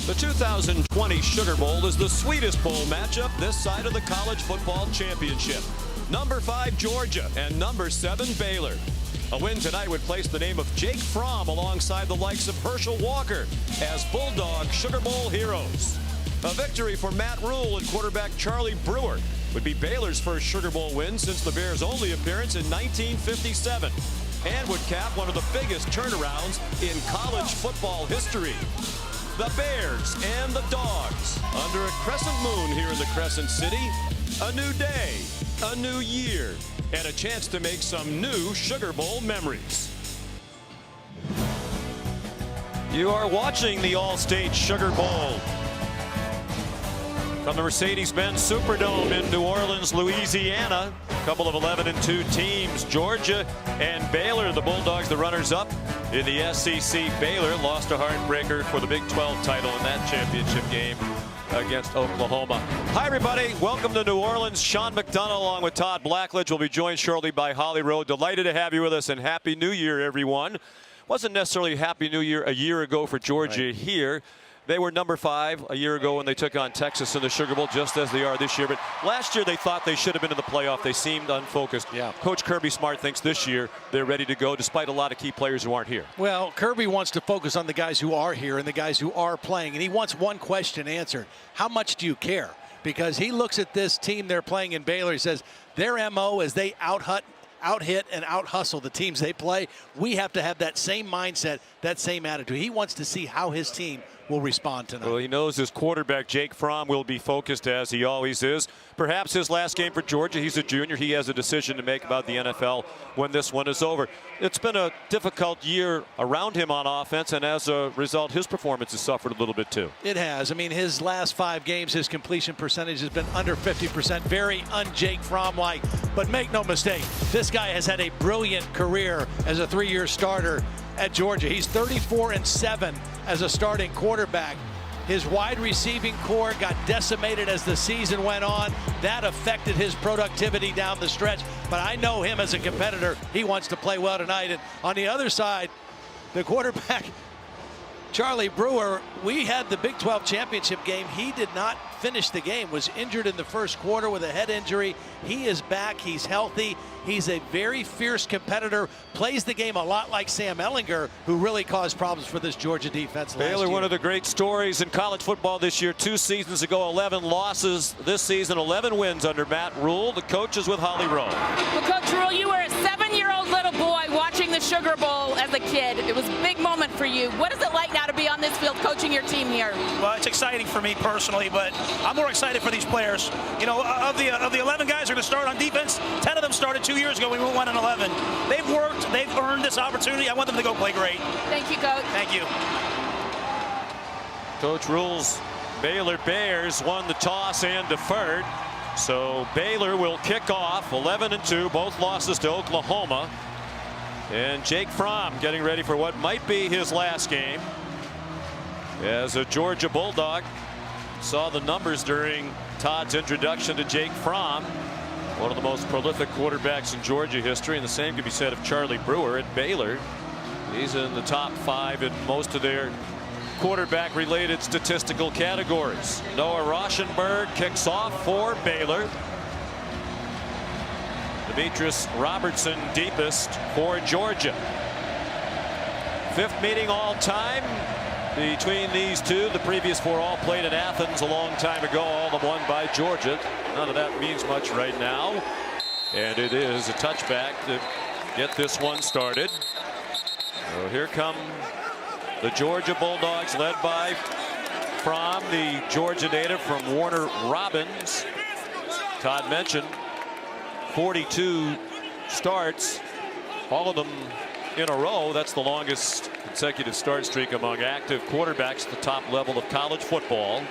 The 2020 Sugar Bowl is the sweetest bowl matchup this side of the college football championship. Number 5 Georgia and number 7 Baylor. A win tonight would place the name of Jake Fromm alongside the likes of Herschel Walker as Bulldog Sugar Bowl heroes. A victory for Matt Rule and quarterback Charlie Brewer would be Baylor's first Sugar Bowl win since the Bears' only appearance in 1957, and would cap one of the biggest turnarounds in college football history. The Bears and the Dogs under a crescent moon here in the Crescent City. A new day, a new year, and a chance to make some new Sugar Bowl memories. You are watching the All-State Sugar Bowl from the Mercedes-Benz Superdome in New Orleans, Louisiana. A couple of 11-2 teams, Georgia and Baylor, the Bulldogs, the runners-up in the SEC. Baylor lost a heartbreaker for the Big 12 title in that championship game against Oklahoma. Hi, everybody. Welcome to New Orleans. Sean McDonough along with Todd Blackledge will be joined shortly by Holly Rowe. Delighted to have you with us, and Happy New Year, everyone. Wasn't necessarily Happy New Year a year ago for Georgia here. They were number 5 a year ago when they took on Texas in the Sugar Bowl, just as they are this year. But last year they thought they should have been in the playoff. They seemed unfocused. Yeah. Coach Kirby Smart thinks this year they're ready to go, despite a lot of key players who aren't here. Well, Kirby wants to focus on the guys who are here and the guys who are playing. And he wants one question answered. How much do you care? Because he looks at this team they're playing in Baylor. He says their MO is they out-hit and out-hustle the teams they play. We have to have that same mindset, that same attitude. He wants to see how his team will respond tonight. Well, he knows his quarterback, Jake Fromm, will be focused as he always is. Perhaps his last game for Georgia. He's a junior. He has a decision to make about the NFL when this one is over. It's been a difficult year around him on offense, and as a result, his performance has suffered a little bit too. It has. I mean, his last 5 games, his completion percentage has been under 50%. Very un-Jake Fromm-like. But make no mistake, this guy has had a brilliant career as a 3-year starter at Georgia. He's 34-7 as a starting quarterback. His wide receiving core got decimated as the season went on. That affected his productivity down the stretch. But I know him as a competitor. He wants to play well tonight. And on the other side, the quarterback, Charlie Brewer, we had the Big 12 championship game. He did not finish the game, was injured in the first quarter with a head injury. He is back. He's healthy. He's a very fierce competitor, plays the game a lot like Sam Ehlinger, who really caused problems for this Georgia defense last year. Baylor, one of the great stories in college football this year. 2 seasons ago, 11 losses. This season, 11 wins under Matt Rule. The coach is with Holly Rowe. Well, Coach Rule, you were a 7-year-old little boy watching the Sugar Bowl as a kid. It was a big moment for you. What is it like now to be on this field coaching your team here? Well, it's exciting for me personally, but I'm more excited for these players. You know, of the 11 guys who are going to start on defense, 10 of them started 2 years ago. We went 1-11. They've worked. They've earned this opportunity. I want them to go play great. Thank you, Coach. Thank you. Coach Rule's Baylor Bears won the toss and deferred. So Baylor will kick off 11-2, both losses to Oklahoma. And Jake Fromm getting ready for what might be his last game as a Georgia Bulldog. Saw the numbers during Todd's introduction to Jake Fromm, one of the most prolific quarterbacks in Georgia history, and the same can be said of Charlie Brewer at Baylor. He's in the top 5 in most of their quarterback related statistical categories. Noah Rauschenberg kicks off for Baylor. Demetrius Robertson deepest for Georgia. 5th meeting all time between these two. The previous 4 all played in Athens a long time ago, all of them won by Georgia. None of that means much right now. And it is a touchback to get this one started. So here come the Georgia Bulldogs, led by Fromm, the Georgia native from Warner Robins. Todd mentioned 42 starts, all of them in a row. That's the longest consecutive start streak among active quarterbacks at the top level of college football.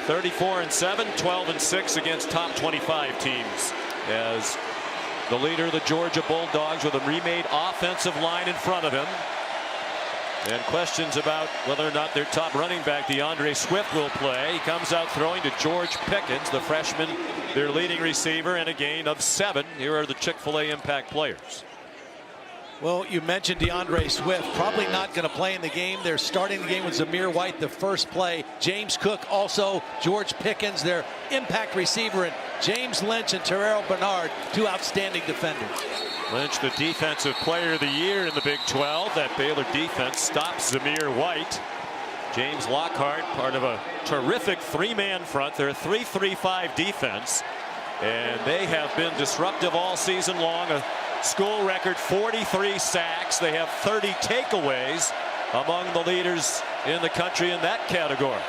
34-7, 12-6 against top 25 teams as the leader of the Georgia Bulldogs with a remade offensive line in front of him. And questions about whether or not their top running back, DeAndre Swift, will play. He comes out throwing to George Pickens, the freshman, their leading receiver, and a gain of 7. Here are the Chick-fil-A impact players. Well, you mentioned DeAndre Swift, probably not going to play in the game. They're starting the game with Zamir White, the first play. James Cook, also George Pickens, their impact receiver, and James Lynch and Terrell Bernard, two outstanding defenders. Lynch, the defensive player of the year in the Big 12. That Baylor defense stops Zamir White. James Lockhart, part of a terrific three-man front. They're a 3-3-5 defense, and they have been disruptive all season long. A school record 43 sacks. They have 30 takeaways, among the leaders in the country in that category.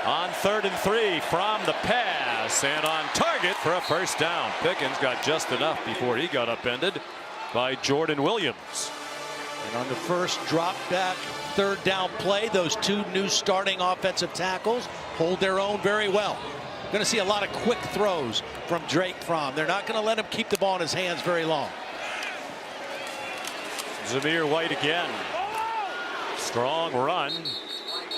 On 3rd and 3, from the pass and on target for a first down. Pickens got just enough before he got upended by Jordan Williams. And on the first drop back, 3rd down play, those two new starting offensive tackles hold their own very well. Going to see a lot of quick throws from Jake Fromm. They're not going to let him keep the ball in his hands very long. Zamir White again. Strong run.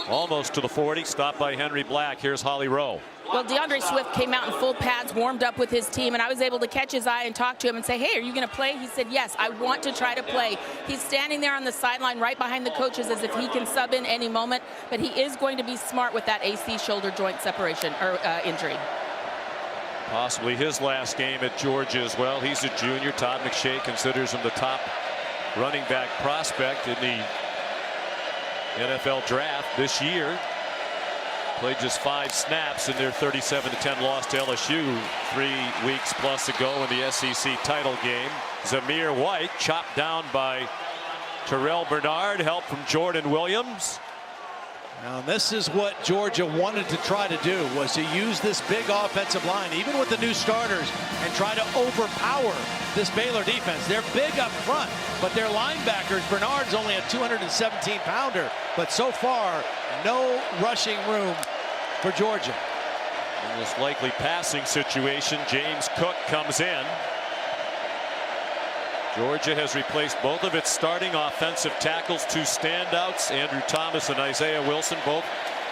Almost to the 40. Stopped by Henry Black. Here's Holly Rowe. Well, DeAndre Swift came out in full pads, warmed up with his team, and I was able to catch his eye and talk to him and say, hey, are you going to play? He said, yes, I want to try to play. He's standing there on the sideline right behind the coaches as if he can sub in any moment, but he is going to be smart with that AC shoulder joint separation or injury. Possibly his last game at Georgia as well. He's a junior. Todd McShay considers him the top running back prospect in the NFL draft this year. Played just 5 snaps in their 37-10 loss to LSU 3 weeks plus ago in the SEC title game. Zamir White chopped down by Terrell Bernard. Help from Jordan Williams. Now this is what Georgia wanted to try to do, was to use this big offensive line, even with the new starters, and try to overpower this Baylor defense. They're big up front, but their linebackers, Bernard's only a 217-pounder, but so far, no rushing room for Georgia. In this likely passing situation, James Cook comes in. Georgia has replaced both of its starting offensive tackles, 2 standouts. Andrew Thomas and Isaiah Wilson both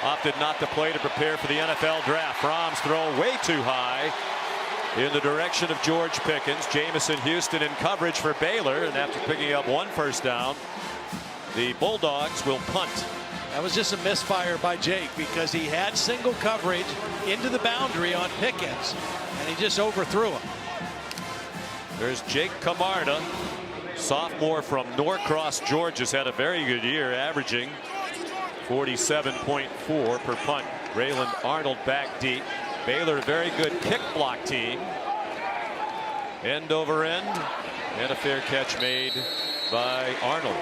opted not to play to prepare for the NFL draft. Fromm's throw way too high in the direction of George Pickens. Jamison Houston in coverage for Baylor, and after picking up 1 first down, the Bulldogs will punt. That was just a misfire by Jake because he had single coverage into the boundary on Pickens, and he just overthrew him. There's Jake Camarda, sophomore from Norcross, Georgia's had a very good year, averaging 47.4 per punt. Rayland Arnold back deep. Baylor, a very good kick block team. End over end, and a fair catch made by Arnold.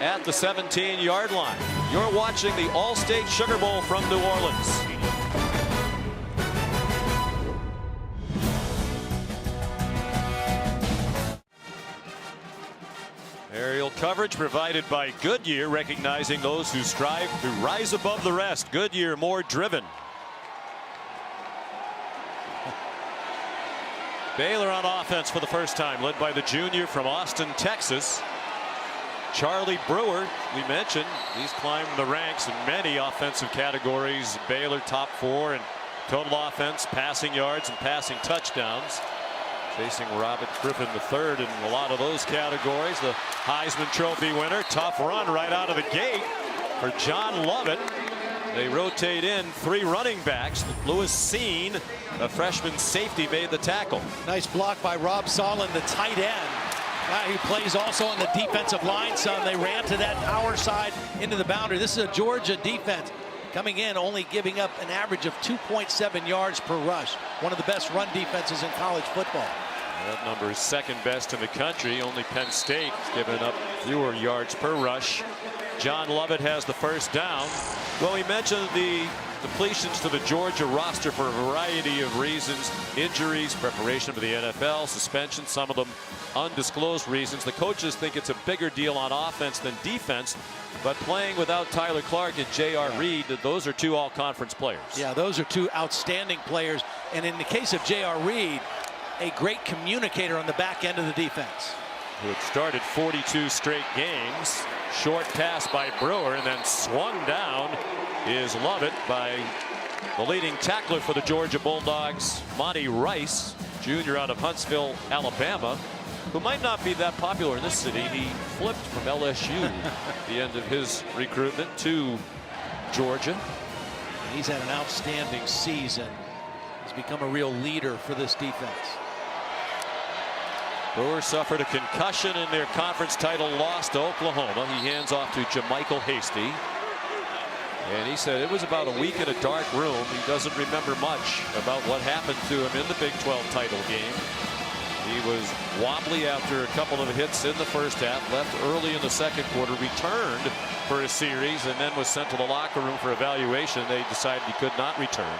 At the 17-yard line, you're watching the All-State Sugar Bowl from New Orleans. Aerial coverage provided by Goodyear, recognizing those who strive to rise above the rest. Goodyear, more driven. Baylor on offense for the first time, led by the junior from Austin, Texas. Charlie Brewer, we mentioned, he's climbed the ranks in many offensive categories. Baylor top 4 in total offense, passing yards, and passing touchdowns. Chasing Robert Griffin III in a lot of those categories. The Heisman Trophy winner. Tough run right out of the gate for John Lovett. They rotate in 3 running backs. Lewis Seen, a freshman safety, made the tackle. Nice block by Rob Solon, the tight end. He plays also on the defensive line some. They ran to that power side into the boundary. This is a Georgia defense coming in, only giving up an average of 2.7 yards per rush. One of the best run defenses in college football. That number is 2nd best in the country. Only Penn State giving up fewer yards per rush. John Lovett has the first down. Well, we mentioned the depletions to the Georgia roster for a variety of reasons. Injuries, preparation for the NFL, suspension, some of them undisclosed reasons. The coaches think it's a bigger deal on offense than defense, but playing without Tyler Clark and J.R. Reed, those are 2 all-conference players. Yeah, those are 2 outstanding players. And in the case of J.R. Reed, a great communicator on the back end of the defense. Who had started 42 straight games. Short pass by Brewer, and then swung down is Lovett by the leading tackler for the Georgia Bulldogs, Monty Rice. junior out of Huntsville, Alabama, who might not be that popular in this city. He flipped from LSU at the end of his recruitment to Georgia. He's had an outstanding season. He's become a real leader for this defense. Brewer suffered a concussion in their conference title loss to Oklahoma. He hands off to Jamichael Hasty. And he said it was about a week in a dark room. He doesn't remember much about what happened to him in the Big 12 title game. He was wobbly after a couple of hits in the first half, left early in the second quarter, returned for a series, and then was sent to the locker room for evaluation. They decided he could not return.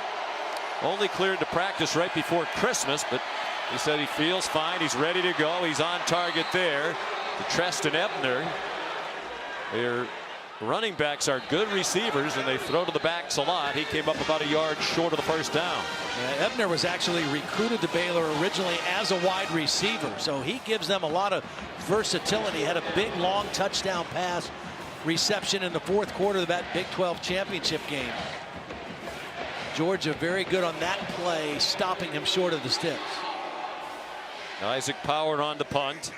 Only cleared to practice right before Christmas, but he said he feels fine. He's ready to go. He's on target there. To Treston Ebner. Their running backs are good receivers, and they throw to the backs a lot. He came up about a yard short of the first down. Ebner was actually recruited to Baylor originally as a wide receiver, so he gives them a lot of versatility. Had a big, long touchdown pass reception in the fourth quarter of that Big 12 championship game. Georgia very good on that play, stopping him short of the sticks. Isaac Power on the punt.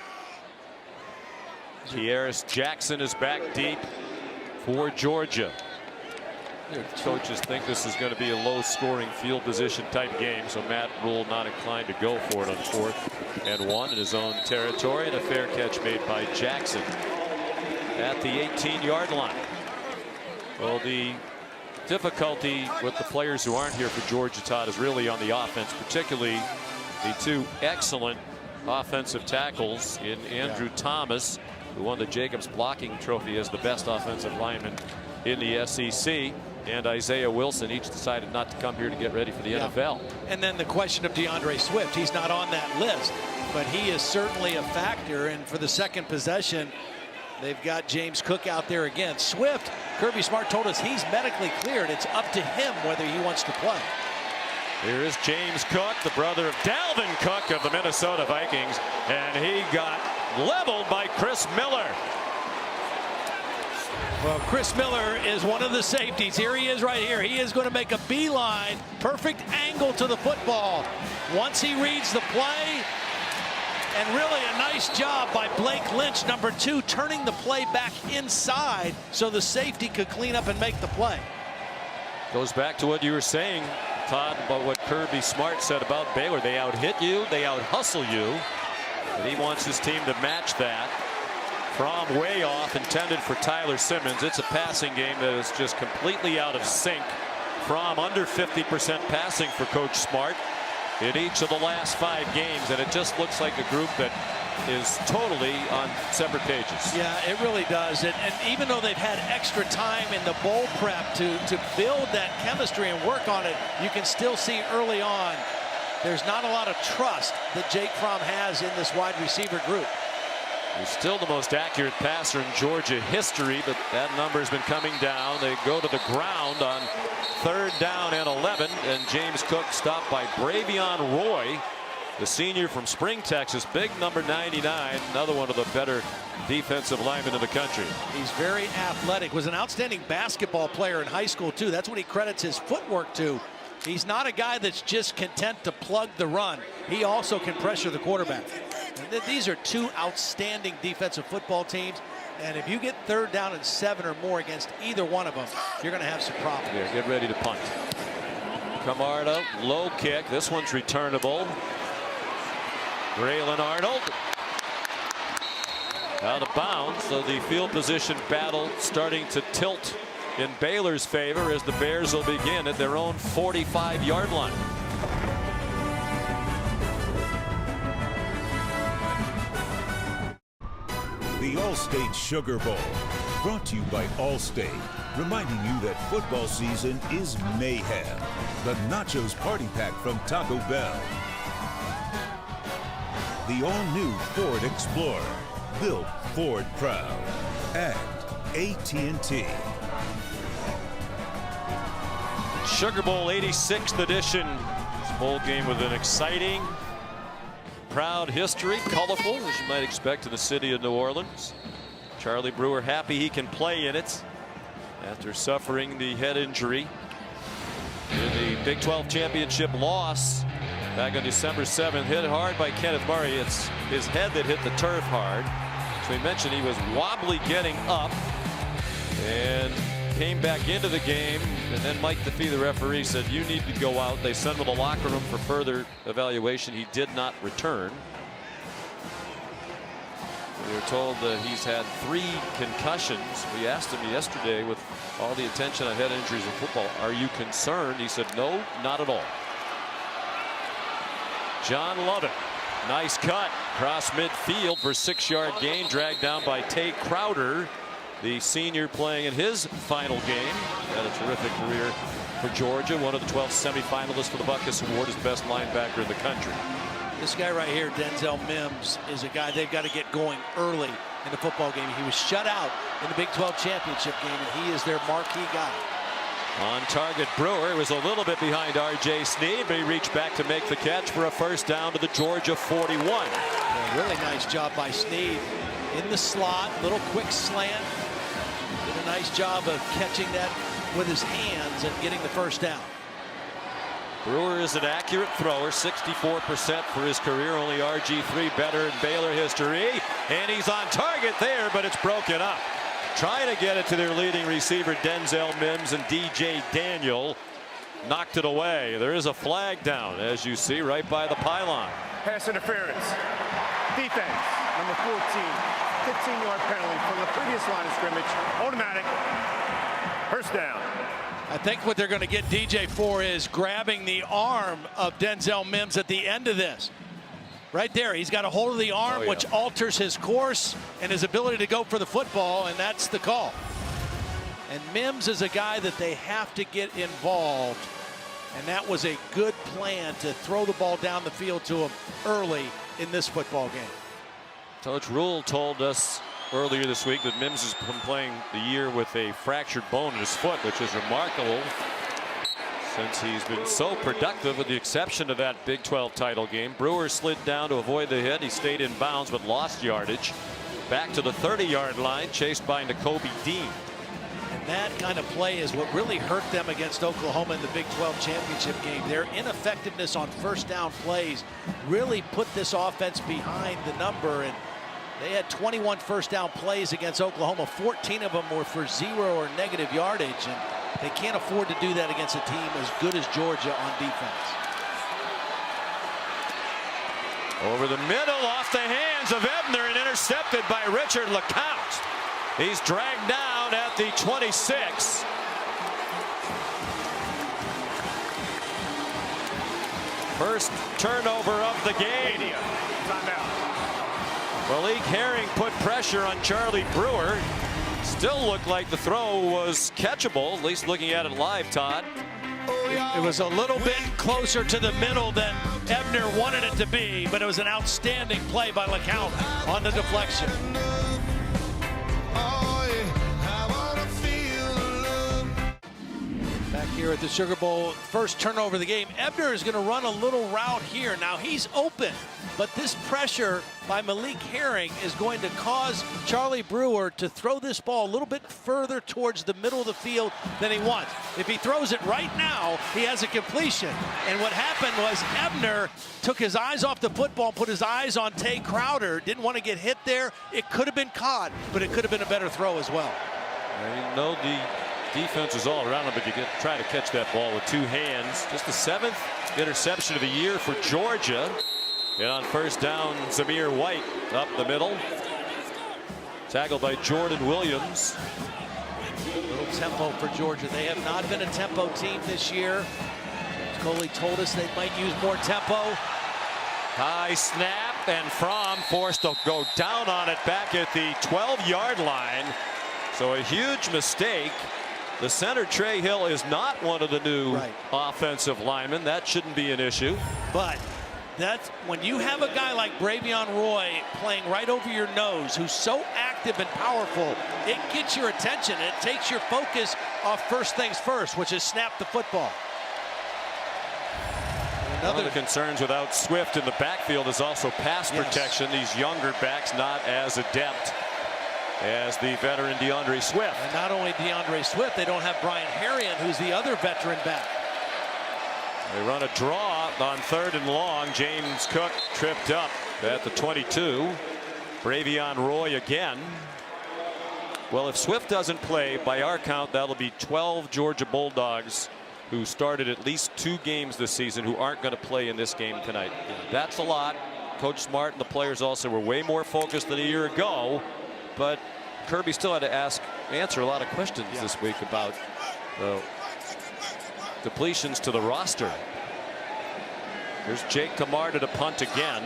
Kieris Jackson is back deep for Georgia. Coaches think this is going to be a low-scoring field position type game, so Matt Rule not inclined to go for it on 4th and 1 in his own territory, and a fair catch made by Jackson at the 18-yard line. Well, the difficulty with the players who aren't here for Georgia, Todd, is really on the offense, particularly the two excellent offensive tackles in Andrew Thomas, who won the Jacobs Blocking Trophy as the best offensive lineman in the SEC, and Isaiah Wilson. Each decided not to come here to get ready for the NFL. And then the question of DeAndre Swift. He's not on that list, but he is certainly a factor. And for the second possession, they've got James Cook out there again. Swift, Kirby Smart told us he's medically cleared. It's up to him whether he wants to play. Here is James Cook, the brother of Dalvin Cook of the Minnesota Vikings, and he got leveled by Chris Miller. Well, Chris Miller is one of the safeties. Here he is right here. He is going to make a beeline. Perfect angle to the football. Once he reads the play, and really a nice job by Blake Lynch, number 2, turning the play back inside so the safety could clean up and make the play. Goes back to what you were saying, Todd, about what Kirby Smart said about Baylor. They out-hit you, they out-hustle you, and he wants his team to match that. From way off, intended for Tyler Simmons. It's a passing game that is just completely out of sync. From under 50% passing for Coach Smart in each of the last 5 games, and it just looks like a group that is totally on separate pages. Yeah, it really does. And even though they've had extra time in the bowl prep to build that chemistry and work on it, you can still see early on there's not a lot of trust that Jake Fromm has in this wide receiver group. He's still the most accurate passer in Georgia history, but that number has been coming down. They go to the ground on 3rd down and 11, and James Cook stopped by Bravion Roy, the senior from Spring, Texas. Big number 99, another one of the better defensive linemen in the country. He's very athletic, was an outstanding basketball player in high school too. That's what he credits his footwork to. He's not a guy that's just content to plug the run. He also can pressure the quarterback. And these are 2 outstanding defensive football teams, and if you get 3rd down and 7 or more against either one of them, you're going to have some problems. Yeah, get ready to punt. Camarda, low kick. This one's returnable. Braylon Arnold out of bounds, so the field position battle starting to tilt in Baylor's favor as the Bears will begin at their own 45-yard line. The Allstate Sugar Bowl, brought to you by Allstate, reminding you that football season is mayhem. The Nachos Party Pack from Taco Bell. The all-new Ford Explorer, built Ford proud. And AT&T. Sugar Bowl 86th edition. This bowl game with an exciting, proud history, colorful as you might expect in the city of New Orleans. Charlie Brewer happy he can play in it after suffering the head injury in the Big 12 championship loss Back on December 7th, hit hard by Kenneth Murray. It's his head that hit the turf hard. So we mentioned he was wobbly getting up and came back into the game. And then Mike DeFee, the referee, said, you need to go out. They sent him to the locker room for further evaluation. He did not return. We were told that he's had 3 concussions. We asked him yesterday, with all the attention on head injuries in football, are you concerned? He said, no, not at all. John Lovett, nice cut across midfield for a 6-yard gain, dragged down by Tay Crowder, the senior playing in his final game. Had a terrific career for Georgia, one of the 12 semifinalists for the Butkus Award as best linebacker in the country. This guy right here, Denzel Mims, is a guy they've got to get going early in the football game. He was shut out in the Big 12 championship game, and he is their marquee guy. On target, Brewer was a little bit behind R.J. Sneed, but he reached back to make the catch for a first down to the Georgia 41. Yeah, really nice job by Sneed in the slot, little quick slant. Did a nice job of catching that with his hands and getting the first down. Brewer is an accurate thrower, 64% for his career, only RG3 better in Baylor history, and he's on target there, but it's broken up. Trying to get it to their leading receiver, Denzel Mims, and DJ Daniel knocked it away. There is a flag down, as you see, right by the pylon. Pass interference. Defense, number 14, 15-yard penalty from the previous line of scrimmage. Automatic. First down. I think what they're going to get DJ for is grabbing the arm of Denzel Mims at the end of this. Right there, he's got a hold of the arm, which alters his course and his ability to go for the football, and that's the call. And Mims is a guy that they have to get involved, and that was a good plan to throw the ball down the field to him early in this football game. Coach Rule told us earlier this week that Mims has been playing the year with a fractured bone in his foot, which is remarkable since he's been so productive, with the exception of that Big 12 title game. Brewer slid down to avoid the hit. He stayed in bounds but lost yardage. Back to the 30-yard line, chased by Nakobe Dean. And that kind of play is what really hurt them against Oklahoma in the Big 12 championship game. Their ineffectiveness on first down plays really put this offense behind the number, and they had 21 first down plays against Oklahoma. 14 of them were for 0 or negative yardage, and they can't afford to do that against a team as good as Georgia on defense. Over the middle, off the hands of Ebner, and intercepted by Richard LeCounte. He's dragged down at the 26. First turnover of the game. Malik Herring put pressure on Charlie Brewer. Still looked like the throw was catchable, at least looking at it live, Todd. It was a little bit closer to the middle than Ebner wanted it to be, but it was an outstanding play by LeCounte on the deflection. Back here at the Sugar Bowl, first turnover of the game. Ebner is going to run a little route here. Now he's open, but this pressure by Malik Herring is going to cause Charlie Brewer to throw this ball a little bit further towards the middle of the field than he wants. If he throws it right now, he has a completion. And what happened was Ebner took his eyes off the football and put his eyes on Tay Crowder. Didn't want to get hit there. It could have been caught, but it could have been a better throw as well. You know, the defense is all around him, but you try to catch that ball with 2 hands. Just the 7th interception of the year for Georgia. And on first down, Zamir White up the middle. Tackled by Jordan Williams. A little tempo for Georgia. They have not been a tempo team this year. Coley told us they might use more tempo. High snap, and Fromm forced to go down on it back at the 12-yard line. So a huge mistake. The center, Trey Hill, is not one of the new offensive linemen. That shouldn't be an issue. But that's when you have a guy like Bravion Roy playing right over your nose, who's so active and powerful, it gets your attention. It takes your focus off first things first, which is snap the football. One of the concerns without Swift in the backfield is also pass protection. These younger backs not as adept as the veteran DeAndre Swift. And not only DeAndre Swift, they don't have Brian Harrion, who's the other veteran back. They run a draw on 3rd and long. James Cook tripped up at the 22. Bravion Roy again. Well, if Swift doesn't play, by our count, that'll be 12 Georgia Bulldogs who started at least 2 games this season who aren't going to play in this game tonight. That's a lot. Coach Smart and the players also were way more focused than a year ago, but Kirby still had to answer a lot of questions this week about depletions to the roster. Here's Jake Camarda to punt again.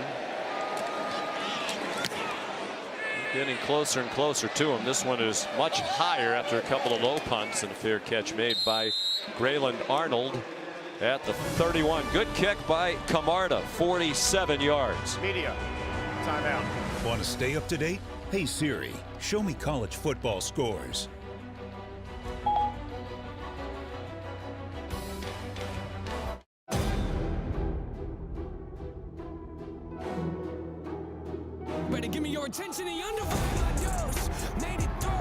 Getting closer and closer to him. This one is much higher after a couple of low punts, and a fair catch made by Grayland Arnold at the 31. Good kick by Camarda, 47 yards. Media, timeout. Want to stay up to date? Hey Siri, show me college football scores. Better give me your attention and undervote. Made it through.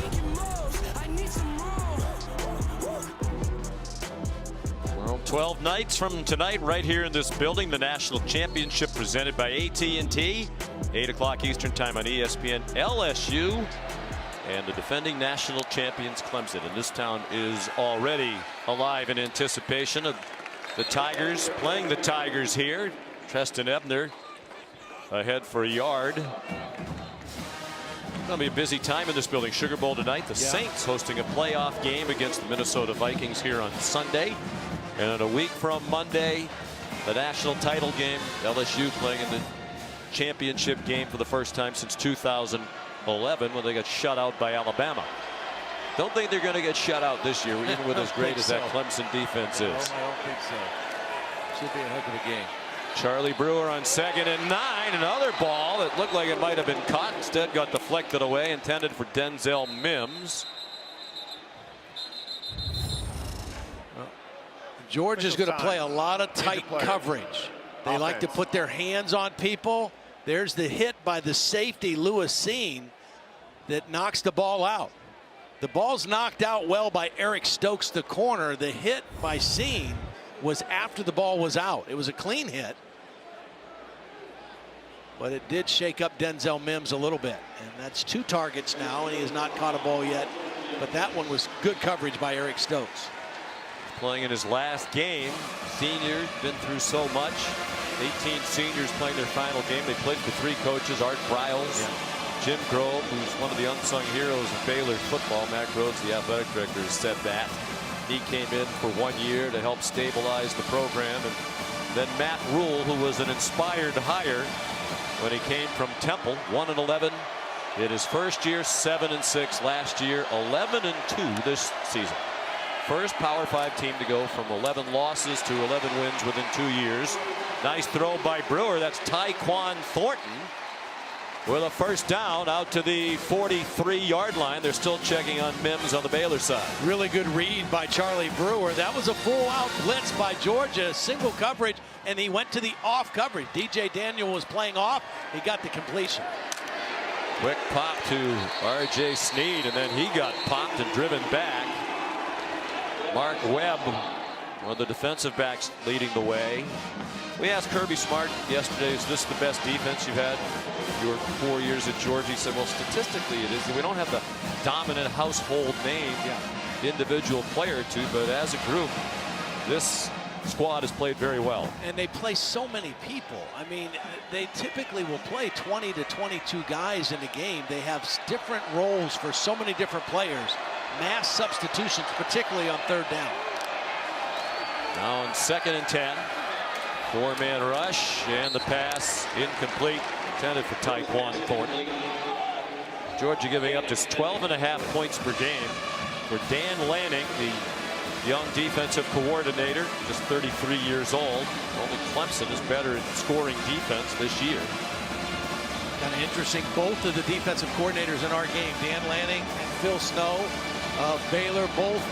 Making moves. I need some room. Well, 12 nights from tonight, right here in this building, the national championship presented by AT&T. 8 o'clock Eastern time on ESPN. LSU and the defending national champions Clemson. And this town is already alive in anticipation of the Tigers playing the Tigers here. Treston Ebner ahead for a yard. Gonna be a busy time in this building. Sugar Bowl tonight. The Saints hosting a playoff game against the Minnesota Vikings here on Sunday. And in a week from Monday, the national title game. LSU playing in the championship game for the first time since 2011 when they got shut out by Alabama. Don't think they're going to get shut out this year, even with as great as that Clemson defense is. I don't think so. Should be a heck of a game. Charlie Brewer on 2nd and 9. Another ball that looked like it might have been caught. Instead got deflected away, intended for Denzel Mims. Georgia's going to play a lot of tight coverage. They like to put their hands on people. There's the hit by the safety, Lewis Seen, that knocks the ball out. The ball's knocked out well by Eric Stokes, the corner. The hit by Seen was after the ball was out. It was a clean hit, but it did shake up Denzel Mims a little bit. And that's 2 targets now, and he has not caught a ball yet. But that one was good coverage by Eric Stokes. Playing in his last game. Senior, been through so much. 18 seniors playing their final game. They played for 3 coaches, Art Briles, Jim Grove, who's one of the unsung heroes of Baylor football. Matt Groves, the athletic director, has said that. He came in for 1 year to help stabilize the program. And then Matt Rule, who was an inspired hire when he came from Temple, 1-11 in his first year, 7-6 last year, 11-2 this season. First Power 5 team to go from 11 losses to 11 wins within 2 years. Nice throw by Brewer. That's Tyquan Thornton with a first down out to the 43-yard line. They're still checking on Mims on the Baylor side. Really good read by Charlie Brewer. That was a full-out blitz by Georgia, single coverage, and he went to the off coverage. DJ Daniel was playing off. He got the completion. Quick pop to R.J. Sneed, and then he got popped and driven back. Mark Webb, one of the defensive backs, leading the way. We asked Kirby Smart yesterday, is this the best defense you've had your 4 years at Georgia? He said, well, statistically it is. We don't have the dominant household name individual player or two, but as a group, this squad has played very well. And they play so many people. I mean, they typically will play 20 to 22 guys in a game. They have different roles for so many different players. Mass substitutions, particularly on 3rd down. Now on 2nd and 10. 4-man rush, and the pass incomplete, intended for Tyquan Thornton. Georgia giving up just 12.5 points per game for Dan Lanning, the young defensive coordinator, just 33 years old. Only Clemson is better at scoring defense this year. Kind of interesting, both of the defensive coordinators in our game, Dan Lanning and Phil Snow of Baylor, both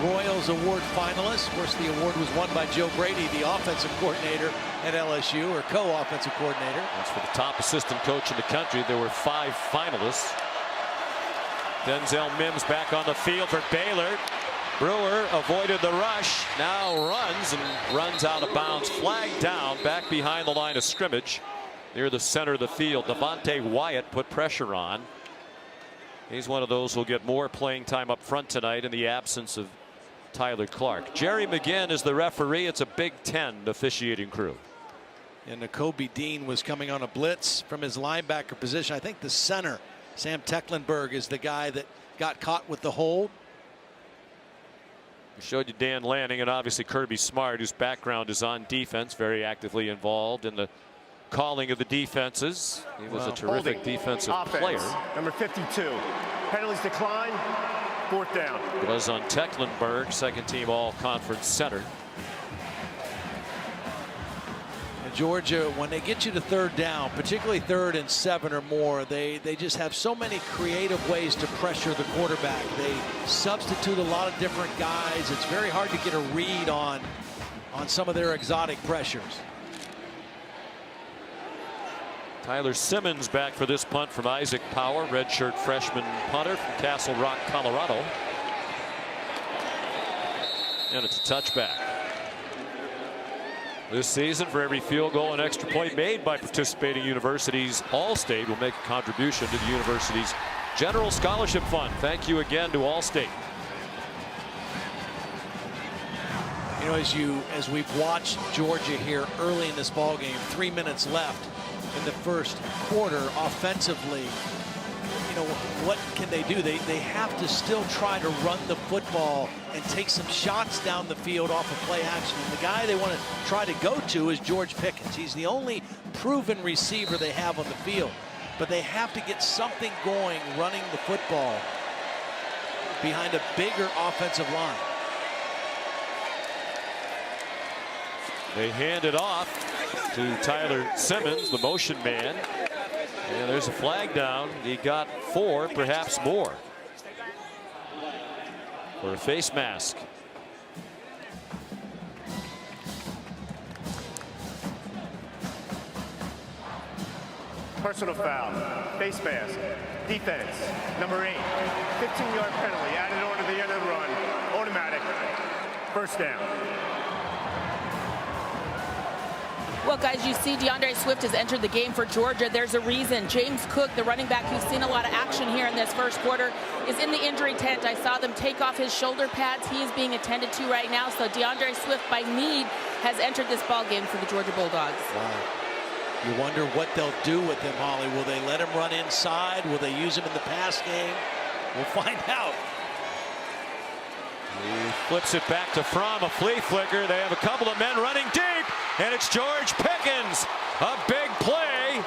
Royals Award finalists. Of course, the award was won by Joe Brady, the offensive coordinator at LSU, or co-offensive coordinator. That's for the top assistant coach in the country. There were 5 finalists. Denzel Mims back on the field for Baylor. Brewer avoided the rush, now runs out of bounds, flagged down back behind the line of scrimmage near the center of the field. Devontae Wyatt put pressure on. He's one of those who'll get more playing time up front tonight in the absence of Tyler Clark. Jerry McGinn is the referee. It's a Big Ten officiating crew. And Nakobe Dean was coming on a blitz from his linebacker position. I think the center, Sam Tecklenburg, is the guy that got caught with the hold. We showed you Dan Lanning and obviously Kirby Smart, whose background is on defense, very actively involved in the calling of the defenses. He was a terrific defensive player. Number 52. Penalties decline. 4th down. It was on Tecklenburg, second team all-conference center. Georgia, when they get you to 3rd down, particularly 3rd and 7 or more, they just have so many creative ways to pressure the quarterback. They substitute a lot of different guys. It's very hard to get a read on some of their exotic pressures. Tyler Simmons back for this punt from Isaac Power, redshirt freshman punter from Castle Rock, Colorado. And it's a touchback. This season, for every field goal and extra point made by participating universities, Allstate will make a contribution to the university's General Scholarship Fund. Thank you again to Allstate. You know, as we've watched Georgia here early in this ball game, 3 minutes left in the first quarter offensively, you know, what can they do? They have to still try to run the football and take some shots down the field off of play action. And the guy they want to try to go to is George Pickens. He's the only proven receiver they have on the field. But they have to get something going running the football behind a bigger offensive line. They hand it off to Tyler Simmons, the motion man. And there's a flag down. He got 4, perhaps more, for a face mask. Personal foul. Face mask. Defense. Number 8. 15-yard penalty added on to the end of the run. Automatic. 1st down. Well, guys, you see DeAndre Swift has entered the game for Georgia. There's a reason. James Cook, the running back who's seen a lot of action here in this first quarter, is in the injury tent. I saw them take off his shoulder pads. He is being attended to right now. So DeAndre Swift, by need, has entered this ball game for the Georgia Bulldogs. Wow. You wonder what they'll do with him, Holly. Will they let him run inside? Will they use him in the pass game? We'll find out. He flips it back to Fromm, a flea flicker. They have a couple of men running deep, and it's George Pickens. A big play.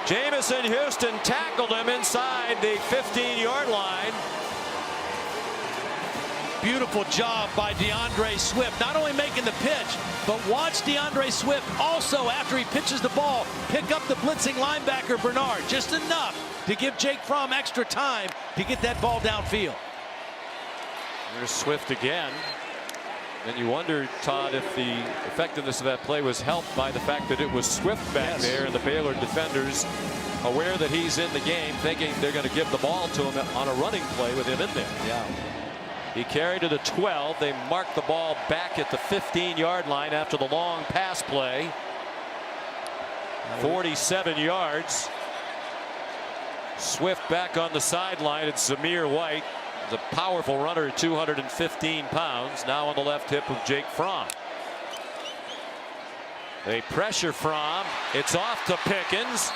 Jamison Houston tackled him inside the 15-yard line. Beautiful job by DeAndre Swift, not only making the pitch, but watch DeAndre Swift also, after he pitches the ball, pick up the blitzing linebacker Bernard, just enough to give Jake Fromm extra time to get that ball downfield. There's Swift again. And you wonder, Todd, if the effectiveness of that play was helped by the fact that it was Swift back there and the Baylor defenders aware that he's in the game, thinking they're going to give the ball to him on a running play with him in there. Yeah. He carried to the 12. They marked the ball back at the 15-yard line after the long pass play. 47 yards. Swift back on the sideline. It's Zamir White. The powerful runner, 215 pounds, now on the left hip of Jake Fromm. They pressure Fromm. It's off to Pickens.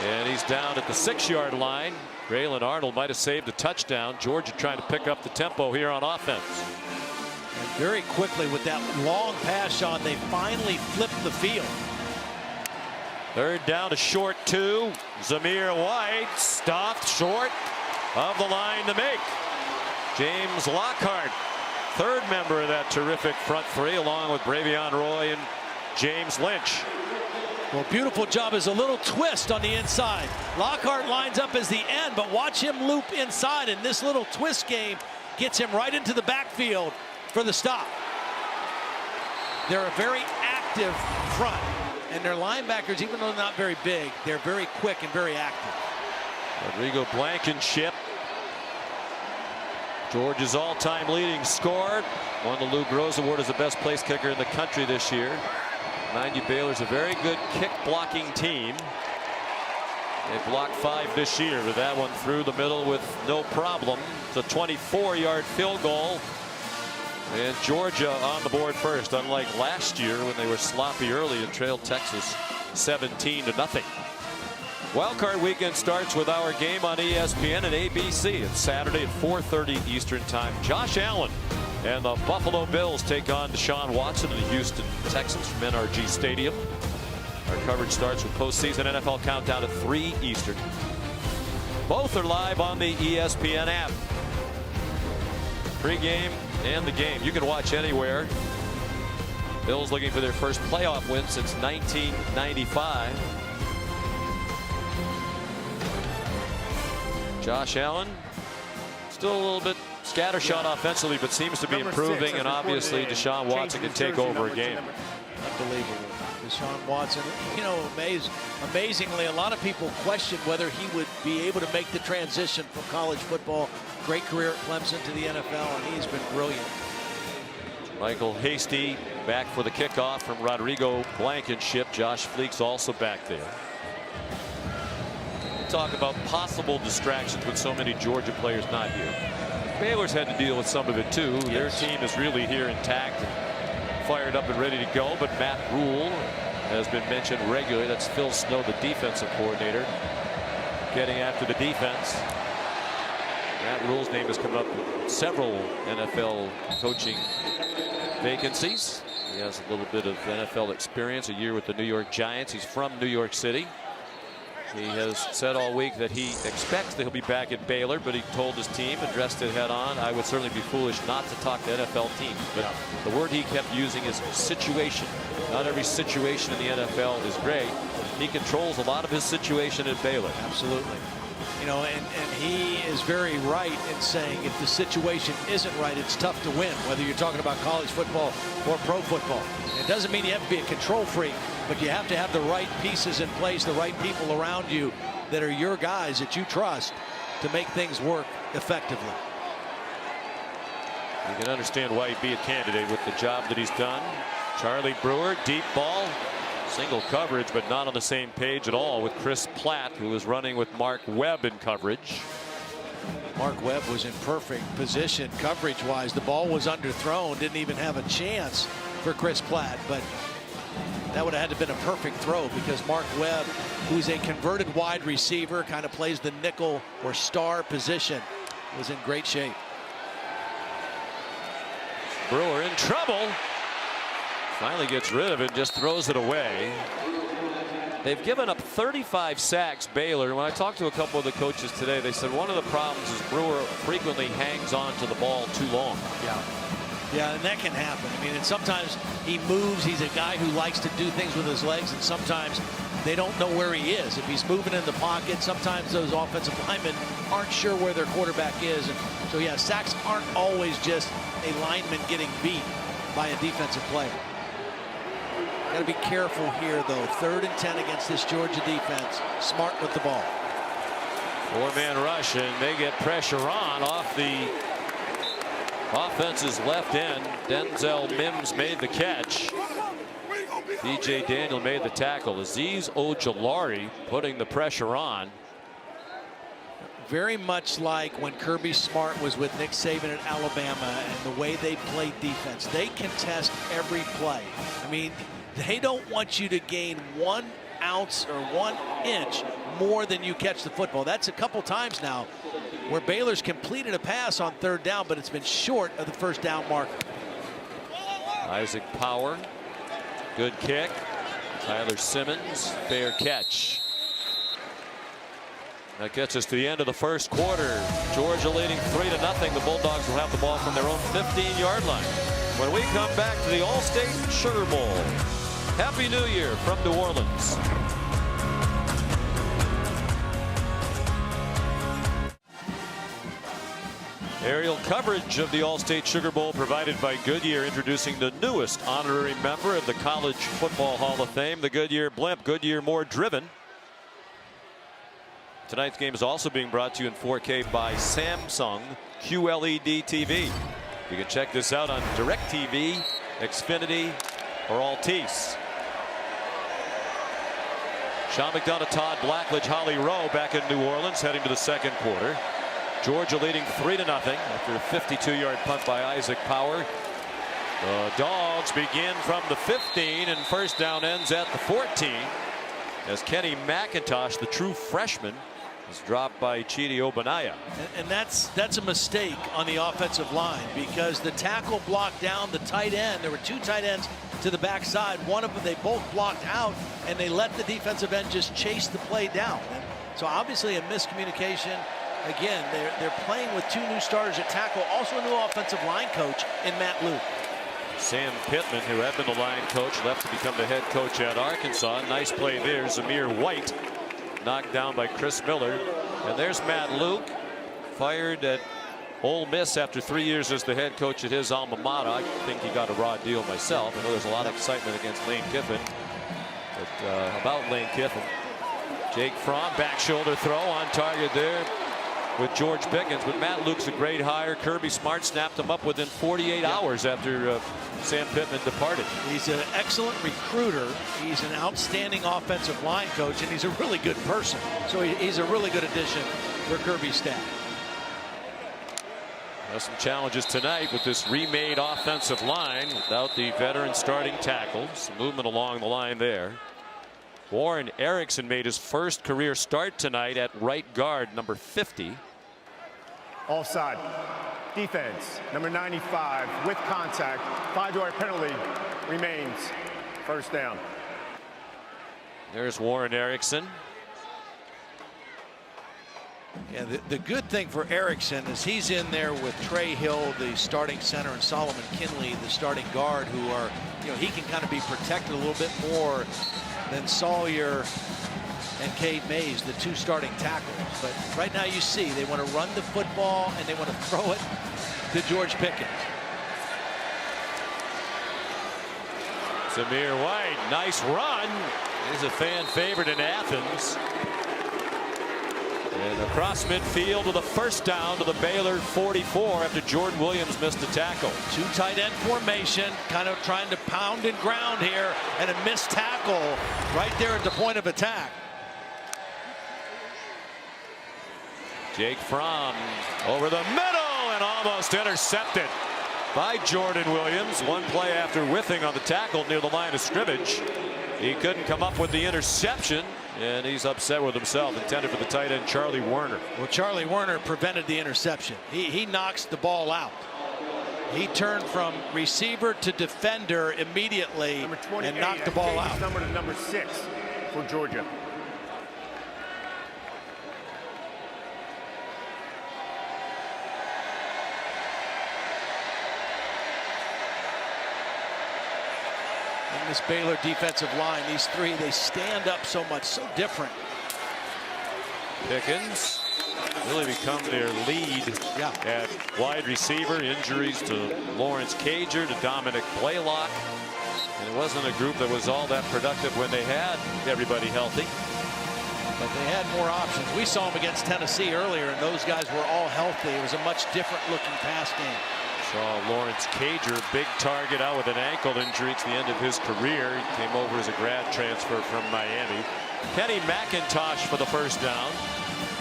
And he's down at the 6-yard line. Braylon Arnold might have saved a touchdown. Georgia trying to pick up the tempo here on offense. And very quickly with that long pass, Sean, they finally flipped the field. 3rd down, a short 2. Zamir White stopped short of the line to make. James Lockhart, 3rd member of that terrific front three, along with Bravion Roy and James Lynch. Well, beautiful job is a little twist on the inside. Lockhart lines up as the end, but watch him loop inside, and this little twist game gets him right into the backfield for the stop. They're a very active front, and their linebackers, even though they're not very big, they're very quick and very active. Rodrigo Blankenship Georgia's all-time leading scorer. Won the Lou Groza Award as the best place kicker in the country this year. Mind you, Baylor's a very good kick blocking team. They blocked 5 this year, but that one through the middle with no problem. It's a 24-yard field goal. And Georgia on the board first, unlike last year when they were sloppy early and trailed Texas 17-0. Wildcard weekend starts with our game on ESPN and ABC. It's Saturday at 4:30 Eastern Time. Josh Allen and the Buffalo Bills take on Deshaun Watson in Houston, Texas from NRG Stadium. Our coverage starts with postseason NFL countdown at 3 Eastern. Both are live on the ESPN app. Pre-game and the game. You can watch anywhere. Bills looking for their first playoff win since 1995. Josh Allen still a little bit scattershot offensively, but seems to be improving, and obviously Deshaun Watson can take over a game. Unbelievable. Deshaun Watson, you know, amazingly, a lot of people question whether he would be able to make the transition from college football, great career at Clemson, to the NFL, and he's been brilliant. Michael Hasty back for the kickoff from Rodrigo Blankenship. Josh Fleek's also back there. Talk about possible distractions with so many Georgia players not here. Baylor's had to deal with some of it too. Yes. Their team is really here intact and fired up and ready to go, but Matt Rule has been mentioned regularly. That's Phil Snow, the defensive coordinator, getting after the defense. Matt Rule's name has come up with several NFL coaching vacancies. He has a little bit of NFL experience, a year with the New York Giants. He's from New York City. He has said all week that he expects that he'll be back at Baylor, but he told his team, addressed it head on, I would certainly be foolish not to talk to NFL teams. But the word he kept using is situation. Not every situation in the NFL is great. He controls a lot of his situation at Baylor. Absolutely. You know, and he is very right in saying if the situation isn't right, it's tough to win, whether you're talking about college football or pro football. It doesn't mean you have to be a control freak, but you have to have the right pieces in place, the right people around you that are your guys that you trust to make things work effectively. You can understand why he'd be a candidate with the job that he's done. Charlie Brewer, deep ball. Single coverage, but not on the same page at all with Chris Platt, who was running with Mark Webb in coverage. Mark Webb was in perfect position coverage-wise. The ball was underthrown, didn't even have a chance for Chris Platt, but that would have had to been a perfect throw because Mark Webb, who's a converted wide receiver, kind of plays the nickel or star position, was in great shape. Brewer in trouble. Finally gets rid of it, just throws it away. They've given up 35 sacks, Baylor. When I talked to a couple of the coaches today, they said one of the problems is Brewer frequently hangs on to the ball too long. Yeah, and that can happen. I mean, and sometimes he moves. He's a guy who likes to do things with his legs, and sometimes they don't know where he is. If he's moving in the pocket, sometimes those offensive linemen aren't sure where their quarterback is. And so, yeah, sacks aren't always just a lineman getting beat by a defensive player. Got to be careful here, though. 3rd and 10 against this Georgia defense. Smart with the ball. 4-man rush, and they get pressure on off the offense's left end. Denzel Mims made the catch. DJ Daniel made the tackle. Aziz Ojulari putting the pressure on. Very much like when Kirby Smart was with Nick Saban at Alabama and the way they played defense. They contest every play. I mean, they don't want you to gain 1 ounce or 1 inch more than you catch the football. That's a couple times now where Baylor's completed a pass on 3rd down, but it's been short of the 1st down marker. Isaac Power, good kick. Tyler Simmons, fair catch. That gets us to the end of the 1st quarter. Georgia leading 3-0. The Bulldogs will have the ball from their own 15-yard line when we come back to the Allstate Sugar Bowl. Happy New Year from New Orleans. Aerial coverage of the Allstate Sugar Bowl provided by Goodyear, introducing the newest honorary member of the College Football Hall of Fame, the Goodyear Blimp. Goodyear, more driven. Tonight's game is also being brought to you in 4K by Samsung QLED TV. You can check this out on DirecTV, Xfinity, or Altice. Sean McDonough, Todd Blackledge, Holly Rowe back in New Orleans heading to the second quarter. Georgia leading 3-0 after a 52-yard punt by Isaac Power. The Dogs begin from the 15 and first down ends at the 14 as Kenny McIntosh, the true freshman, is dropped by Chidi Obanaya. And that's a mistake on the offensive line because the tackle blocked down the tight end. There were two tight ends to the backside. One of them they both blocked out, and they let the defensive end just chase the play down. And so obviously a miscommunication. Again, they're playing with two new starters at tackle, also a new offensive line coach in Matt Luke. Sam Pittman, who had been the line coach, left to become the head coach at Arkansas. Nice play there. Zamir White knocked down by Chris Miller. And there's Matt Luke, fired at Ole Miss after 3 years as the head coach at his alma mater. I think he got a raw deal myself. I know there's a lot of excitement against Lane Kiffin. But about Lane Kiffin, Jake Fromm, back shoulder throw on target there with George Pickens. But Matt Luke's a great hire. Kirby Smart snapped him up within 48 hours after Sam Pittman departed. He's an excellent recruiter. He's an outstanding offensive line coach, and he's a really good person. So he's a really good addition for Kirby's staff. There's some challenges tonight with this remade offensive line without the veteran starting tackle. Some movement along the line there. Warren Erickson made his first career start tonight at right guard, number 50. Offside. Defense, number 95, with contact. 5-yard penalty remains. First down. There's Warren Erickson. Yeah, the good thing for Erickson is he's in there with Trey Hill, the starting center, and Solomon Kinley, the starting guard, who are, he can kind of be protected a little bit more than Sawyer and Cade Mays, the two starting tackles. But right now you see they want to run the football and they want to throw it to George Pickens. Zamir White, nice run. He's a fan favorite in Athens. And across midfield to the first down to the Baylor 44 after Jordan Williams missed a tackle. Two tight end formation, kind of trying to pound and ground here, and a missed tackle right there at the point of attack. Jake Fromm over the middle and almost intercepted by Jordan Williams. One play after whiffing on the tackle near the line of scrimmage. He couldn't come up with the interception, and he's upset with himself. Intended for the tight end Charlie Werner. Well, Charlie Werner prevented the interception. He knocks the ball out. He turned from receiver to defender immediately and knocked the ball out. Number to number 6 for Georgia. And this Baylor defensive line, these three, they stand up so much, so different. Pickens really become their lead at wide receiver. Injuries to Lawrence Cager, to Dominic Blaylock. And it wasn't a group that was all that productive when they had everybody healthy. But they had more options. We saw them against Tennessee earlier, and those guys were all healthy. It was a much different looking pass game. Saw Lawrence Cager, big target, out with an ankle injury. It's the end of his career. He came over as a grad transfer from Miami. Kenny McIntosh for the first down.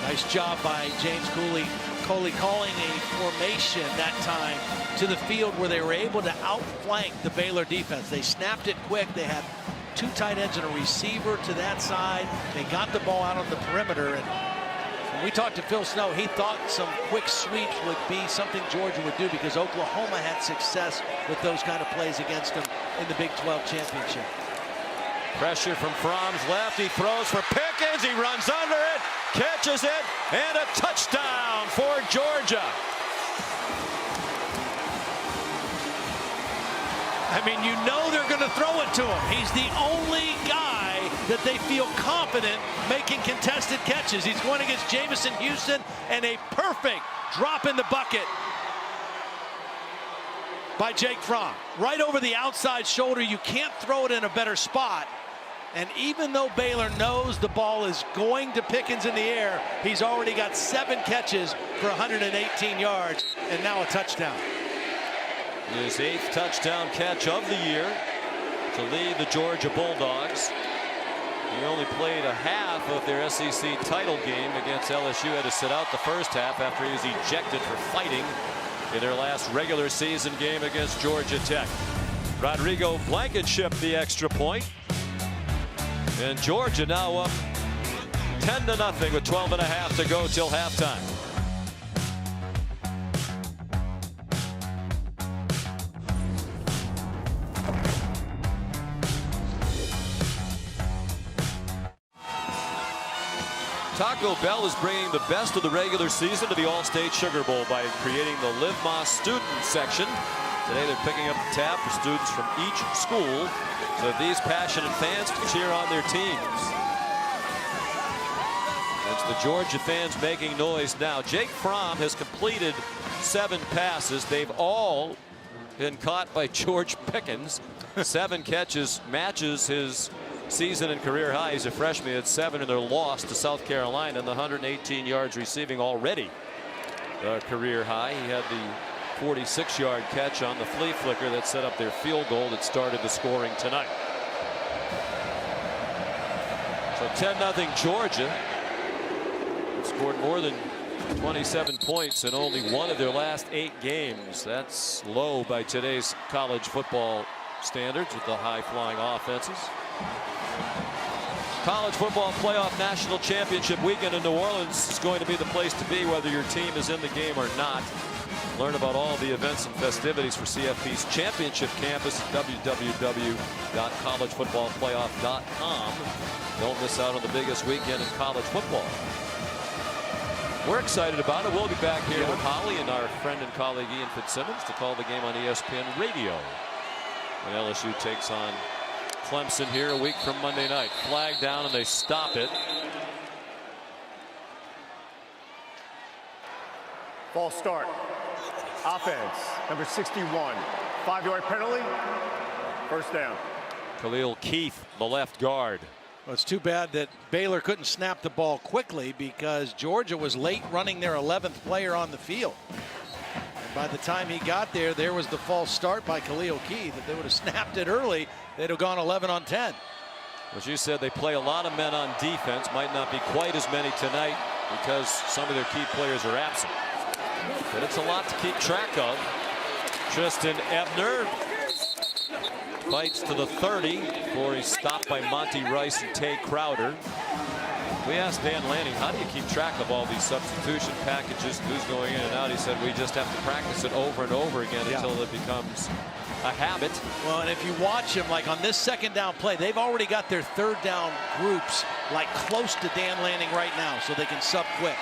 Nice job by James Coley calling a formation that time to the field where they were able to outflank the Baylor defense. They snapped it quick. They had two tight ends and a receiver to that side. They got the ball out on the perimeter. And when we talked to Phil Snow, he thought some quick sweeps would be something Georgia would do because Oklahoma had success with those kind of plays against them in the Big 12 championship. Pressure from Fromm's left. He throws for Pickens. He runs under it, catches it, and a touchdown for Georgia. I mean, you know they're going to throw it to him. He's the only guy that they feel confident making contested catches. He's going against Jamison Houston, and a perfect drop in the bucket by Jake Fromm. Right over the outside shoulder. You can't throw it in a better spot. And even though Baylor knows the ball is going to Pickens in the air, he's already got 7 catches for 118 yards and now a touchdown. His 8th touchdown catch of the year to lead the Georgia Bulldogs. He only played a half of their SEC title game against LSU. Had to sit out the first half after he was ejected for fighting in their last regular season game against Georgia Tech. Rodrigo Blankenship the extra point. And Georgia now up 10-0 with 12.5 to go till halftime. Taco Bell is bringing the best of the regular season to the All-State Sugar Bowl by creating the Live Moss student section. Today they're picking up the tab for students from each school so that these passionate fans can cheer on their teams. It's the Georgia fans making noise now. Jake Fromm has completed 7 passes. They've all been caught by George Pickens. 7 catches matches his season and career high. He's a freshman. He had 7 in their loss to South Carolina, and the 118 yards receiving already a career high. He had the 46-yard catch on the flea flicker that set up their field goal that started the scoring tonight. So 10-0 Georgia. Scored more than 27 points in only one of their last 8 games. That's low by today's college football standards with the high-flying offenses. College football playoff national championship weekend in New Orleans is going to be the place to be whether your team is in the game or not. Learn about all the events and festivities for CFP's championship campus at www.collegefootballplayoff.com. Don't miss out on the biggest weekend in college football. We're excited about it. We'll be back here with Holly and our friend and colleague Ian Fitzsimmons to call the game on ESPN Radio. And LSU takes on Clemson here a week from Monday night. Flag down and they stop it. False start. Offense, number 61. 5-yard penalty. First down. Khalil Keith, the left guard. Well, it's too bad that Baylor couldn't snap the ball quickly because Georgia was late running their 11th player on the field. And by the time he got there, there was the false start by Khalil Keith. If they would have snapped it early, they'd have gone 11 on 10. As you said, they play a lot of men on defense. Might not be quite as many tonight because some of their key players are absent. But it's a lot to keep track of. Tristan Ebner fights to the 30 before he's stopped by Monty Rice and Tay Crowder. We asked Dan Lanning, how do you keep track of all these substitution packages, who's going in and out? He said, we just have to practice it over and over again until it becomes a habit. Well, and if you watch him, like on this second down play, they've already got their third down groups like close to Dan Lanning right now, so they can sub quick.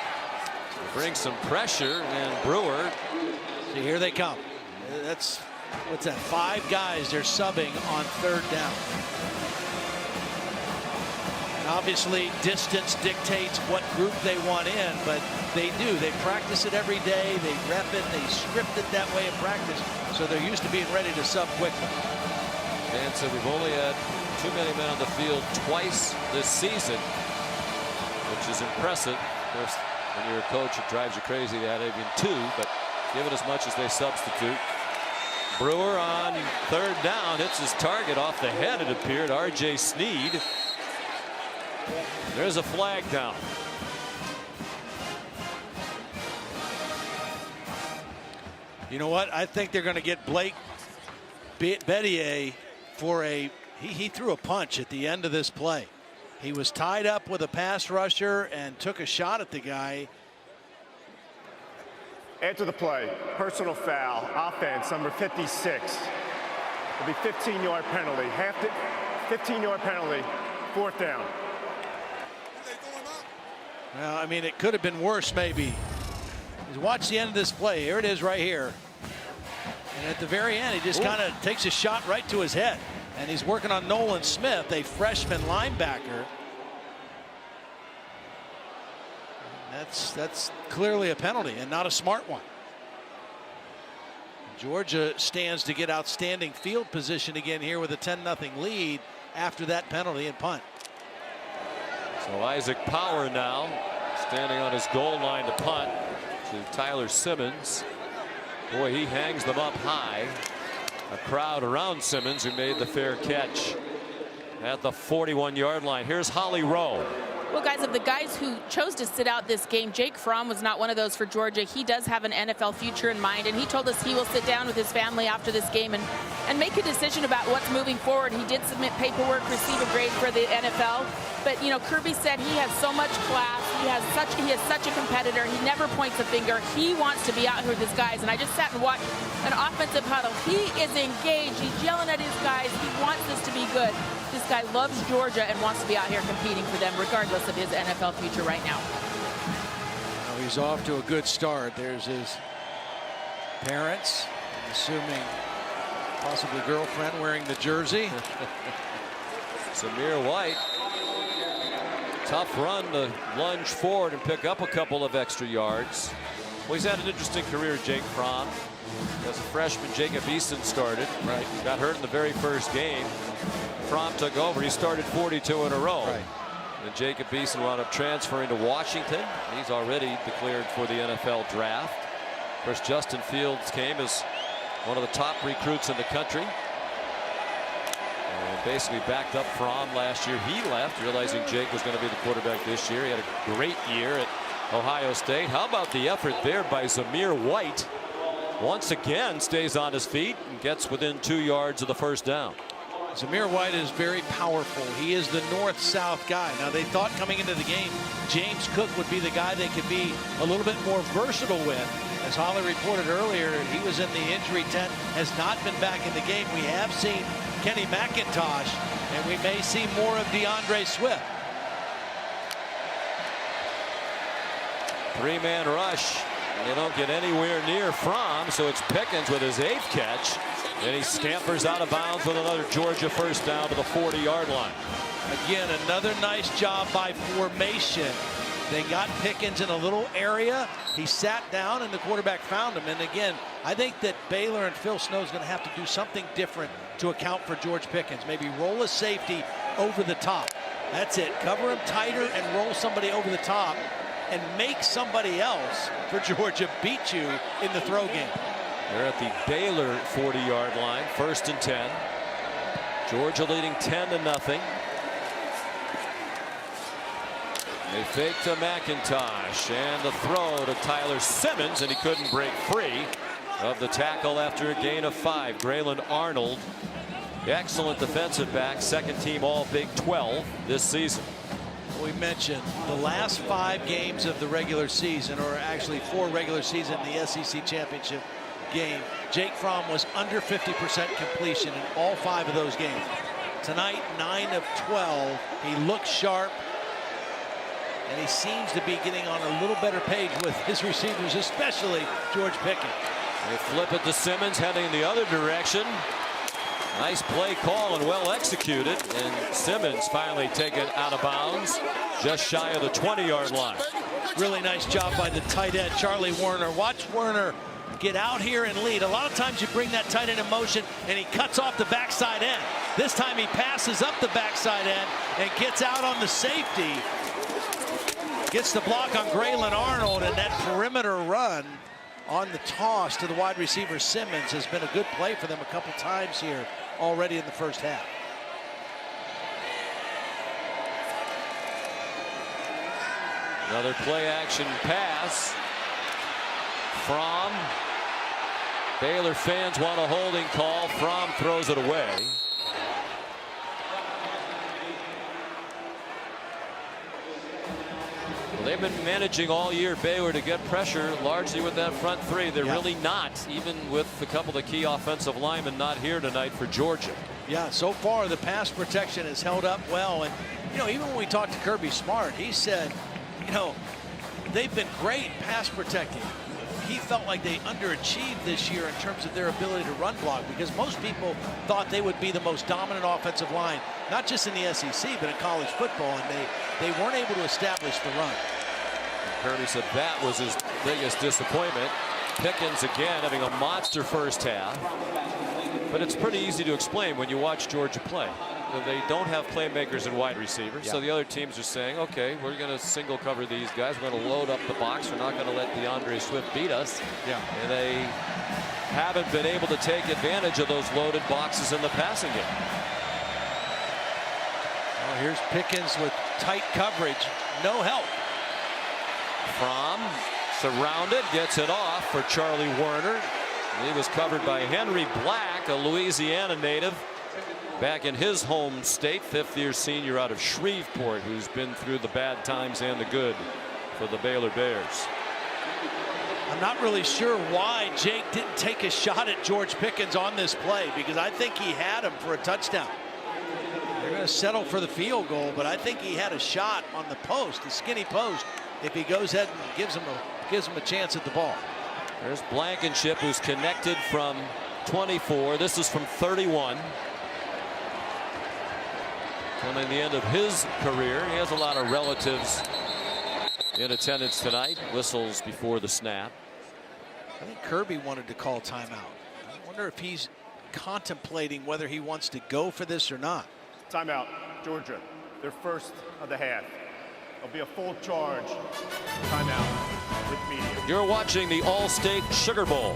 Bring some pressure, and Brewer. See, here they come. That's, what's that, 5 guys they're subbing on third down. And obviously, distance dictates what group they want in, but they do. They practice it every day. They rep it. They script it that way in practice. So they're used to being ready to sub quickly. Dan said we've only had too many men on the field twice this season, which is impressive. Of course, when you're a coach, it drives you crazy to add even 2, but given as much as they substitute. Brewer on third down hits his target off the head, it appeared. R.J. Sneed. There's a flag down. You know what? I think they're going to get Blake Betier for a he threw a punch at the end of this play. He was tied up with a pass rusher and took a shot at the guy. After the play, personal foul, offense, number 56. It'll be 15-yard penalty. 15-yard penalty, 4th down. Well, I mean, it could have been worse, maybe. Watch the end of this play. Here it is right here. And at the very end, he just kind of takes a shot right to his head. And he's working on Nolan Smith, a freshman linebacker. That's clearly a penalty and not a smart one. Georgia stands to get outstanding field position again here with a 10-0 lead after that penalty and punt. So Isaac Power now standing on his goal line to punt to Tyler Simmons. Boy, he hangs them up high. A crowd around Simmons, who made the fair catch at the 41-yard line. Here's Holly Rowe. Well, guys, of the guys who chose to sit out this game, Jake Fromm was not one of those for Georgia. He does have an NFL future in mind, and he told us he will sit down with his family after this game and make a decision about what's moving forward. He did submit paperwork, receive a grade for the NFL. But, you know, Kirby said he has so much class. He is such a competitor. He never points a finger. He wants to be out here with his guys. And I just sat and watched an offensive huddle. He is engaged. He's yelling at his guys. He wants this to be good. This guy loves Georgia and wants to be out here competing for them, regardless of his NFL future right now. Well, he's off to a good start. There's his parents, I'm assuming possibly girlfriend, wearing the jersey. Zamir White. Tough run to lunge forward and pick up a couple of extra yards. Well, he's had an interesting career, Jake Fromm. As a freshman, Jacob Eason started. Right. Got hurt in the very first game. Fromm took over. He started 42 in a row. Right. And Jacob Eason wound up transferring to Washington. He's already declared for the NFL draft. Of course, Justin Fields came as one of the top recruits in the country. And basically backed up Fromm last year. He left, realizing Jake was going to be the quarterback this year. He had a great year at Ohio State. How about the effort there by Zamir White? Once again stays on his feet and gets within 2 yards of the first down. Zamir White is very powerful. He is the north-south guy. Now, they thought coming into the game, James Cook would be the guy they could be a little bit more versatile with. As Holly reported earlier, he was in the injury tent, has not been back in the game. We have seen Kenny McIntosh, and we may see more of DeAndre Swift. Three-man rush. They don't get anywhere near Fromm, so it's Pickens with his 8th catch. And he scampers out of bounds with another Georgia first down to the 40-yard line. Again, another nice job by formation. They got Pickens in a little area. He sat down, and the quarterback found him. And again, I think that Baylor and Phil Snow is going to have to do something different to account for George Pickens. Maybe roll a safety over the top. That's it. Cover him tighter and roll somebody over the top and make somebody else for Georgia beat you in the throw game. They're at the Baylor 40-yard line, 1st and 10. Georgia leading 10-0. They fake to McIntosh, and the throw to Tyler Simmons, and he couldn't break free of the tackle after a gain of 5. Graylin Arnold, excellent defensive back, 2nd team all Big 12 this season. We mentioned the last 5 games of the regular season, or actually 4 regular season in the SEC championship game, Jake Fromm was under 50% completion in all 5 of those games. Tonight, 9 of 12. He looks sharp, and he seems to be getting on a little better page with his receivers, especially George Pickens. They flip it to Simmons, heading in the other direction. Nice play call and well executed, and Simmons finally taken out of bounds just shy of the 20-yard line. Really nice job by the tight end, Charlie Werner. Watch Werner get out here and lead. A lot of times you bring that tight end in motion and he cuts off the backside end. This time he passes up the backside end and gets out on the safety. Gets the block on Graylin Arnold, and that perimeter run on the toss to the wide receiver Simmons has been a good play for them a couple times here already in the first half. Another play action pass. Fromm. Baylor fans want a holding call. Fromm throws it away. Well, they've been managing all year, Baylor, to get pressure largely with that front three. They're really not, even with a couple of key offensive linemen not here tonight for Georgia. Yeah, so far the pass protection has held up well. And, you know, even when we talked to Kirby Smart, he said, you know, they've been great pass protecting. He felt like they underachieved this year in terms of their ability to run block, because most people thought they would be the most dominant offensive line, not just in the SEC, but in college football, and they weren't able to establish the run. And Kirby said that was his biggest disappointment. Pickens again having a monster first half, but it's pretty easy to explain when you watch Georgia play. they don't have playmakers and wide receivers. So the other teams are saying, okay, we're going to single cover these guys. We're going to load up the box. We're not going to let DeAndre Swift beat us. And they haven't been able to take advantage of those loaded boxes in the passing game. Well, here's Pickens with tight coverage. No help. Fromm surrounded, gets it off for Charlie Werner. He was covered by Henry Black, a Louisiana native, back in his home state, fifth-year senior out of Shreveport, who's been through the bad times and the good for the Baylor Bears. I'm not really sure why Jake didn't take a shot at George Pickens on this play, because I think he had him for a touchdown. They're going to settle for the field goal, but I think he had a shot on the post, the skinny post, if he goes ahead and gives him a chance at the ball. There's Blankenship, who's connected from 24. This is from 31. Coming the end of his career. He has a lot of relatives in attendance tonight. Whistles before the snap. I think Kirby wanted to call timeout. I wonder if he's contemplating whether he wants to go for this or not. Timeout, Georgia. Their first of the half. It'll be a full charge. Timeout with media. You're watching the All-State Sugar Bowl.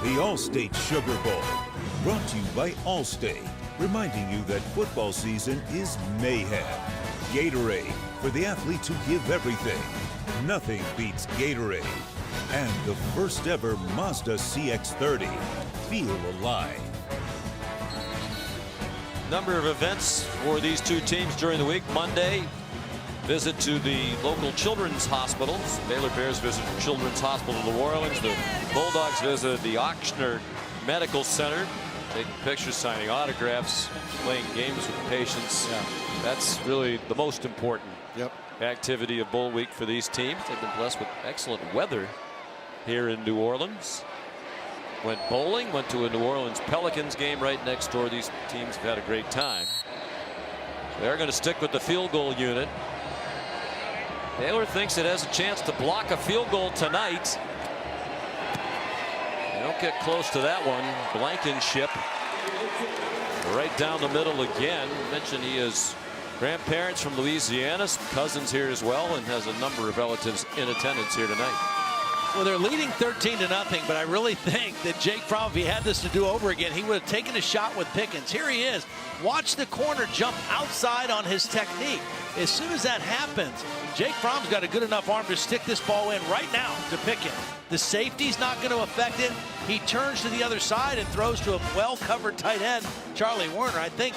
The All-State Sugar Bowl, brought to you by Allstate, reminding you that football season is mayhem. Gatorade, for the athletes who give everything. Nothing beats Gatorade. And the first ever Mazda CX-30. Feel alive. Number of events for these two teams during the week. Monday, visit to the local children's hospitals. Baylor Bears visit Children's Hospital of New Orleans. The Bulldogs visited the Ochsner Medical Center, taking pictures, signing autographs, playing games with patients. That's really the most important activity of Bowl Week for these teams. They've been blessed with excellent weather here in New Orleans. Went bowling, went to a New Orleans Pelicans game right next door. These teams have had a great time. They're going to stick with the field goal unit. Baylor thinks it has a chance to block a field goal tonight. They don't get close to that one. Blankenship right down the middle again. Mentioned he has grandparents from Louisiana, some cousins here as well, and has a number of relatives in attendance here tonight. Well, they're leading 13-0, but I really think that Jake Fromm, if he had this to do over again, he would have taken a shot with Pickens. Here he is. Watch the corner jump outside on his technique. As soon as that happens, Jake Fromm's got a good enough arm to stick this ball in right now to Pickens. The safety's not going to affect it. He turns to the other side and throws to a well-covered tight end, Charlie Werner. I think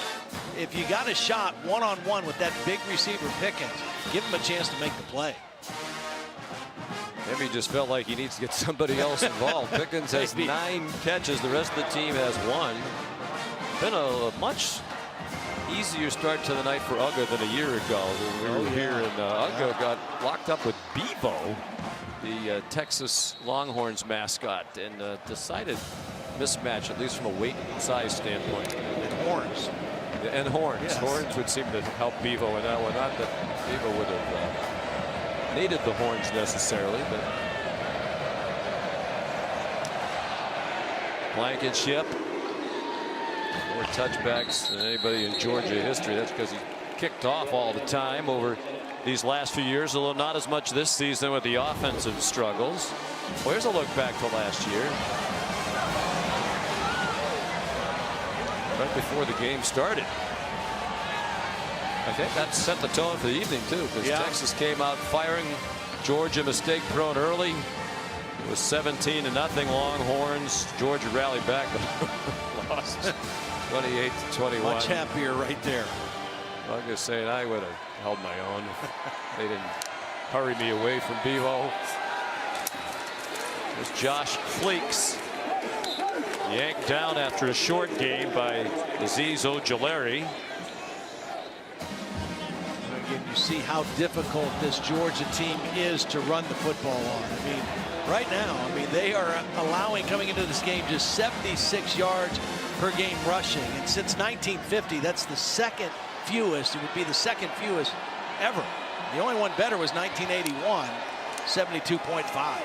if you got a shot one-on-one with that big receiver Pickens, give him a chance to make the play. Maybe he just felt like he needs to get somebody else involved. Pickens has 9 catches. The rest of the team has 1. Been a much easier start to the night for Uga than a year ago when we were here, and Uga got locked up with Bevo, the Texas Longhorns mascot, and decided mismatch, at least from a weight and size standpoint. And horns. And horns. Yes. Horns would seem to help Bevo in that one. Not that Bevo would have needed the horns necessarily, but Blankenship, more touchbacks than anybody in Georgia history. That's because he kicked off all the time over these last few years, although not as much this season with the offensive struggles. Well, here's a look back to last year. Right before the game started. I think that set the tone for the evening, too, because Texas came out firing. Georgia mistake prone early. It was 17-0 Longhorns. Georgia rallied back, but lost 28-21. Much happier right there. I'm just saying I would have held my own. They didn't hurry me away from Bevo. There's Josh Fleeks. Yanked down after a short game by Azeez Ojulari. Again, you see how difficult this Georgia team is to run the football on. I mean, right now, they are allowing, coming into this game, just 76 yards per game rushing. And since 1950, that's the second fewest. It would be the second fewest ever. The only one better was 1981, 72.5.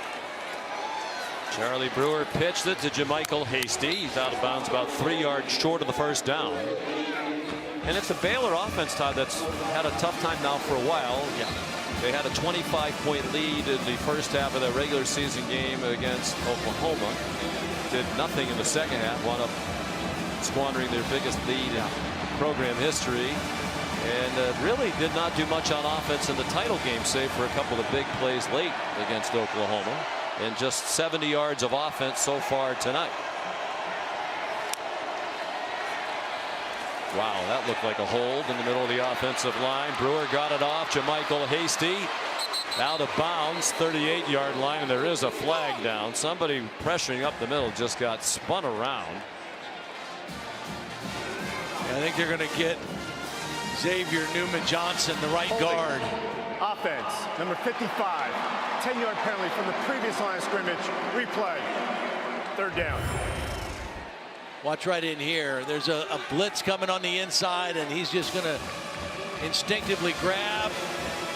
Charlie Brewer pitched it to JaMychal Hasty. He's out of bounds about 3 yards short of the first down. And it's a Baylor offense, Todd, that's had a tough time now for a while. Yeah. They had a 25-point lead in the first half of the regular season game against Oklahoma. Did nothing in the second half, wound up squandering their biggest lead in program history. And really did not do much on offense in the title game, save for a couple of big plays late against Oklahoma. And just 70 yards of offense so far tonight. Wow, that looked like a hold in the middle of the offensive line. Brewer got it off. JaMychal Hasty out of bounds, 38-yard line, and there is a flag down. Somebody pressuring up the middle just got spun around. I think they're going to get Xavier Newman-Johnson, the right guard. Offense, number 55. 10-yard penalty from the previous line of scrimmage. Replay. Third down. Watch right in here. There's a blitz coming on the inside, and he's just going to instinctively grab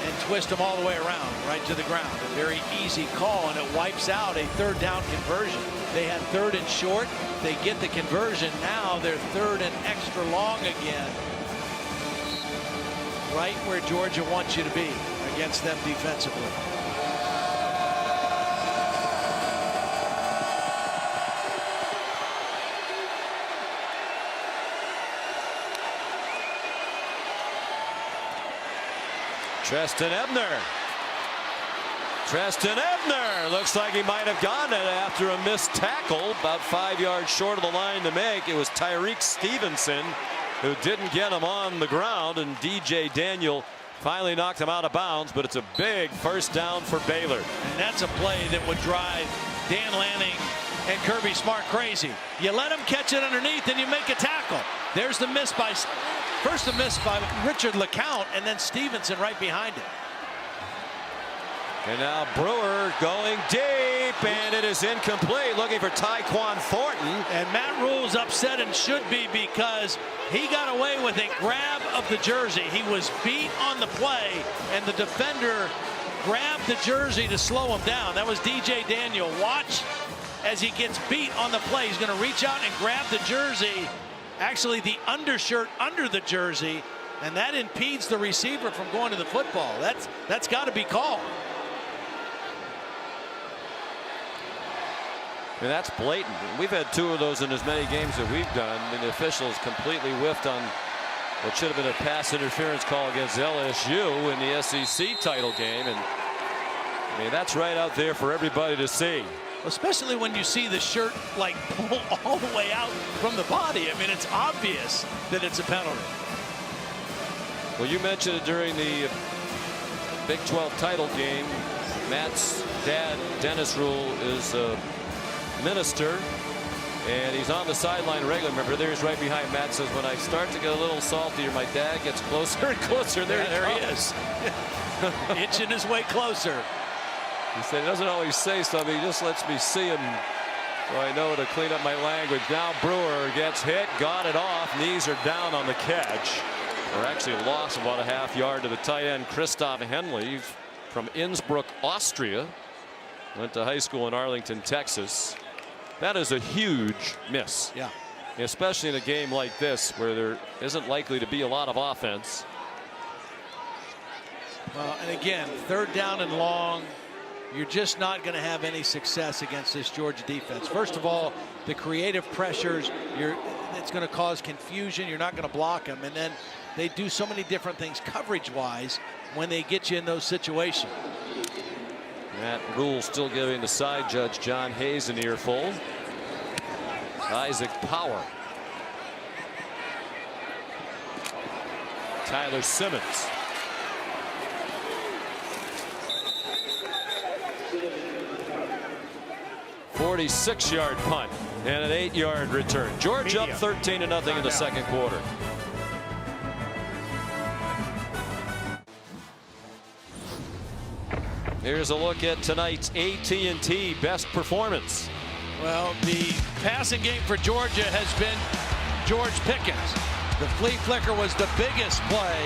and twist them all the way around, right to the ground. A very easy call, and it wipes out a third down conversion. They had third and short. They get the conversion. Now they're third and extra long again. Right where Georgia wants you to be against them defensively. Treston Ebner. Treston Ebner looks like he might have gotten it after a missed tackle about 5 yards short of the line to make. It was Tyreek Stevenson who didn't get him on the ground, and DJ Daniel finally knocked him out of bounds, but it's a big first down for Baylor. And that's a play that would drive Dan Lanning and Kirby Smart crazy. You let him catch it underneath and you make a tackle. There's the miss by first, the miss by Richard LeCount, and then Stevenson right behind it. And now Brewer going deep, and it is incomplete, looking for Tyquan Thornton. And Matt Rule's upset, and should be, because he got away with a grab of the jersey. He was beat on the play, and the defender grabbed the jersey to slow him down. That was DJ Daniel. Watch as he gets beat on the play. He's going to reach out and grab the jersey, actually the undershirt under the jersey, and that impedes the receiver from going to the football. That's got to be called. And that's blatant. We've had 2 of those in as many games that we've done, and the officials completely whiffed on what should have been a pass interference call against LSU in the SEC title game. And I mean, that's right out there for everybody to see. Especially when you see the shirt like pull all the way out from the body. I mean, it's obvious that it's a penalty. Well, you mentioned it during the Big 12 title game. Matt's dad, Dennis Rule, is a minister, and he's on the sideline regularly. Remember, there he's right behind Matt. Says, when I start to get a little saltier, my dad gets closer and closer. There he is. Itching his way closer. He said he doesn't always say something, he just lets me see him so I know to clean up my language. Now Brewer gets hit, got it off, knees are down on the catch. Or actually a loss of about a half yard to the tight end, Christoph Henley from Innsbruck, Austria. Went to high school in Arlington, Texas. That is a huge miss. Yeah. Especially in a game like this where there isn't likely to be a lot of offense. Well, and again, third down and long. You're just not going to have any success against this Georgia defense. First of all, the creative pressures, it's going to cause confusion. You're not going to block them. And then they do so many different things coverage-wise when they get you in those situations. Matt Rule still giving the side judge John Hayes an earful. Isaac Power. Tyler Simmons. .46-yard punt and an 8-yard return. Georgia up 13-0 in the second quarter. Here's a look at tonight's AT&T best performance. Well, the passing game for Georgia has been George Pickens. The flea flicker was the biggest play.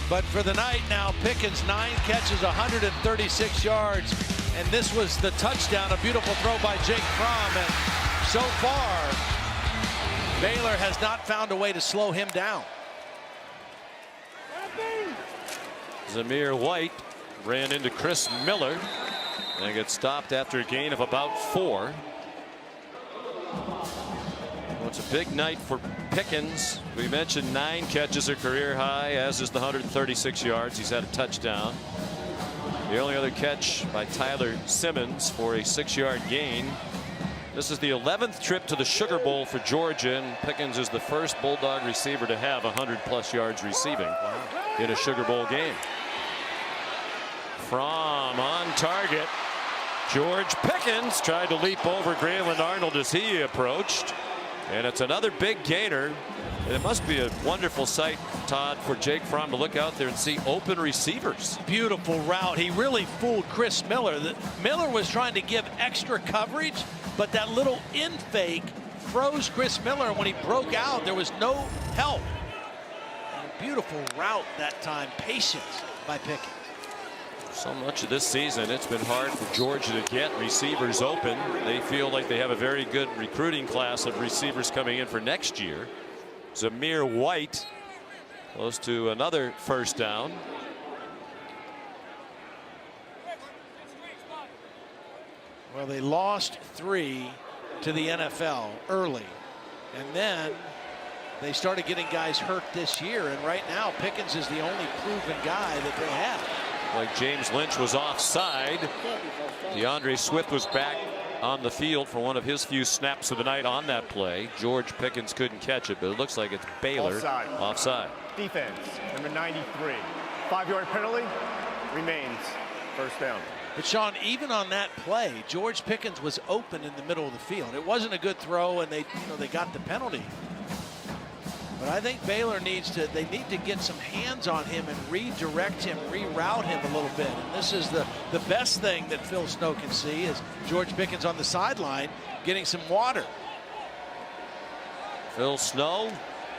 But for the night now, Pickens 9 catches, 136 yards, and this was the touchdown. A beautiful throw by Jake Fromm. And so far, Baylor has not found a way to slow him down. Zamir White ran into Chris Miller and gets stopped after a gain of about 4. Well, it's a big night for Pickens. We mentioned 9 catches, a career high, as is the 136 yards. He's had a touchdown. The only other catch by Tyler Simmons for a 6-yard gain. This is the 11th trip to the Sugar Bowl for Georgia, and Pickens is the first Bulldog receiver to have 100+ yards receiving in a Sugar Bowl game. Fromm on target. George Pickens tried to leap over Grayland Arnold as he approached, and it's another big gainer. It must be a wonderful sight, Todd, for Jake Fromm to look out there and see open receivers. Beautiful route. He really fooled Chris Miller. Miller was trying to give extra coverage, but that little in fake froze Chris Miller, and when he broke out, there was no help. And a beautiful route that time. Patience by Pickens. So much of this season, it's been hard for Georgia to get receivers open. They feel like they have a very good recruiting class of receivers coming in for next year. Zamir White close to another first down. Well, they lost 3 to the NFL early, and then they started getting guys hurt this year, and right now Pickens is the only proven guy that they have. Like James Lynch was offside. DeAndre Swift was back on the field for one of his few snaps of the night on that play. George Pickens couldn't catch it, but it looks like it's Baylor offside. Defense, number 93. 5-yard penalty, remains first down. But Sean, even on that play, George Pickens was open in the middle of the field. It wasn't a good throw, and they got the penalty. But I think Baylor needs to get some hands on him and redirect him, reroute him a little bit. And this is the best thing that Phil Snow can see is George Pickens on the sideline getting some water. Phil Snow,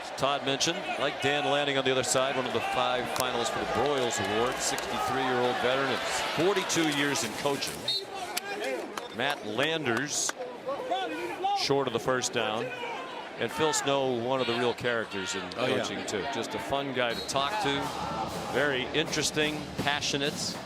as Todd mentioned, like Dan Lanning on the other side, one of the 5 finalists for the Broyles Award, 63-year-old veteran of 42 years in coaching. Matt Landers short of the first down. And Phil Snow, one of the real characters in coaching, too. Just a fun guy to talk to. Very interesting, passionate.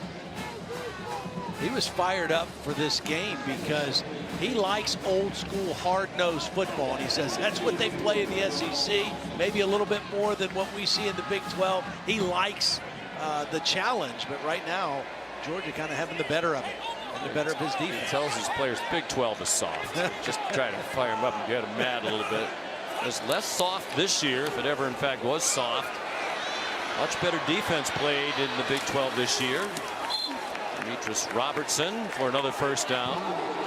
He was fired up for this game because he likes old school hard-nosed football. And he says that's what they play in the SEC, maybe a little bit more than what we see in the Big 12. He likes the challenge, but right now, Georgia kind of having the better of it. And the better of his defense. He tells his players Big 12 is soft. Just try to fire him up and get him mad a little bit. It's less soft this year, if it ever in fact was soft. Much better defense played in the Big 12 this year. Demetrius Robertson for another first down.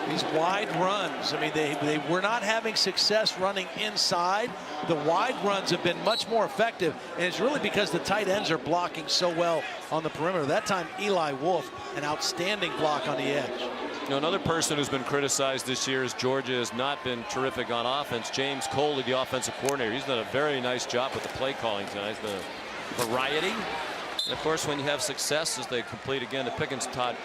These wide runs, I mean, they were not having success running inside. The wide runs have been much more effective, and it's really because the tight ends are blocking so well on the perimeter. That time, Eli Wolf, an outstanding block on the edge. You know, another person who's been criticized this year is Georgia has not been terrific on offense. James Coley, the offensive coordinator, he's done a very nice job with the play calling tonight. The variety. And of course, when you have success as they complete again the Pickens, Todd,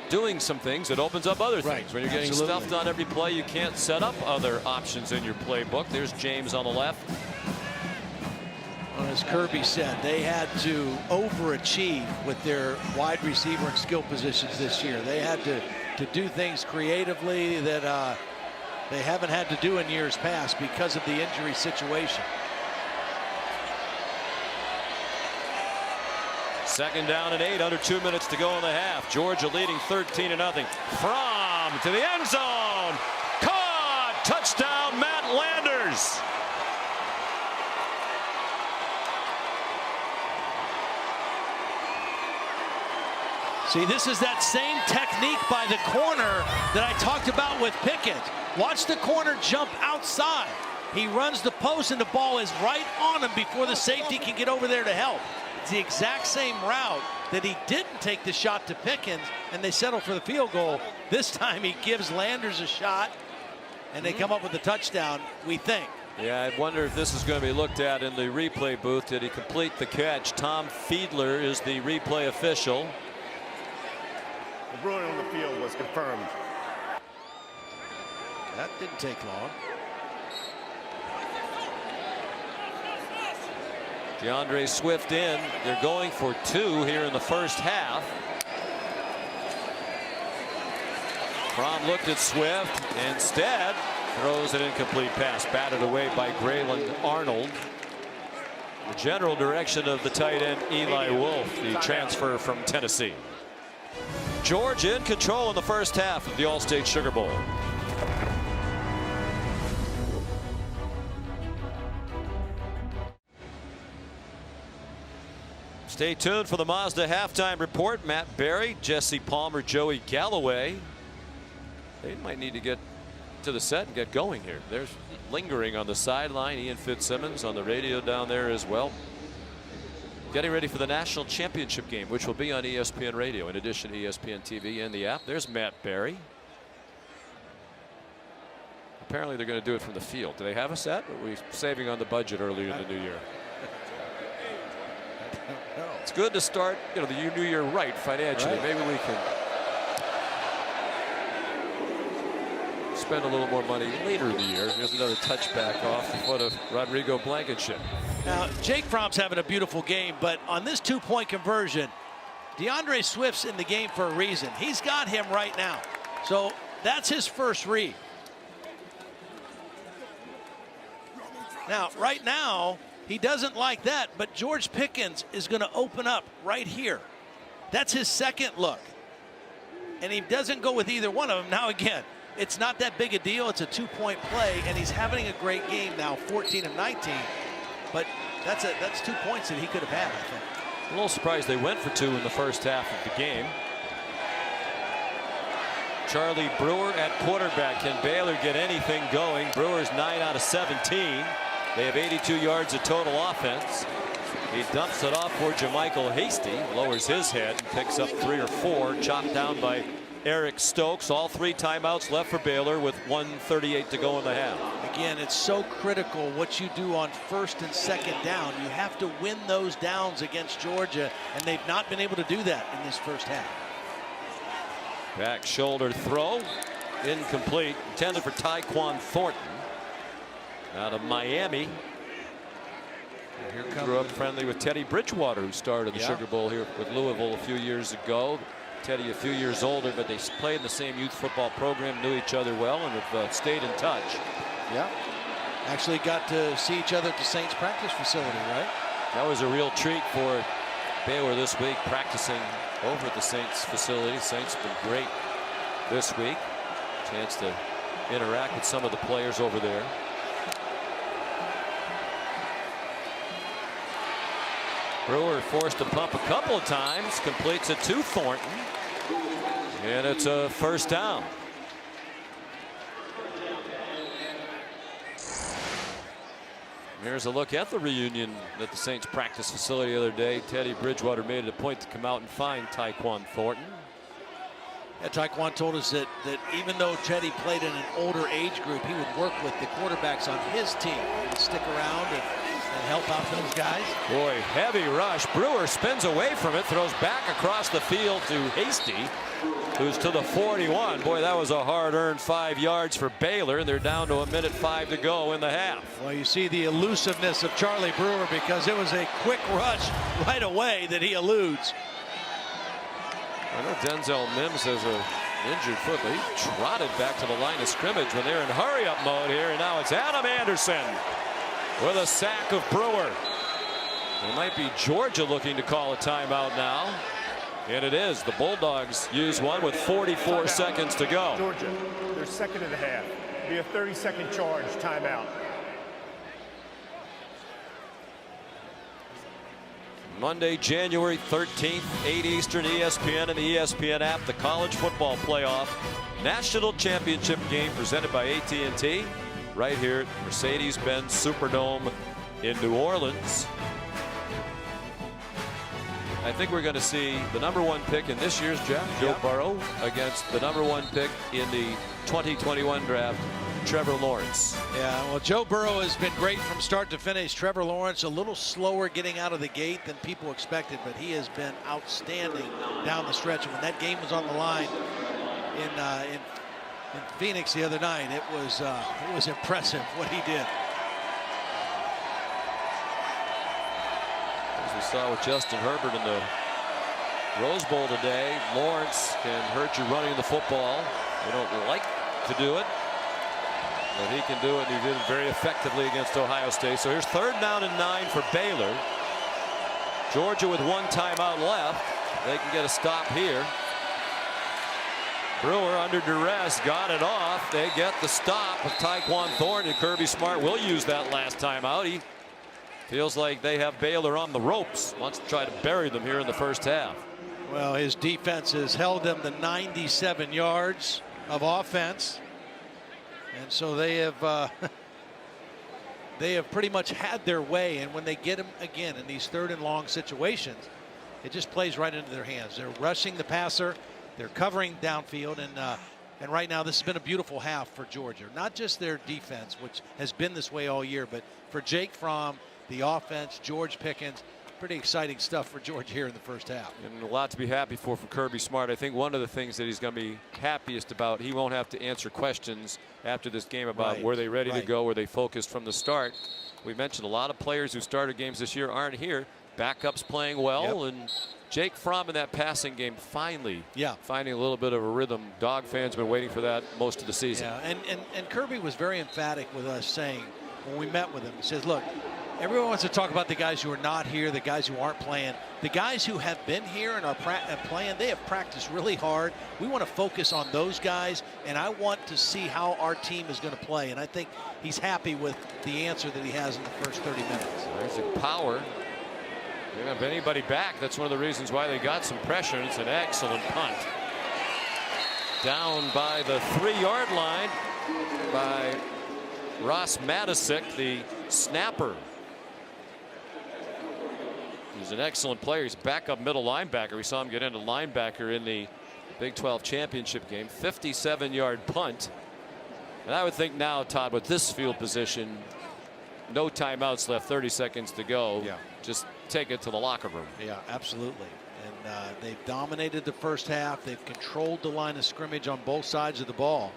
doing some things, it opens up other things. When you're getting stuffed on every play, you can't set up other options in your playbook. There's James on the left. Well, as Kirby said, they had to overachieve with their wide receiver and skill positions this year. They had to do things creatively that they haven't had to do in years past because of the injury situation. Second down and 8, under 2 minutes to go in the half. Georgia leading 13-0. Fromm to the end zone. Caught! Touchdown, Matt Landers. See, this is that same technique by the corner that I talked about with Pickett. Watch the corner jump outside. He runs the post and the ball is right on him before the safety can get over there to help. It's the exact same route that he didn't take the shot to Pickens, and they settle for the field goal. This time he gives Landers a shot, and they come up with a touchdown, we think. Yeah, I wonder if this is going to be looked at in the replay booth. Did he complete the catch? Tom Fiedler is the replay official. The ruling on the field was confirmed. That didn't take long. DeAndre Swift in. They're going for 2 here in the first half. Fromm looked at Swift. Instead, throws an incomplete pass. Batted away by Grayland Arnold. The general direction of the tight end Eli Wolf, the transfer from Tennessee. Georgia in control in the first half of the All-State Sugar Bowl. Stay tuned for the Mazda halftime report. Matt Berry, Jesse Palmer, Joey Galloway. They might need to get to the set and get going here. There's lingering on the sideline. Ian Fitzsimmons on the radio down there as well. Getting ready for the national championship game, which will be on ESPN Radio in addition to ESPN TV and the app. There's Matt Berry. Apparently they're going to do it from the field. Do they have a set? Or are we saving on the budget earlier in the new year? It's good to start, the new year right financially. Right. Maybe we can spend a little more money later in the year. Here's another touchback off the foot of Rodrigo Blankenship. Now, Jake Fromm's having a beautiful game, but on this 2-point conversion, DeAndre Swift's in the game for a reason. He's got him right now. So that's his first read. Now, right now, he doesn't like that, but George Pickens is going to open up right here. That's his second look. And he doesn't go with either one of them. Now, again, it's not that big a deal. It's a 2-point play, and he's having a great game now, 14 of 19. But that's 2 points that he could have had, I think. A little surprised they went for 2 in the first half of the game. Charlie Brewer at quarterback. Can Baylor get anything going? Brewer's 9 out of 17. They have 82 yards of total offense. He dumps it off for JaMychal Hasty, lowers his head and picks up 3 or 4, chopped down by Eric Stokes. All 3 timeouts left for Baylor with 1:38 to go in the half. Again, it's so critical what you do on first and second down. You have to win those downs against Georgia, and they've not been able to do that in this first half. Back shoulder throw, incomplete, intended for Tyquan Thornton. Out of Miami. Here grew up friendly with Teddy Bridgewater, who started the Sugar Bowl here with Louisville a few years ago. Teddy a few years older, but they played in the same youth football program, knew each other well, and have stayed in touch. Yeah. Actually got to see each other at the Saints practice facility, right? That was a real treat for Baylor this week, practicing over at the Saints facility. Saints been great this week. Chance to interact with some of the players over there. Brewer forced to pump a couple of times, completes it to Thornton, and it's a first down. Here's a look at the reunion at the Saints practice facility the other day. Teddy Bridgewater made it a point to come out and find Tyquan Thornton. Yeah, Tyquan told us that even though Teddy played in an older age group, he would work with the quarterbacks on his team and stick around and help out those guys. Boy, heavy rush. Brewer spins away from it, throws back across the field to Hasty, who's to the 41. Boy, that was a hard-earned 5 yards for Baylor, and they're down to 1:05 to go in the half. Well, you see the elusiveness of Charlie Brewer, because it was a quick rush right away that he eludes. I know Denzel Mims has an injured foot, but he trotted back to the line of scrimmage when they're in hurry-up mode here, and now it's Adam Anderson with a sack of Brewer. It might be Georgia looking to call a timeout now. And it is. The Bulldogs use one with 44 seconds to go. Georgia, they're second in the half. Be a 30-second charge timeout. Monday, January 13th, 8 Eastern, ESPN and the ESPN app. The College Football Playoff National Championship game presented by AT&T. Right here at Mercedes-Benz Superdome in New Orleans. I think we're going to see the #1 pick in this year's draft, Joe Burrow, against the #1 pick in the 2021 draft, Trevor Lawrence. Yeah, well, Joe Burrow has been great from start to finish. Trevor Lawrence a little slower getting out of the gate than people expected, but he has been outstanding down the stretch. And when that game was on the line in Phoenix the other night, it was impressive what he did. As we saw with Justin Herbert in the Rose Bowl today, Lawrence can hurt you running the football. They don't like to do it, but he can do it, and he did it very effectively against Ohio State. So here's 3rd down and 9 for Baylor. Georgia with 1 timeout left. They can get a stop here. Brewer under duress got it off. They get the stop of Tyquan Thornton, and Kirby Smart will use that last timeout. He feels like they have Baylor on the ropes. Wants to try to bury them here in the first half. Well, his defense has held them to 97 yards of offense, and so they have pretty much had their way. And when they get him again in these 3rd and long situations, it just plays right into their hands. They're rushing the passer, they're covering downfield, and right now this has been a beautiful half for Georgia. Not just their defense, which has been this way all year, but for Jake Fromm, the offense, George Pickens. Pretty exciting stuff for Georgia here in the first half. And a lot to be happy for Kirby Smart. I think one of the things that he's going to be happiest about, he won't have to answer questions after this game about were they ready to go, were they focused from the start. We mentioned a lot of players who started games this year aren't here. Backups playing well, and Jake Fromm in that passing game finally finding a little bit of a rhythm. Dog fans been waiting for that most of the season. Yeah, and Kirby was very emphatic with us, saying when we met with him, he says, look, everyone wants to talk about the guys who are not here, the guys who aren't playing. The guys who have been here and are playing, they have practiced really hard. We want to focus on those guys, and I want to see how our team is going to play. And I think he's happy with the answer that he has in the first 30 minutes. There's a power. They don't have anybody back. That's one of the reasons why they got some pressure. It's an excellent punt. Down by the 3-yard line by Ross Matisic, the snapper. He's an excellent player. He's a backup middle linebacker. We saw him get into linebacker in the Big 12 championship game. 57-yard punt. And I would think now, Todd, with this field position, no timeouts left, 30 seconds to go. Yeah. Just take it to the locker room. Yeah, absolutely. And they've dominated the first half. They've controlled the line of scrimmage on both sides of the ball.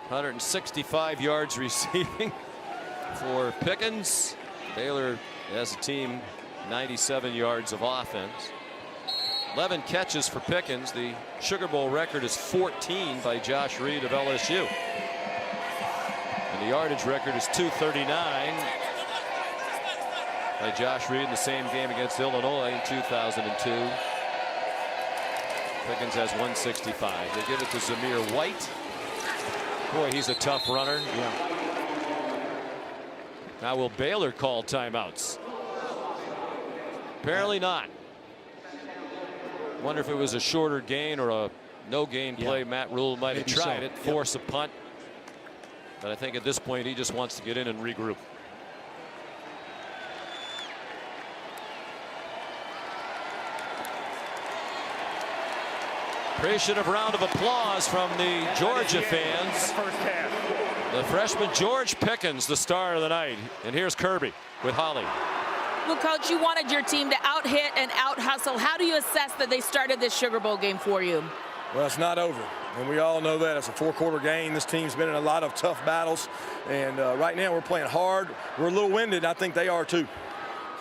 165 yards receiving for Pickens. Baylor, as a team, 97 yards of offense. 11 catches for Pickens. The Sugar Bowl record is 14 by Josh Reed of LSU. And the yardage record is 239 by Josh Reed in the same game against Illinois in 2002. Pickens has 165. They give it to Zamir White. Boy, he's a tough runner. Yeah. Now will Baylor call timeouts? Apparently not. Wonder if it was a shorter gain or a no gain play. Matt Rule might have tried it, force a punt. But I think at this point he just wants to get in and regroup. Appreciative round of applause from the Georgia fans. First half. The freshman George Pickens, the star of the night. And here's Kirby with Holly. Well, Coach, you wanted your team to out-hit and out-hustle. How do you assess that they started this Sugar Bowl game for you? Well, it's not over, and we all know that. It's a 4-quarter game. This team's been in a lot of tough battles, and right now we're playing hard. We're a little winded. I think they are too.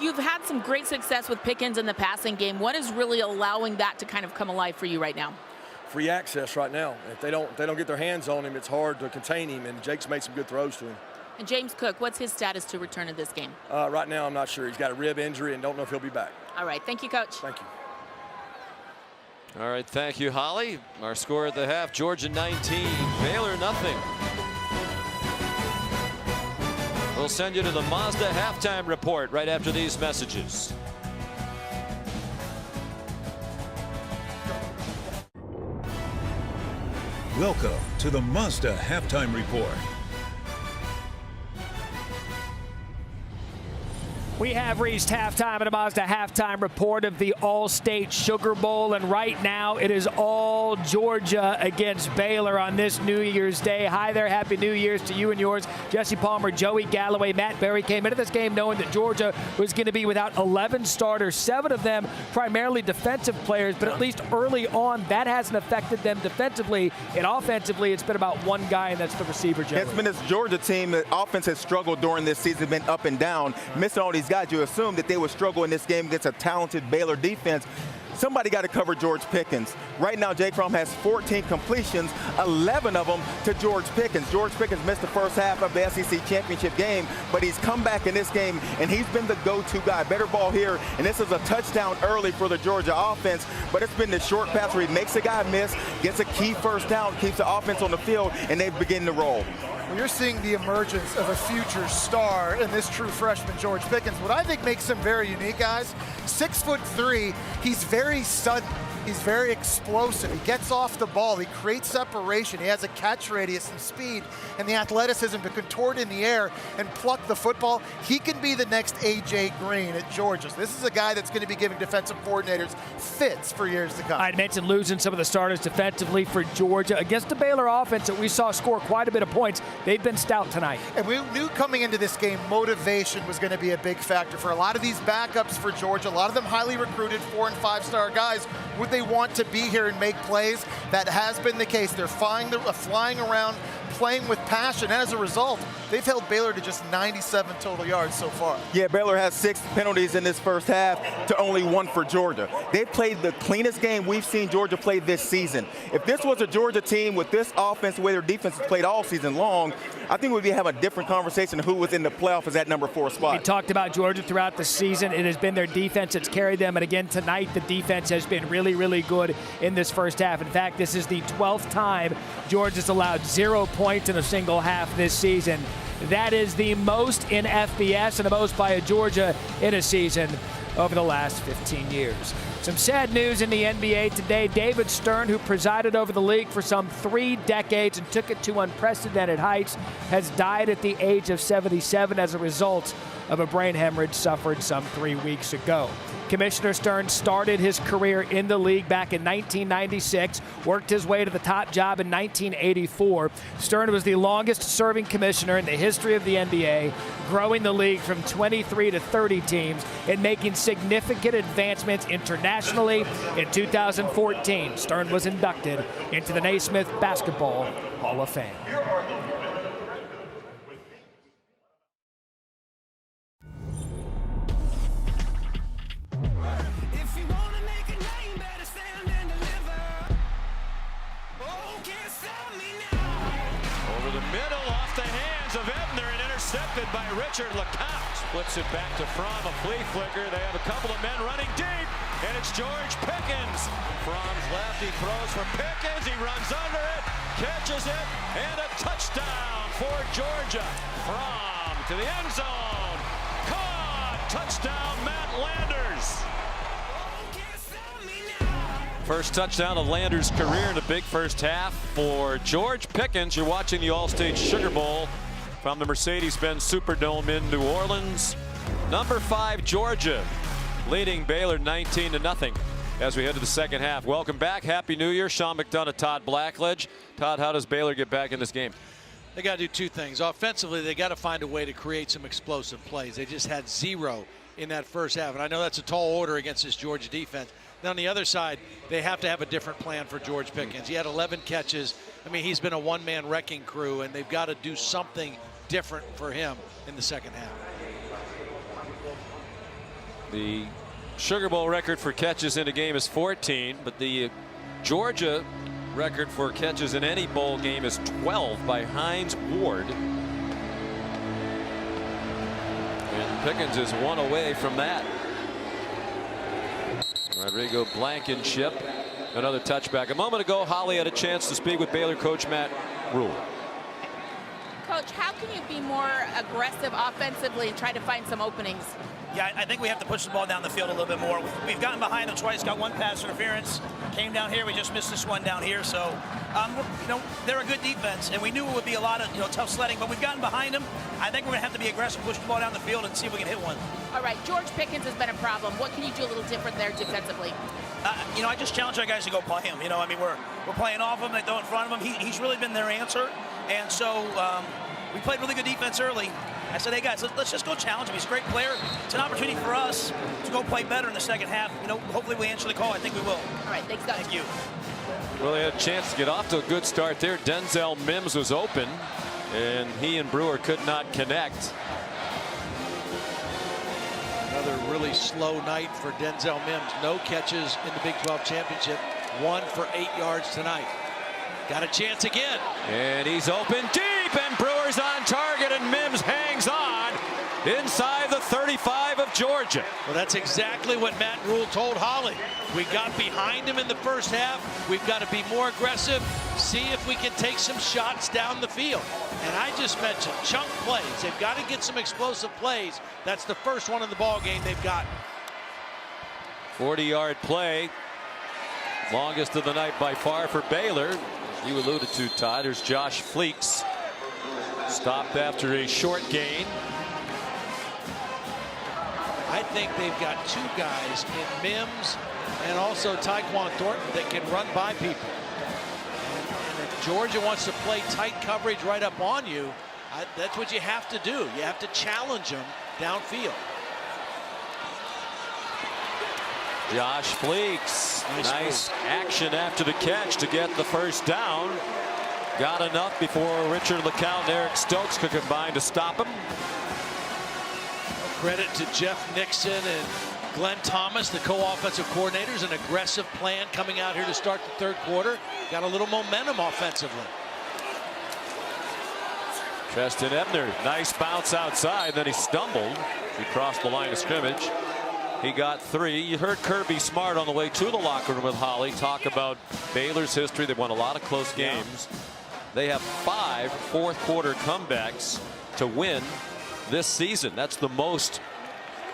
You've had some great success with Pickens in the passing game. What is really allowing that to kind of come alive for you right now? Free access right now. If they don't get their hands on him, it's hard to contain him, and Jake's made some good throws to him. And James Cook, what's his status to return to this game? Right now, I'm not sure. He's got a rib injury and don't know if he'll be back. All right. Thank you, Coach. Thank you. All right. Thank you, Holly. Our score at the half, Georgia 19, Baylor nothing. We'll send you to the Mazda halftime report right after these messages. Welcome to the Mazda halftime report. We have reached halftime at Mazda halftime report of the All-State Sugar Bowl, and right now it is all Georgia against Baylor on this New Year's Day. Hi there, Happy New Year's to you and yours. Jesse Palmer, Joey Galloway, Matt Berry came into this game knowing that Georgia was going to be without 11 starters, 7 of them primarily defensive players, but at least early on that hasn't affected them defensively. And offensively, it's been about one guy, and that's the receiver, Joey. It's been this Georgia team. The offense has struggled during this season, been up and down, missing all these guys. You assume that they would struggle in this game against a talented Baylor defense. Somebody got to cover George Pickens. Right now, Jake Fromm has 14 completions, 11 of them to George Pickens. George Pickens missed the first half of the SEC championship game, but he's come back in this game, and he's been the go-to guy. Better ball here, and this is a touchdown early for the Georgia offense, but it's been the short pass where he makes a guy miss, gets a key first down, keeps the offense on the field, and they begin to roll. Well, you're seeing the emergence of a future star in this true freshman, George Pickens. What I think makes him very unique, guys, 6'3", he's very sudden. He's very explosive. He gets off the ball. He creates separation. He has a catch radius and speed and the athleticism to contort in the air and pluck the football. He can be the next A.J. Green at Georgia. So this is a guy that's going to be giving defensive coordinators fits for years to come. I mentioned losing some of the starters defensively for Georgia against the Baylor offense that we saw score quite a bit of points. They've been stout tonight. And we knew coming into this game, motivation was going to be a big factor for a lot of these backups for Georgia. A lot of them highly recruited 4- and 5-star guys. Would they want to be here and make plays? That has been the case. They're flying around, playing with passion. As a result, they've held Baylor to just 97 total yards so far. Yeah, Baylor has 6 penalties in this first half to only 1 for Georgia. They've played the cleanest game we've seen Georgia play this season. If this was a Georgia team with this offense, the way their defense has played all season long, I think we'd be having a different conversation of who was in the playoff as that number 4 spot. We talked about Georgia throughout the season. It has been their defense that's carried them. And again, tonight, the defense has been really, really good in this first half. In fact, this is the 12th time Georgia's allowed 0 points in a single half this season. That is the most in FBS and the most by a Georgia in a season over the last 15 years. Some sad news in the NBA today. David Stern, who presided over the league for some 3 decades and took it to unprecedented heights, has died at the age of 77 as a result of a brain hemorrhage suffered some 3 weeks ago. Commissioner Stern started his career in the league back in 1996, worked his way to the top job in 1984. Stern was the longest-serving commissioner in the history of the NBA, growing the league from 23 to 30 teams and making significant advancements internationally. In 2014, Stern was inducted into the Naismith Basketball Hall of Fame. Intercepted by Richard LeCounte. Flips it back to Fromm, a flea flicker. They have a couple of men running deep, and it's George Pickens. Fromm's left, he throws for Pickens. He runs under it, catches it, and a touchdown for Georgia. Fromm to the end zone. Caught! Touchdown, Matt Landers. First touchdown of Landers' career in a big first half for George Pickens. You're watching the All-State Sugar Bowl from the Mercedes-Benz Superdome in New Orleans. Number 5, Georgia, leading Baylor 19-0 as we head to the second half. Welcome back. Happy New Year. Sean McDonough, Todd Blackledge. Todd, how does Baylor get back in this game? They got to do 2 things. Offensively, they got to find a way to create some explosive plays. They just had 0 in that first half, and I know that's a tall order against this Georgia defense. Then on the other side, they have to have a different plan for George Pickens. He had 11 catches. I mean, he's been a one-man wrecking crew, and they've got to do something different for him in the second half. The Sugar Bowl record for catches in a game is 14, but the Georgia record for catches in any bowl game is 12 by Hines Ward. And Pickens is 1 away from that. Rodrigo Blankenship, another touchback. A moment ago, Holly had a chance to speak with Baylor coach Matt Rule. Coach, Coach, how can you be more aggressive offensively and try to find some openings? Yeah, I think we have to push the ball down the field a little bit more. We've gotten behind them twice, got one pass interference, came down here. We just missed this one down here. So, they're a good defense, and we knew it would be a lot of tough sledding, but we've gotten behind them. I think we're going to have to be aggressive, push the ball down the field, and see if we can hit one. All right, George Pickens has been a problem. What can you do a little different there defensively? I just challenge our guys to go play him. We're playing off him, they throw in front of him. He's really been their answer, and so we played really good defense early. I said, hey guys, let's just go challenge him. He's a great player. It's an opportunity for us to go play better in the second half. Hopefully we answer the call. I think we will. All right, thanks, guys. Thank you. Well, they had a chance to get off to a good start there. Denzel Mims was open, and he and Brewer could not connect. Another really slow night for Denzel Mims. No catches in the Big 12 championship. 1 for 8 yards tonight. Got a chance again. And he's open deep, and Brewer's on target, and Mims hangs on inside the 35 of Georgia. Well, that's exactly what Matt Rule told Holly. We got behind him in the first half. We've got to be more aggressive, see if we can take some shots down the field. And I just mentioned chunk plays. They've got to get some explosive plays. That's the first one in the ball game they've gotten. 40-yard play. Longest of the night by far for Baylor. As you alluded to, Todd, there's Josh Fleeks. Stopped after a short gain. I think they've got 2 guys in Mims and also Tyquan Thornton that can run by people. And if Georgia wants to play tight coverage right up on you, that's what you have to do. You have to challenge them downfield. Josh Fleeks. Nice action after the catch to get the first down. Got enough before Richard LeCounte and Eric Stokes could combine to stop him. Credit to Jeff Nixon and Glenn Thomas, the co-offensive coordinators. An aggressive plan coming out here to start the third quarter. Got a little momentum offensively. Treston Ebner, nice bounce outside, then he stumbled. He crossed the line of scrimmage. He got 3. You heard Kirby Smart on the way to the locker room with Holly talk about Baylor's history. They've won a lot of close games. They have 5 fourth quarter comebacks to win this season. That's the most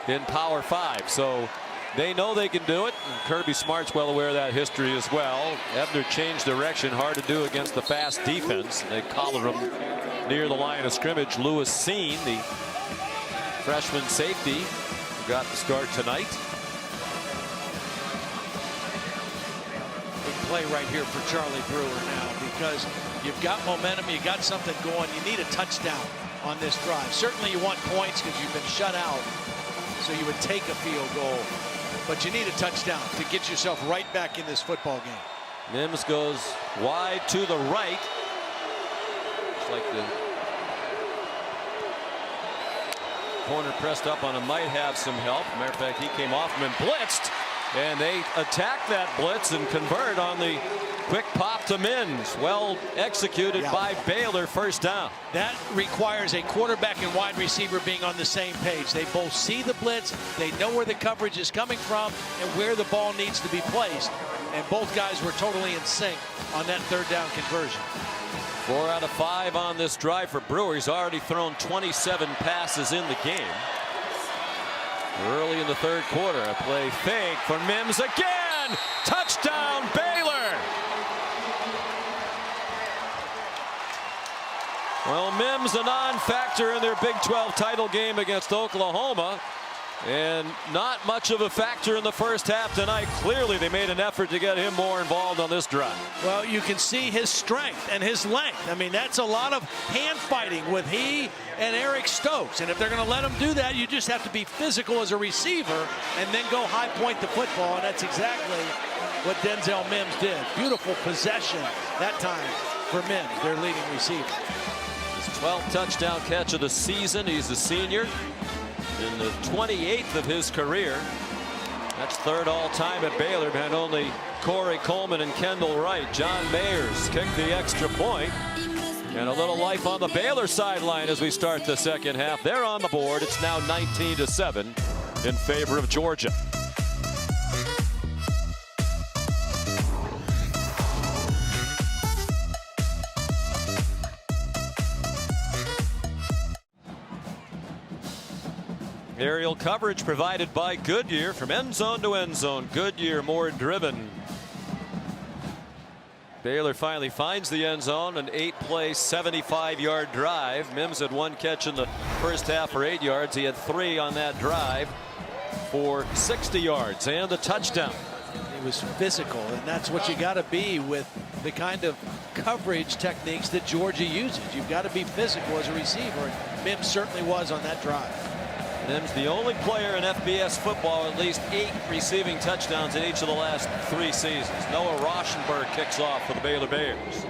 in Power 5. So they know they can do it. And Kirby Smart's well aware of that history as well. Ebner changed direction. Hard to do against the fast defense. They collared him near the line of scrimmage. Lewis Seen, the freshman safety, got the start tonight. Big play right here for Charlie Brewer now, because you've got momentum, you got something going. You need a touchdown on this drive. Certainly you want points because you've been shut out, so you would take a field goal, but you need a touchdown to get yourself right back in this football game. Mims goes wide to the right. Looks like the corner pressed up on him might have some help. Matter of fact, he came off him and blitzed, and they attacked that blitz and convert on the quick pop to Mims. Well executed by Baylor. First down. That requires a quarterback and wide receiver being on the same page. They both see the blitz, they know where the coverage is coming from and where the ball needs to be placed, and both guys were totally in sync on that third down conversion. 4 out of 5 on this drive for Brewer. He's already thrown 27 passes in the game. Early in the third quarter, a play fake for Mims again. Touchdown, Baylor. Well, Mims a non-factor in their Big 12 title game against Oklahoma, and not much of a factor in the first half tonight. Clearly they made an effort to get him more involved on this drive. Well, you can see his strength and his length. I mean, that's a lot of hand fighting with he and Eric Stokes, and if they're going to let him do that, you just have to be physical as a receiver and then go high point the football, and that's exactly what Denzel Mims did. Beautiful possession that time for Mims, their leading receiver. His 12th touchdown catch of the season. He's a senior in the 28th of his career. That's third all-time at Baylor, behind only Corey Coleman and Kendall Wright. John Mayers kicked the extra point. And a little life on the Baylor sideline as we start the second half. They're on the board. It's now 19-7 in favor of Georgia. Aerial coverage provided by Goodyear from end zone to end zone. Goodyear more driven. Baylor finally finds the end zone, an 8-play, 75-yard drive. Mims had 1 catch in the first half for 8 yards. He had 3 on that drive for 60 yards and a touchdown. He was physical, and that's what you got to be with the kind of coverage techniques that Georgia uses. You've got to be physical as a receiver, and Mims certainly was on that drive. Mims, the only player in FBS football at least 8 receiving touchdowns in each of the last 3 seasons. Noah Rauschenberg kicks off for the Baylor Bears.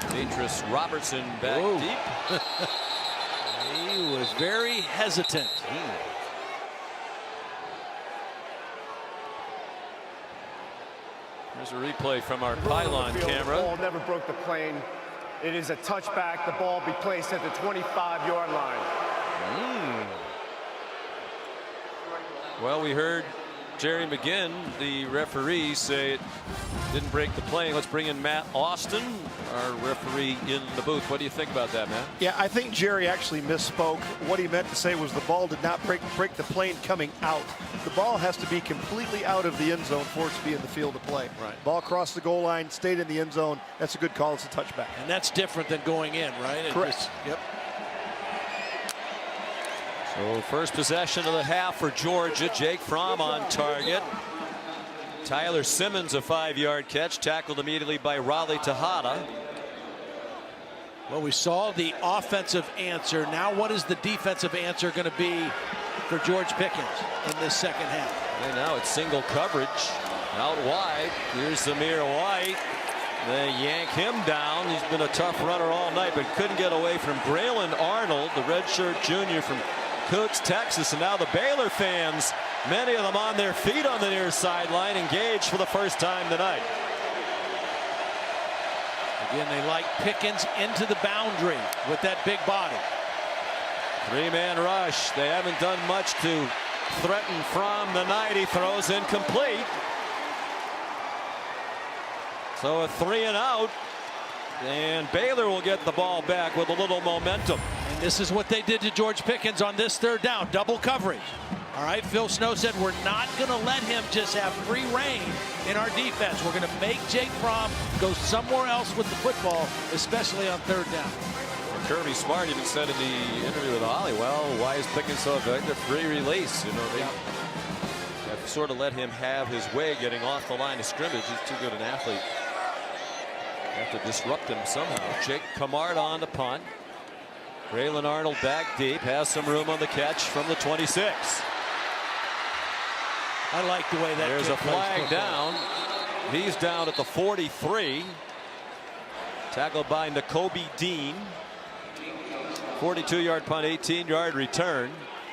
Demetrius Robertson back deep. He was very hesitant. Here's a replay from our pylon camera. The ball never broke the plane. It is a touchback. The ball be placed at the 25-yard line. Well, we heard Jerry McGinn, the referee, say it didn't break the plane. Let's bring in Matt Austin, our referee, in the booth. What do you think about that, Matt? Yeah, I think Jerry actually misspoke. What he meant to say was the ball did not break the plane coming out. The ball has to be completely out of the end zone for it to be in the field of play. Right. Ball crossed the goal line, stayed in the end zone. That's a good call. It's a touchback. And that's different than going in, right? Correct. Yep. So first possession of the half for Georgia. Jake Fromm on target. Tyler Simmons a 5-yard catch, tackled immediately by Raleigh Tejada. Well, we saw the offensive answer. Now what is the defensive answer going to be for George Pickens in this second half? And now it's single coverage out wide. Here's Zamir White. They yank him down. He's been a tough runner all night, but couldn't get away from Braylon Arnold, the redshirt junior from Cooks, Texas. And now the Baylor fans, many of them on their feet on the near sideline, engaged for the first time tonight. Again, they like Pickens into the boundary with that big body. 3-man rush. They haven't done much to threaten Fromm tonight. He throws incomplete. So a 3 and out. And Baylor will get the ball back with a little momentum. And this is what they did to George Pickens on this third down. Double coverage. All right, Phil Snow said we're not going to let him just have free reign in our defense. We're going to make Jake Fromm go somewhere else with the football, especially on third down. Kirby Smart even said in the interview with Ollie, well, why is Pickens so effective? Free release. You know, they have sort of let him have his way getting off the line of scrimmage. He's too good an athlete. Have to disrupt him somehow. Jake Camard on the punt. Braylon Arnold back deep, has some room on the catch from the 26. I like the way that there's a flag down. He's down at the 43. Tackled by Nakobe Dean. 42-yard punt, 18-yard return.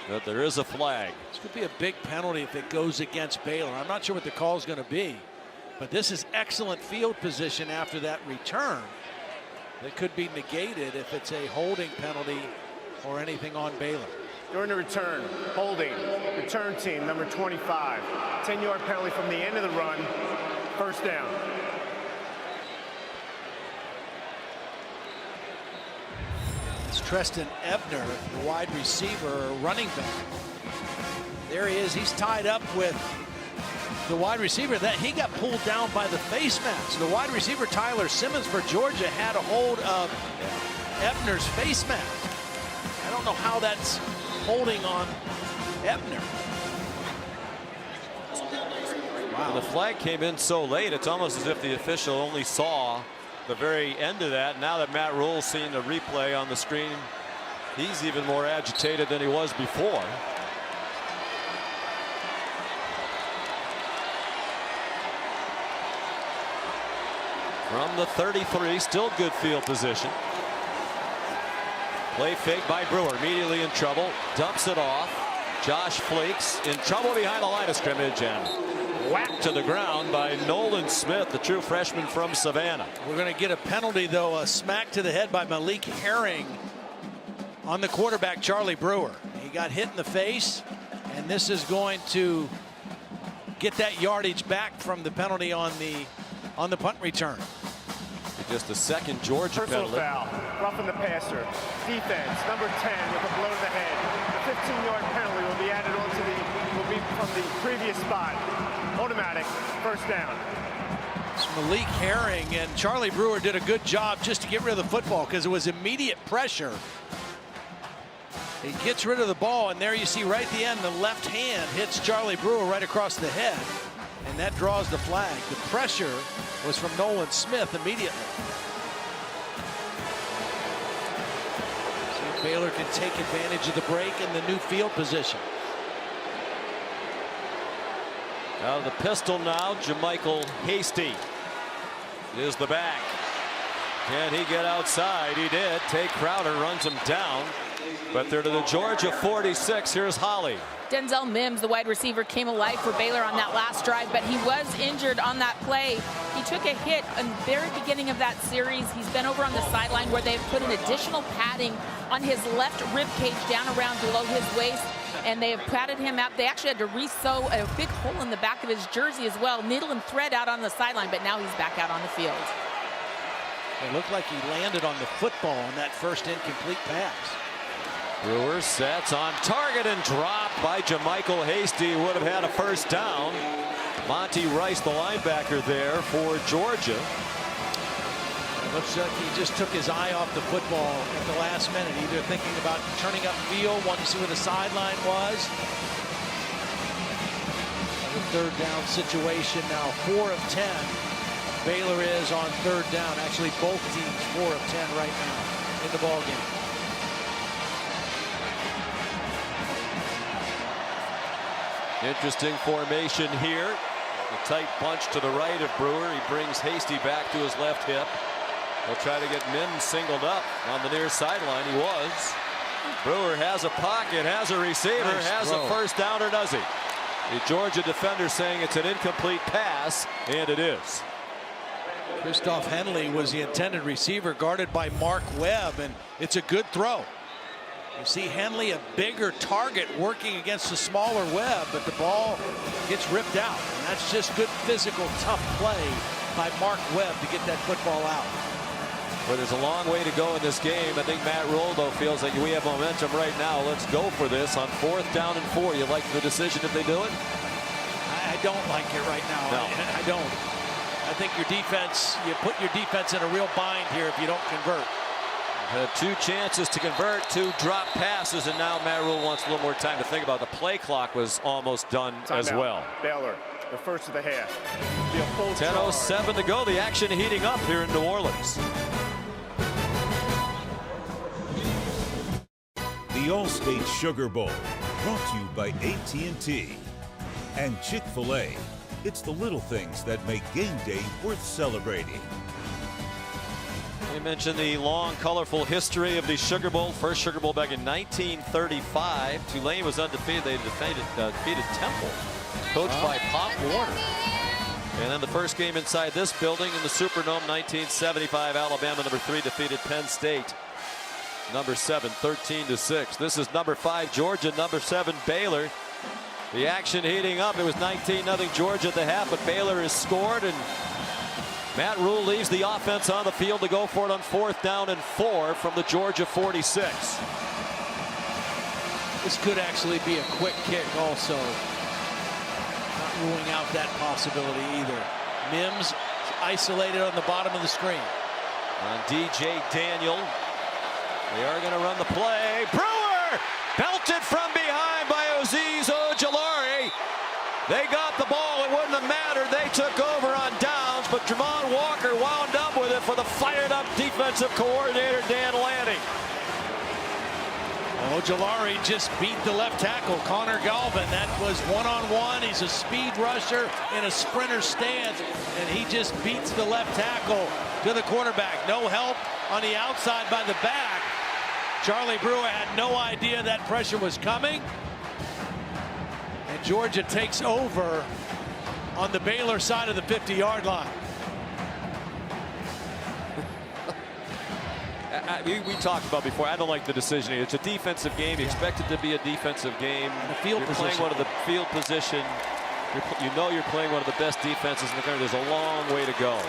But there is a flag. This could be a big penalty if it goes against Baylor. I'm not sure what the call is going to be. But this is excellent field position after that return. That could be negated if it's a holding penalty or anything on Baylor. During the return, holding, return team, number 25. 10-yard penalty from the end of the run, first down. It's Treston Ebner, the wide receiver, running back. There he is. He's tied up with the wide receiver. That he got pulled down by the face mask. The wide receiver Tyler Simmons for Georgia had a hold of Ebner's face mask. I don't know how that's holding on Ebner. Wow. The flag came in so late, it's almost as if the official only saw the very end of that. Now that Matt Rule's seen the replay on the screen, he's even more agitated than he was before. From the 33, still good field position. Play fake by Brewer, immediately in trouble, dumps it off. Josh Flakes in trouble behind the line of scrimmage and whacked to the ground by Nolan Smith, the true freshman from Savannah. We're going to get a penalty, though, a smack to the head by Malik Herring on the quarterback, Charlie Brewer. He got hit in the face, and this is going to get that yardage back from the penalty on the punt return. Just a second Georgia personal penalty. Foul, roughing the passer. Defense, number 10 with a blow to the head. 15-yard penalty will be added onto will be from the previous spot. Automatic, first down. It's Malik Herring, and Charlie Brewer did a good job just to get rid of the football because it was immediate pressure. He gets rid of the ball, and there you see right at the end, the left hand hits Charlie Brewer right across the head, and that draws the flag. The pressure was from Nolan Smith immediately. See if Baylor can take advantage of the break and the new field position. Out of the pistol now, JaMycal Hasty is the back. Can he get outside? He did. Tate Crowder runs him down. But they're to the Georgia 46. Here's Holly. Denzel Mims, the wide receiver, came alive for Baylor on that last drive, but he was injured on that play. He took a hit in the very beginning of that series. He's been over on the sideline where they've put an additional padding on his left rib cage down around below his waist, and they have padded him out. They actually had to re-sew a big hole in the back of his jersey as well. Needle and thread out on the sideline, but now he's back out on the field. It looked like he landed on the football on that first incomplete pass. Brewer sets on target and dropped by JaMycal Hasty. Would have had a first down. Monty Rice, the linebacker there for Georgia. It looks like he just took his eye off the football at the last minute, either thinking about turning upfield, wanting to see where the sideline was. The third down situation now, 4 of 10. Baylor is on third down. Actually, both teams 4 of 10 right now in the ball game. Interesting formation here. A tight bunch to the right of Brewer. He brings Hasty back to his left hip. They'll try to get Mims singled up on the near sideline. He was. Brewer has a pocket, has a receiver, has a first down, or does he? The Georgia defender saying it's an incomplete pass, and it is. Christoph Henley was the intended receiver, guarded by Mark Webb, and it's a good throw. You see Henley, a bigger target, working against a smaller Webb, but the ball gets ripped out. And that's just good physical, tough play by Mark Webb to get that football out. Well, there's a long way to go in this game. I think Matt Rule, though, feels like we have momentum right now. Let's go for this on 4th down and 4. You like the decision if they do it? I don't like it right now. No. I don't. I think your defense, you put your defense in a real bind here if you don't convert. Had 2 chances to convert, 2 drop passes, and now Matt Rule wants a little more time to think about. The play clock was almost done as well. Baylor, the first of the half. 10:07 to go. The action heating up here in New Orleans. The All-State Sugar Bowl, brought to you by AT&T and Chick-fil-A. It's the little things that make game day worth celebrating. We mentioned the long, colorful history of the Sugar Bowl. First Sugar Bowl back in 1935. Tulane was undefeated. They defeated Temple, coached by Pop Warner. And then the first game inside this building in the Superdome, 1975, Alabama, number 3, defeated Penn State, number 7, 13-6. This is number 5, Georgia, number 7, Baylor. The action heating up. It was 19-0 Georgia at the half, but Baylor has scored, and Matt Rule leaves the offense on the field to go for it on 4th down and 4 from the Georgia 46. This could actually be a quick kick also. Not ruling out that possibility either. Mims isolated on the bottom of the screen. On DJ Daniel. They are going to run the play. Brewer belted from behind by Azeez Ojulari. They got the ball. It wouldn't have mattered. They took over on downs, but Javon Walker wound up with it for the fired-up defensive coordinator, Dan Lanning. Ojulari just beat the left tackle, Connor Galvin. That was one-on-one. He's a speed rusher in a sprinter stance, and he just beats the left tackle to the quarterback. No help on the outside by the back. Charlie Brewer had no idea that pressure was coming. And Georgia takes over on the Baylor side of the 50-yard line. We talked about before. I don't like the decision. It's a defensive game. You expect it to be a defensive game. You're playing one of the field position. You know you're playing one of the best defenses in the country. There's a long way to go.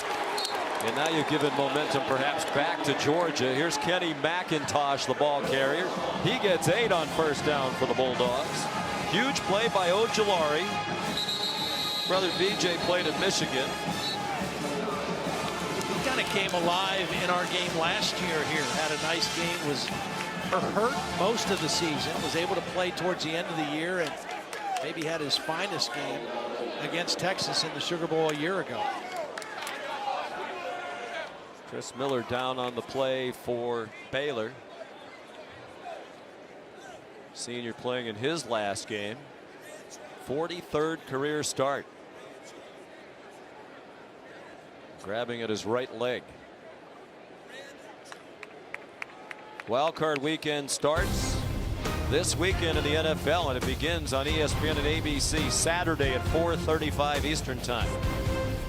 And now you've given momentum perhaps back to Georgia. Here's Kenny McIntosh, the ball carrier. He gets 8 on first down for the Bulldogs. Huge play by Ojulari. Brother BJ played at Michigan. He kind of came alive in our game last year here. Had a nice game, was hurt most of the season, was able to play towards the end of the year, and maybe had his finest game against Texas in the Sugar Bowl a year ago. Chris Miller down on the play for Baylor. Senior playing in his last game. 43rd career start. Grabbing at his right leg. Wild card weekend starts this weekend in the NFL, and it begins on ESPN and ABC Saturday at 4:35 Eastern Time.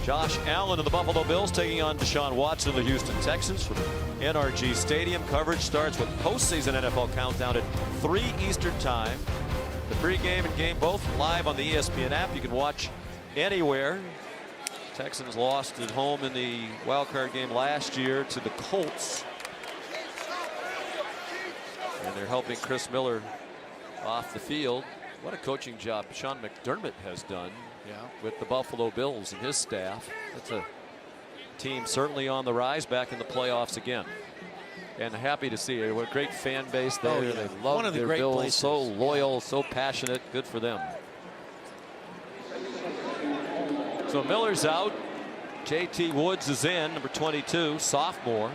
Josh Allen of the Buffalo Bills taking on Deshaun Watson of the Houston Texans from NRG Stadium. Coverage starts with postseason NFL countdown at 3 Eastern Time. The pregame and game both live on the ESPN app. You can watch anywhere. Texans lost at home in the wild card game last year to the Colts. And they're helping Chris Miller off the field. What a coaching job Sean McDermott has done with the Buffalo Bills and his staff. That's a team certainly on the rise, back in the playoffs again. And happy to see it. What a great fan base there. Oh, yeah. They love their Bills. Places. So loyal, so passionate. Good for them. So Miller's out. JT Woods is in, number 22, sophomore.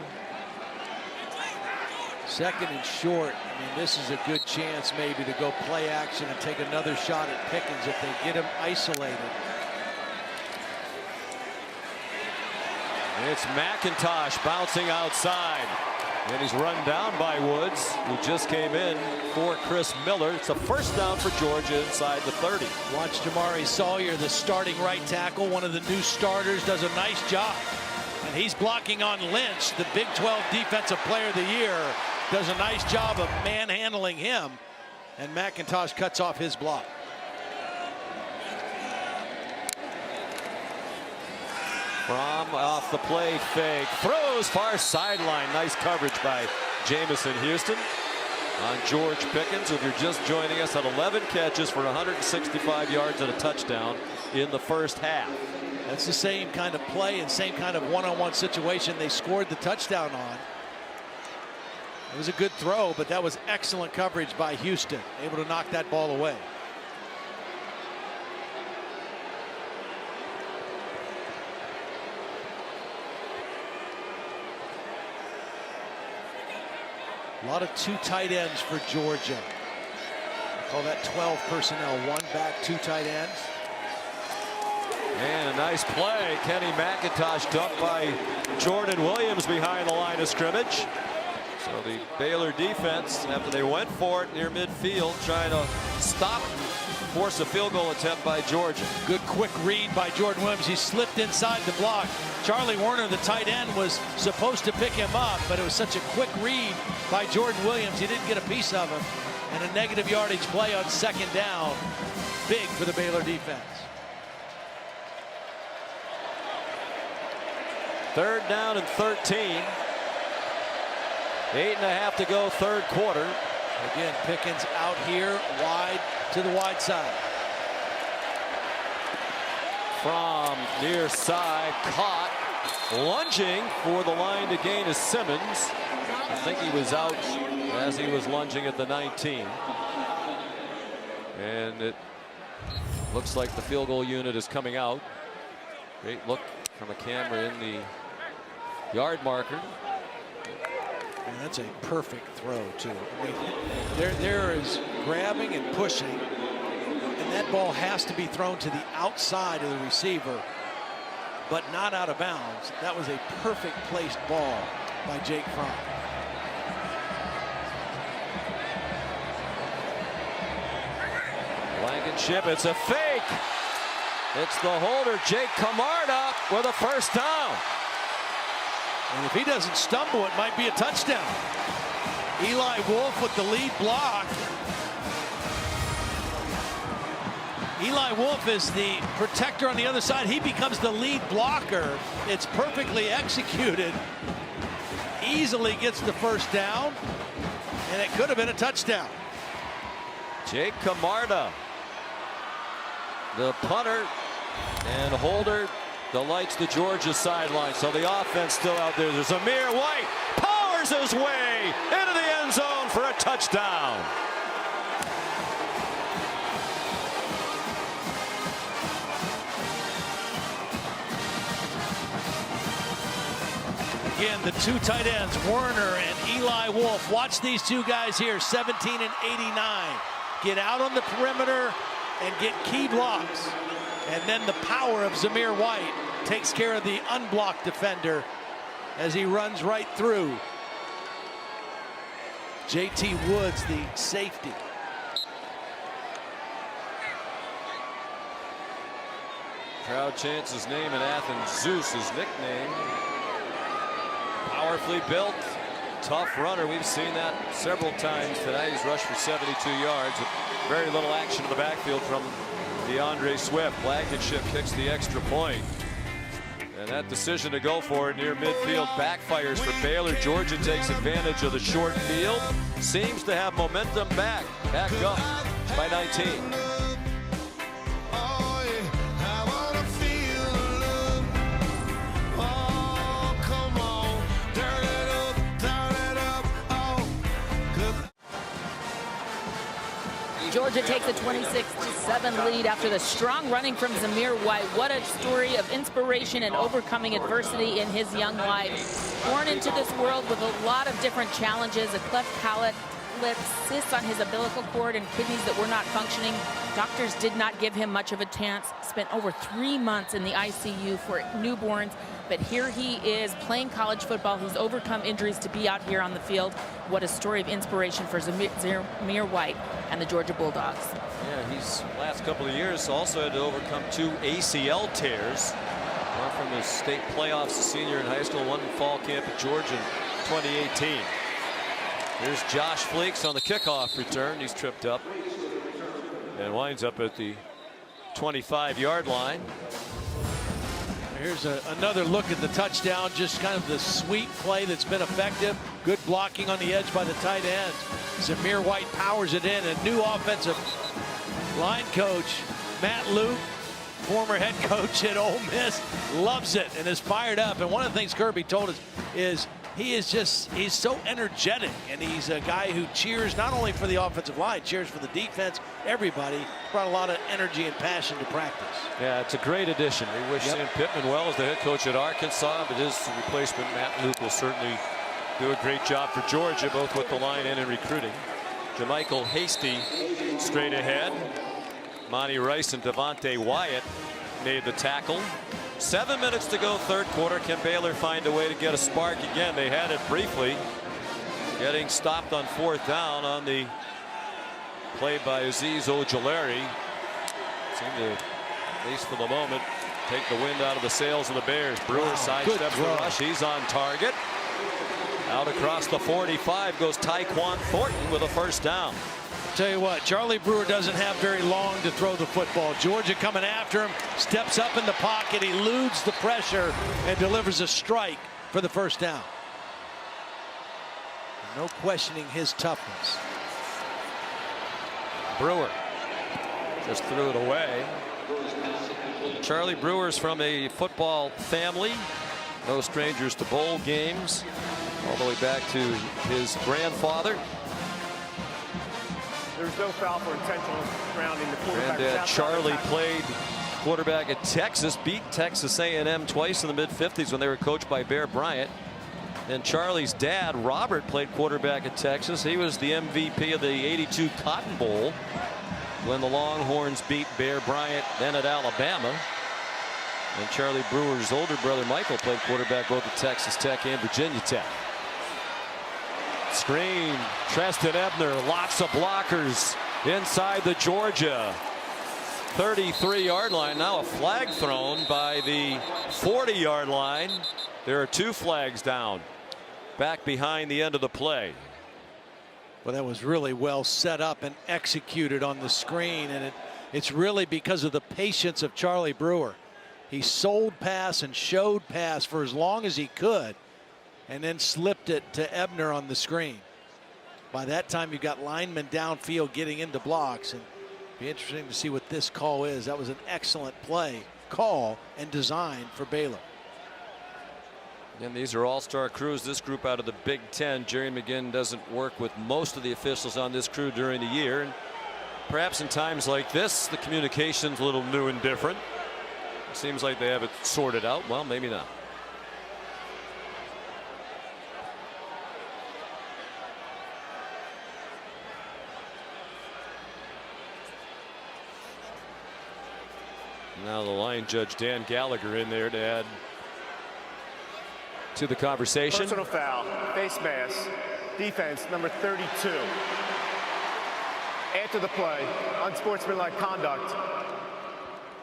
Second and short. I mean, this is a good chance maybe to go play action and take another shot at Pickens if they get him isolated. It's McIntosh bouncing outside. And he's run down by Woods, who just came in for Chris Miller. It's a first down for Georgia inside the 30. Watch Jamari Sawyer, the starting right tackle, one of the new starters, does a nice job. And he's blocking on Lynch, the Big 12 Defensive Player of the Year. Does a nice job of manhandling him. And McIntosh cuts off his block. From off the play fake. Throws far sideline. Nice coverage by Jamison Houston on George Pickens. If you're just joining us, had 11 catches for 165 yards and a touchdown in the first half. That's the same kind of play and same kind of one-on-one situation they scored the touchdown on. It was a good throw, but that was excellent coverage by Houston, able to knock that ball away. A lot of 2 tight ends for Georgia. I call that 12 personnel, 1 back, 2 tight ends. And a nice play. Kenny McIntosh dumped by Jordan Williams behind the line of scrimmage. So the Baylor defense, after they went for it near midfield, trying to stop, force a field goal attempt by Georgia. Good quick read by Jordan Williams. He slipped inside the block. Charlie Warner, the tight end, was supposed to pick him up, but it was such a quick read by Jordan Williams. He didn't get a piece of him. And a negative yardage play on second down. Big for the Baylor defense. Third down and 13. 8.5 to go, third quarter. Again, Pickens out here, wide to the wide side. From near side, caught, lunging for the line to gain is Simmons. I think he was out as he was lunging at the 19. And it looks like the field goal unit is coming out. Great look from a camera in the yard marker. And that's a perfect throw, too. I mean, there is grabbing and pushing, and that ball has to be thrown to the outside of the receiver, but not out of bounds. That was a perfect placed ball by Jake Fromm. Blankenship, it's a fake. It's the holder, Jake Camarda, with a first down. And if he doesn't stumble, it might be a touchdown. Eli Wolf with the lead block. Eli Wolf is the protector on the other side. He becomes the lead blocker. It's perfectly executed. Easily gets the first down, and it could have been a touchdown. Jake Camarda, the punter and holder, delights the Georgia sideline. So the offense still out there. There's Zamir White, powers his way into the end zone for a touchdown. Again, the two tight ends, Werner and Eli Wolf. Watch these two guys here, 17 and 89. Get out on the perimeter and get key blocks. And then the power of Zamir White takes care of the unblocked defender as he runs right through. J.T. Woods, the safety. Crowd chants his name in Athens. Zeus, his nickname. Powerfully built, tough runner. We've seen that several times today. He's rushed for 72 yards with very little action in the backfield from DeAndre Swift. Blankenship kicks the extra point. And that decision to go for it near midfield backfires for Baylor. Georgia takes advantage of the short field. Seems to have momentum back up by 19. Georgia takes a 26-7 lead after the strong running from Zamir White. What a story of inspiration and overcoming adversity in his young life. Born into this world with a lot of different challenges, a cleft palate, cysts on his umbilical cord and kidneys that were not functioning. Doctors did not give him much of a chance. Spent over 3 months in the ICU for newborns. But here he is playing college football. He's overcome injuries to be out here on the field. What a story of inspiration for Zamir White and the Georgia Bulldogs. Yeah, he's last couple of years also had to overcome 2 ACL tears. One from his state playoffs, a senior in high school, one in fall camp at Georgia in 2018. Here's Josh Fleeks on the kickoff return. He's tripped up and winds up at the 25-yard line. Here's another look at the touchdown, just kind of the sweep play that's been effective. Good blocking on the edge by the tight end. Zamir White powers it in. A new offensive line coach, Matt Luke, former head coach at Ole Miss, loves it and is fired up. And one of the things Kirby told us is he's so energetic, and he's a guy who cheers not only for the offensive line, cheers for the defense, everybody. Brought a lot of energy and passion to practice. Yeah, it's a great addition. We wish Sam Pittman well as the head coach at Arkansas, but his replacement, Matt Luke, will certainly do a great job for Georgia, both with the line and in recruiting. JaMychal Hasty straight ahead. Monty Rice and Devontae Wyatt made the tackle. 7 minutes to go, third quarter. Can Baylor find a way to get a spark again? They had it briefly, getting stopped on 4th down on the play by Azeez Ojulari. Seemed to, at least for the moment, take the wind out of the sails of the Bears. Brewer sidesteps the rush. He's on target. Out across the 45 goes Tyquan Thornton with a first down. Tell you what, Charlie Brewer doesn't have very long to throw the football. Georgia coming after him, steps up in the pocket, eludes the pressure and delivers a strike for the first down. No questioning his toughness. Brewer just threw it away. Charlie Brewer's from a football family, no strangers to bowl games, all the way back to his grandfather. There's no foul for intentional grounding. The quarterback. Granddad Charlie played quarterback at Texas, beat Texas A&M twice in the mid-50s when they were coached by Bear Bryant. And Charlie's dad, Robert, played quarterback at Texas. He was the MVP of the '82 Cotton Bowl when the Longhorns beat Bear Bryant then at Alabama. And Charlie Brewer's older brother, Michael, played quarterback both at Texas Tech and Virginia Tech. Screen, Treston Ebner, lots of blockers inside the Georgia 33-yard line. Now a flag thrown by the 40-yard line. There are 2 flags down back behind the end of the play. Well, that was really well set up and executed on the screen, and It's really because of the patience of Charlie Brewer. He sold pass and showed pass for as long as he could, and then slipped it to Ebner on the screen. By that time, you've got linemen downfield getting into blocks, and it'll be interesting to see what this call is. That was an excellent play, call, and design for Baylor. And these are all-star crews. This group out of the Big Ten. Jerry McGinn doesn't work with most of the officials on this crew during the year. And perhaps in times like this, the communication's a little new and different. It seems like they have it sorted out. Well, maybe not. Now the line judge Dan Gallagher in there to add to the conversation. Personal foul, face mask, defense number 32. After the play, unsportsmanlike conduct.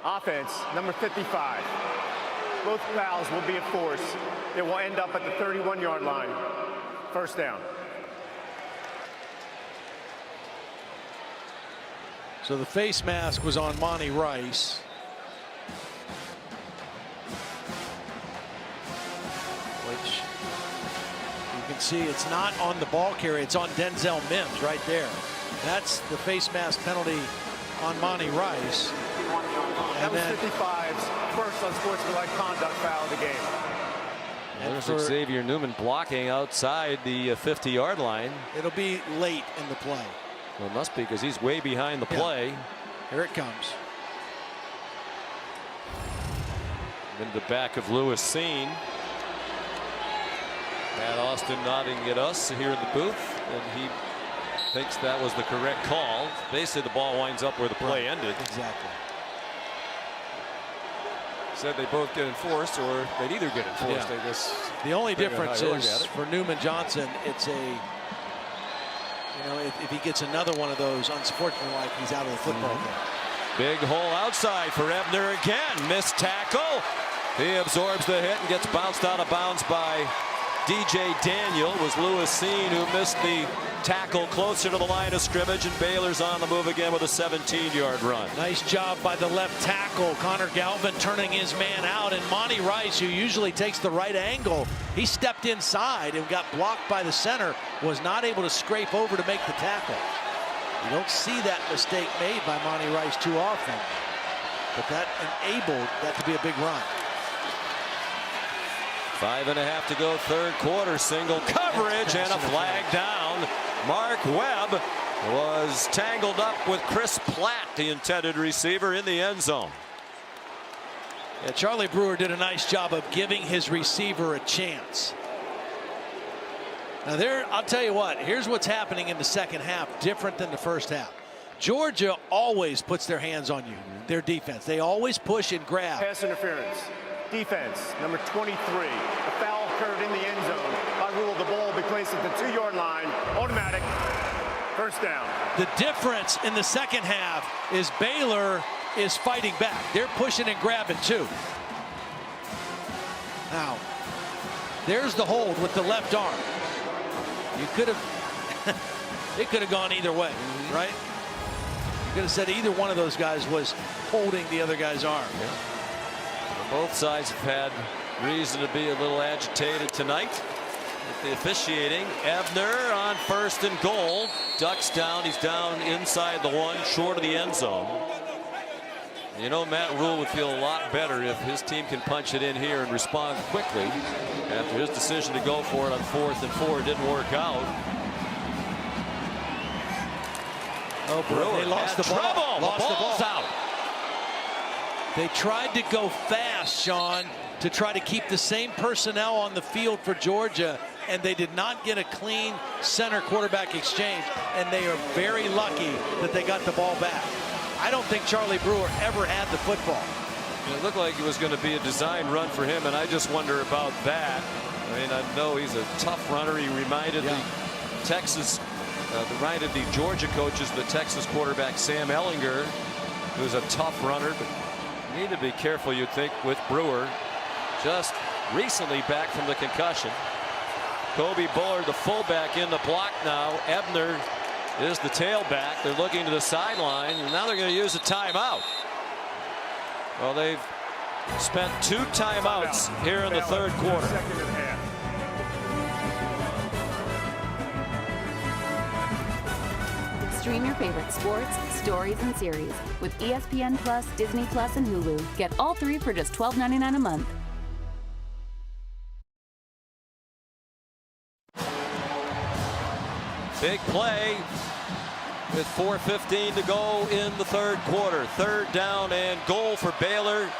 Offense number 55. Both fouls will be enforced. It will end up at the 31-yard line. First down. So the face mask was on Monty Rice. Which you can see it's not on the ball carrier, it's on Denzel Mims right there. That's the face mask penalty on Monty Rice. That was 55's first unsportsmanlike conduct foul of the game. There's Xavier Newman blocking outside the 50-yard line. It'll be late in the play. Well, it must be because he's way behind the play. Here it comes. In the back of Lewis Seen. Matt Austin nodding at us here in the booth, and he thinks that was the correct call. Basically, the ball winds up where the play ended. Exactly. Said they both get enforced, or they'd either get enforced. Yeah. I guess. The only difference is for Newman Johnson, it's a, you know, if he gets another one of those unsportsmanlike, he's out of the football game. Big hole outside for Ebner again. Missed tackle. He absorbs the hit and gets bounced out of bounds by DJ Daniel. Was Lewis Seen who missed the tackle closer to the line of scrimmage, and Baylor's on the move again with a 17-yard run. Nice job by the left tackle. Connor Galvin turning his man out, and Monty Rice, who usually takes the right angle, he stepped inside and got blocked by the center, was not able to scrape over to make the tackle. You don't see that mistake made by Monty Rice too often, but that enabled that to be a big run. 5.5 to go, third quarter. Single coverage and a flag down. Mark Webb was tangled up with Chris Platt, the intended receiver, in the end zone. Yeah, Charlie Brewer did a nice job of giving his receiver a chance. Now there, I'll tell you what, here's what's happening in the second half, different than the first half. Georgia always puts their hands on you, their defense. They always push and grab. Pass interference. Defense, number 23. The foul occurred in the end zone. By rule, the ball will be placed at the 2-yard line. Automatic. First down. The difference in the second half is Baylor is fighting back. They're pushing and grabbing too. Now, there's the hold with the left arm. You could have, it could have gone either way, right? You could have said either one of those guys was holding the other guy's arm. Yeah. Both sides have had reason to be a little agitated tonight with the officiating. Ebner on first and goal. Ducks down. He's down inside the 1, short of the end zone. You know, Matt Rule would feel a lot better if his team can punch it in here and respond quickly after his decision to go for it on 4th and 4 didn't work out. Oh, Brewer, they lost the ball. Trouble. Lost The ball's out. They tried to go fast, Sean, to try to keep the same personnel on the field for Georgia, and they did not get a clean center quarterback exchange, and they are very lucky that they got the ball back. I don't think Charlie Brewer ever had the football. It looked like it was going to be a design run for him, and I just wonder about that. I mean, I know he's a tough runner. He reminded the Georgia coaches, the Texas quarterback Sam Ehlinger, who's a tough runner, but need to be careful, you'd think, with Brewer. Just recently back from the concussion. Kobe Bullard, the fullback, in the block now. Ebner is the tailback. They're looking to the sideline, and now they're going to use a timeout. Well, they've spent 2 timeouts here in the third quarter. Stream your favorite sports, stories, and series with ESPN Plus, Disney Plus, and Hulu. Get all 3 for just $12.99 a month. Big play with 4:15 to go in the third quarter. 3rd down and goal for Baylor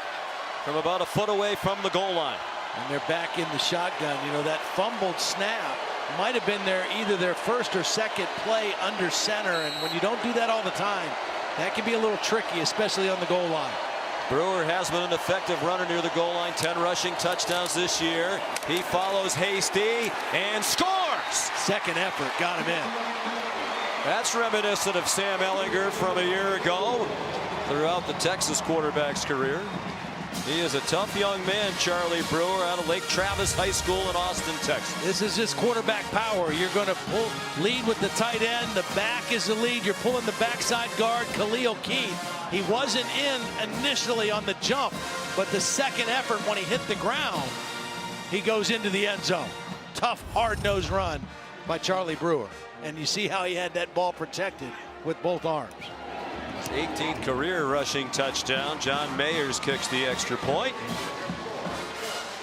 from about a foot away from the goal line. And they're back in the shotgun. You know, that fumbled snap might have been either their first or second play under center. And when you don't do that all the time, that can be a little tricky, especially on the goal line. Brewer has been an effective runner near the goal line. 10 rushing touchdowns this year. He follows Hasty and scores. Second effort got him in. That's reminiscent of Sam Ehlinger from a year ago throughout the Texas quarterback's career. He is a tough young man, Charlie Brewer, out of Lake Travis High School in Austin, Texas. This is just quarterback power. You're going to lead with the tight end. The back is the lead. You're pulling the backside guard, Khalil Keith. He wasn't in initially on the jump, but the second effort when he hit the ground, he goes into the end zone. Tough, hard-nosed run by Charlie Brewer. And you see how he had that ball protected with both arms. 18th career rushing touchdown. John Mayers kicks the extra point.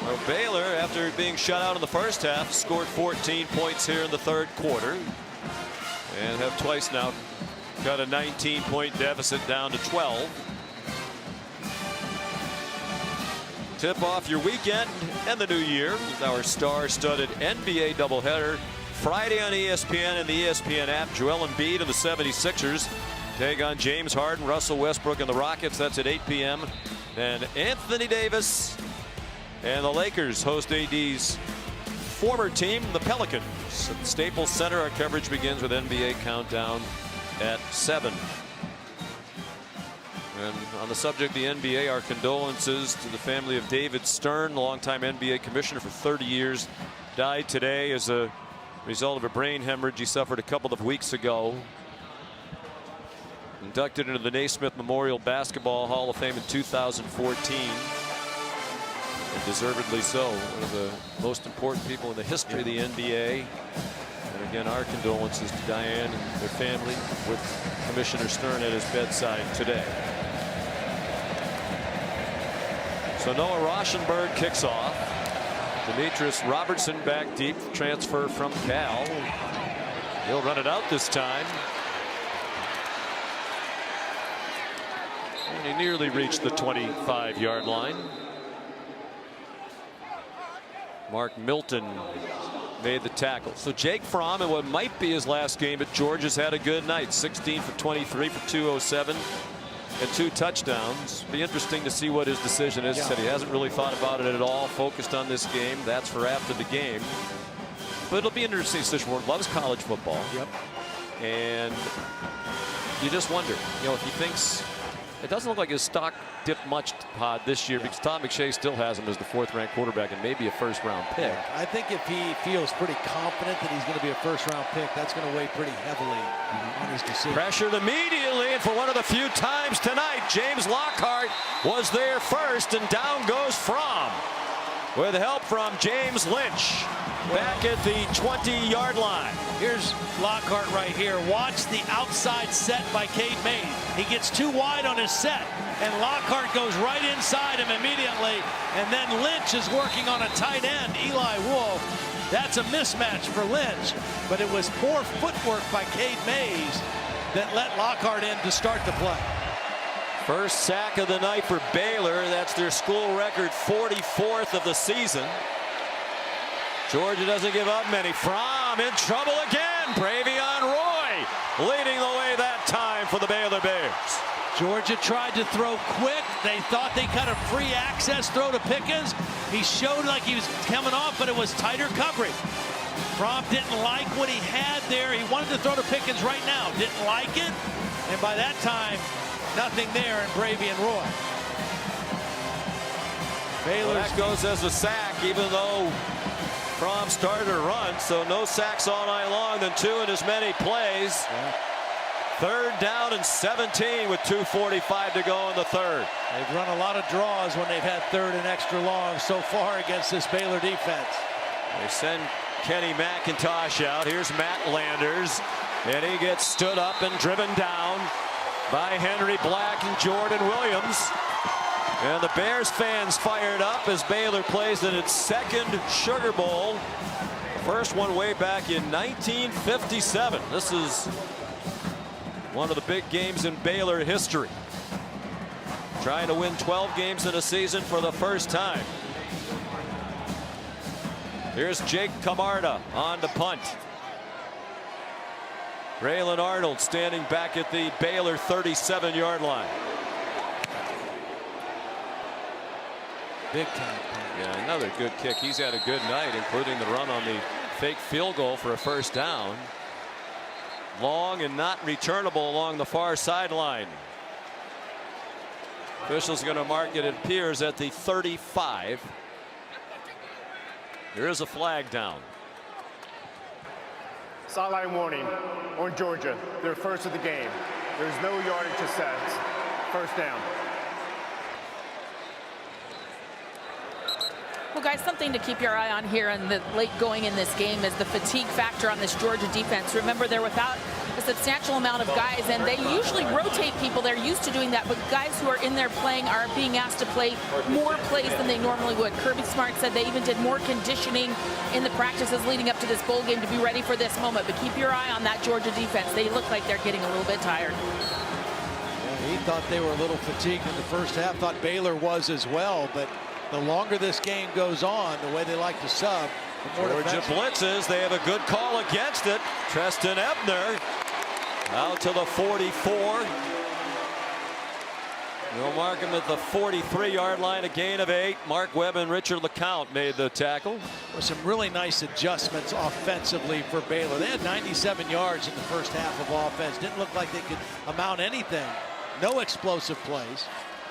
Well, Baylor, after being shut out in the first half, scored 14 points here in the third quarter and have twice now got a 19-point deficit down to 12. Tip off your weekend and the new year with our star-studded NBA doubleheader. Friday on ESPN and the ESPN app. Joel Embiid and the 76ers take on James Harden, Russell Westbrook, and the Rockets. That's at 8 p.m. Then Anthony Davis and the Lakers host AD's former team, the Pelicans. At Staples Center, our coverage begins with NBA Countdown at 7. And on the subject of the NBA, our condolences to the family of David Stern, longtime NBA commissioner for 30 years, died today as a result of a brain hemorrhage he suffered a couple of weeks ago. Inducted into the Naismith Memorial Basketball Hall of Fame in 2014. And deservedly so. One of the most important people in the history of the NBA. And again, our condolences to Diane and their family with Commissioner Stern at his bedside today. So Noah Rauschenberg kicks off. Demetrius Robertson back deep, transfer from Cal. He'll run it out this time. And he nearly reached the 25-yard line. Mark Milton made the tackle. So Jake Fromm, in what might be his last game at Georgia's, had a good night. 16 for 23 for 207 and 2 touchdowns. Be interesting to see what his decision is. He said he hasn't really thought about it at all. Focused on this game. That's for after the game. But it'll be interesting. Stishworth loves college football. Yep. And you just wonder, you know, if he thinks. It doesn't look like his stock dipped much, Todd, this year, because Tom McShay still has him as the 4th-ranked quarterback and maybe a first-round pick. I think if he feels pretty confident that he's going to be a first-round pick, that's going to weigh pretty heavily on his decision. Pressured immediately, and for one of the few times tonight, James Lockhart was there first, and down goes Fromm with help from James Lynch back at the 20-yard line. Here's Lockhart right here. Watch the outside set by Cade Mays. He gets too wide on his set, and Lockhart goes right inside him immediately, and then Lynch is working on a tight end, Eli Wolf. That's a mismatch for Lynch, but it was poor footwork by Cade Mays that let Lockhart in to start the play. First sack of the night for Baylor. That's their school record 44th of the season. Georgia doesn't give up many. Fromm in trouble again. Bravion Roy leading the way that time for the Baylor Bears. Georgia tried to throw quick. They thought they cut a free access throw to Pickens. He showed like he was coming off, but it was tighter coverage. Fromm didn't like what he had there. He wanted to throw to Pickens right now. Didn't like it. And by that time, nothing there in Bravion Roy. Baylor goes as a sack, even though Fromm started to run, so no sacks all night long, then 2 in as many plays. Yeah. 3rd down and 17 with 2:45 to go in the 3rd. They've run a lot of draws when they've had 3rd and extra long so far against this Baylor defense. They send Kenny McIntosh out. Here's Matt Landers, and he gets stood up and driven down by Henry Black and Jordan Williams. And the Bears fans fired up as Baylor plays in its 2nd Sugar Bowl. First one way back in 1957. This is one of the big games in Baylor history. Trying to win 12 games in a season for the first time. Here's Jake Camarda on the punt. Braylon Arnold standing back at the Baylor 37-yard line. Big time. Yeah, another good kick. He's had a good night, including the run on the fake field goal for a first down. Long and not returnable along the far sideline. Officials going to mark it appears at the 35. There is a flag down. Sideline warning on Georgia. They're first of the game. There's no yardage assessed. First down. Well, guys, something to keep your eye on here in the late going in this game is the fatigue factor on this Georgia defense. Remember, they're without a substantial amount of guys, and they usually rotate people. They're used to doing that, but guys who are in there playing are being asked to play more plays than they normally would. Kirby Smart said they even did more conditioning in the practices leading up to this bowl game to be ready for this moment. But keep your eye on that Georgia defense. They look like they're getting a little bit tired. He thought they were a little fatigued in the first half. Thought Baylor was as well, but the longer this game goes on, the way they like to sub, the more Georgia blitzes. They have a good call against it. Treston Ebner out to the 44. We'll mark him at the 43-yard line, a gain of 8. Mark Webb and Richard LeCount made the tackle. With some really nice adjustments offensively for Baylor. They had 97 yards in the first half of offense. Didn't look like they could amount anything. No explosive plays.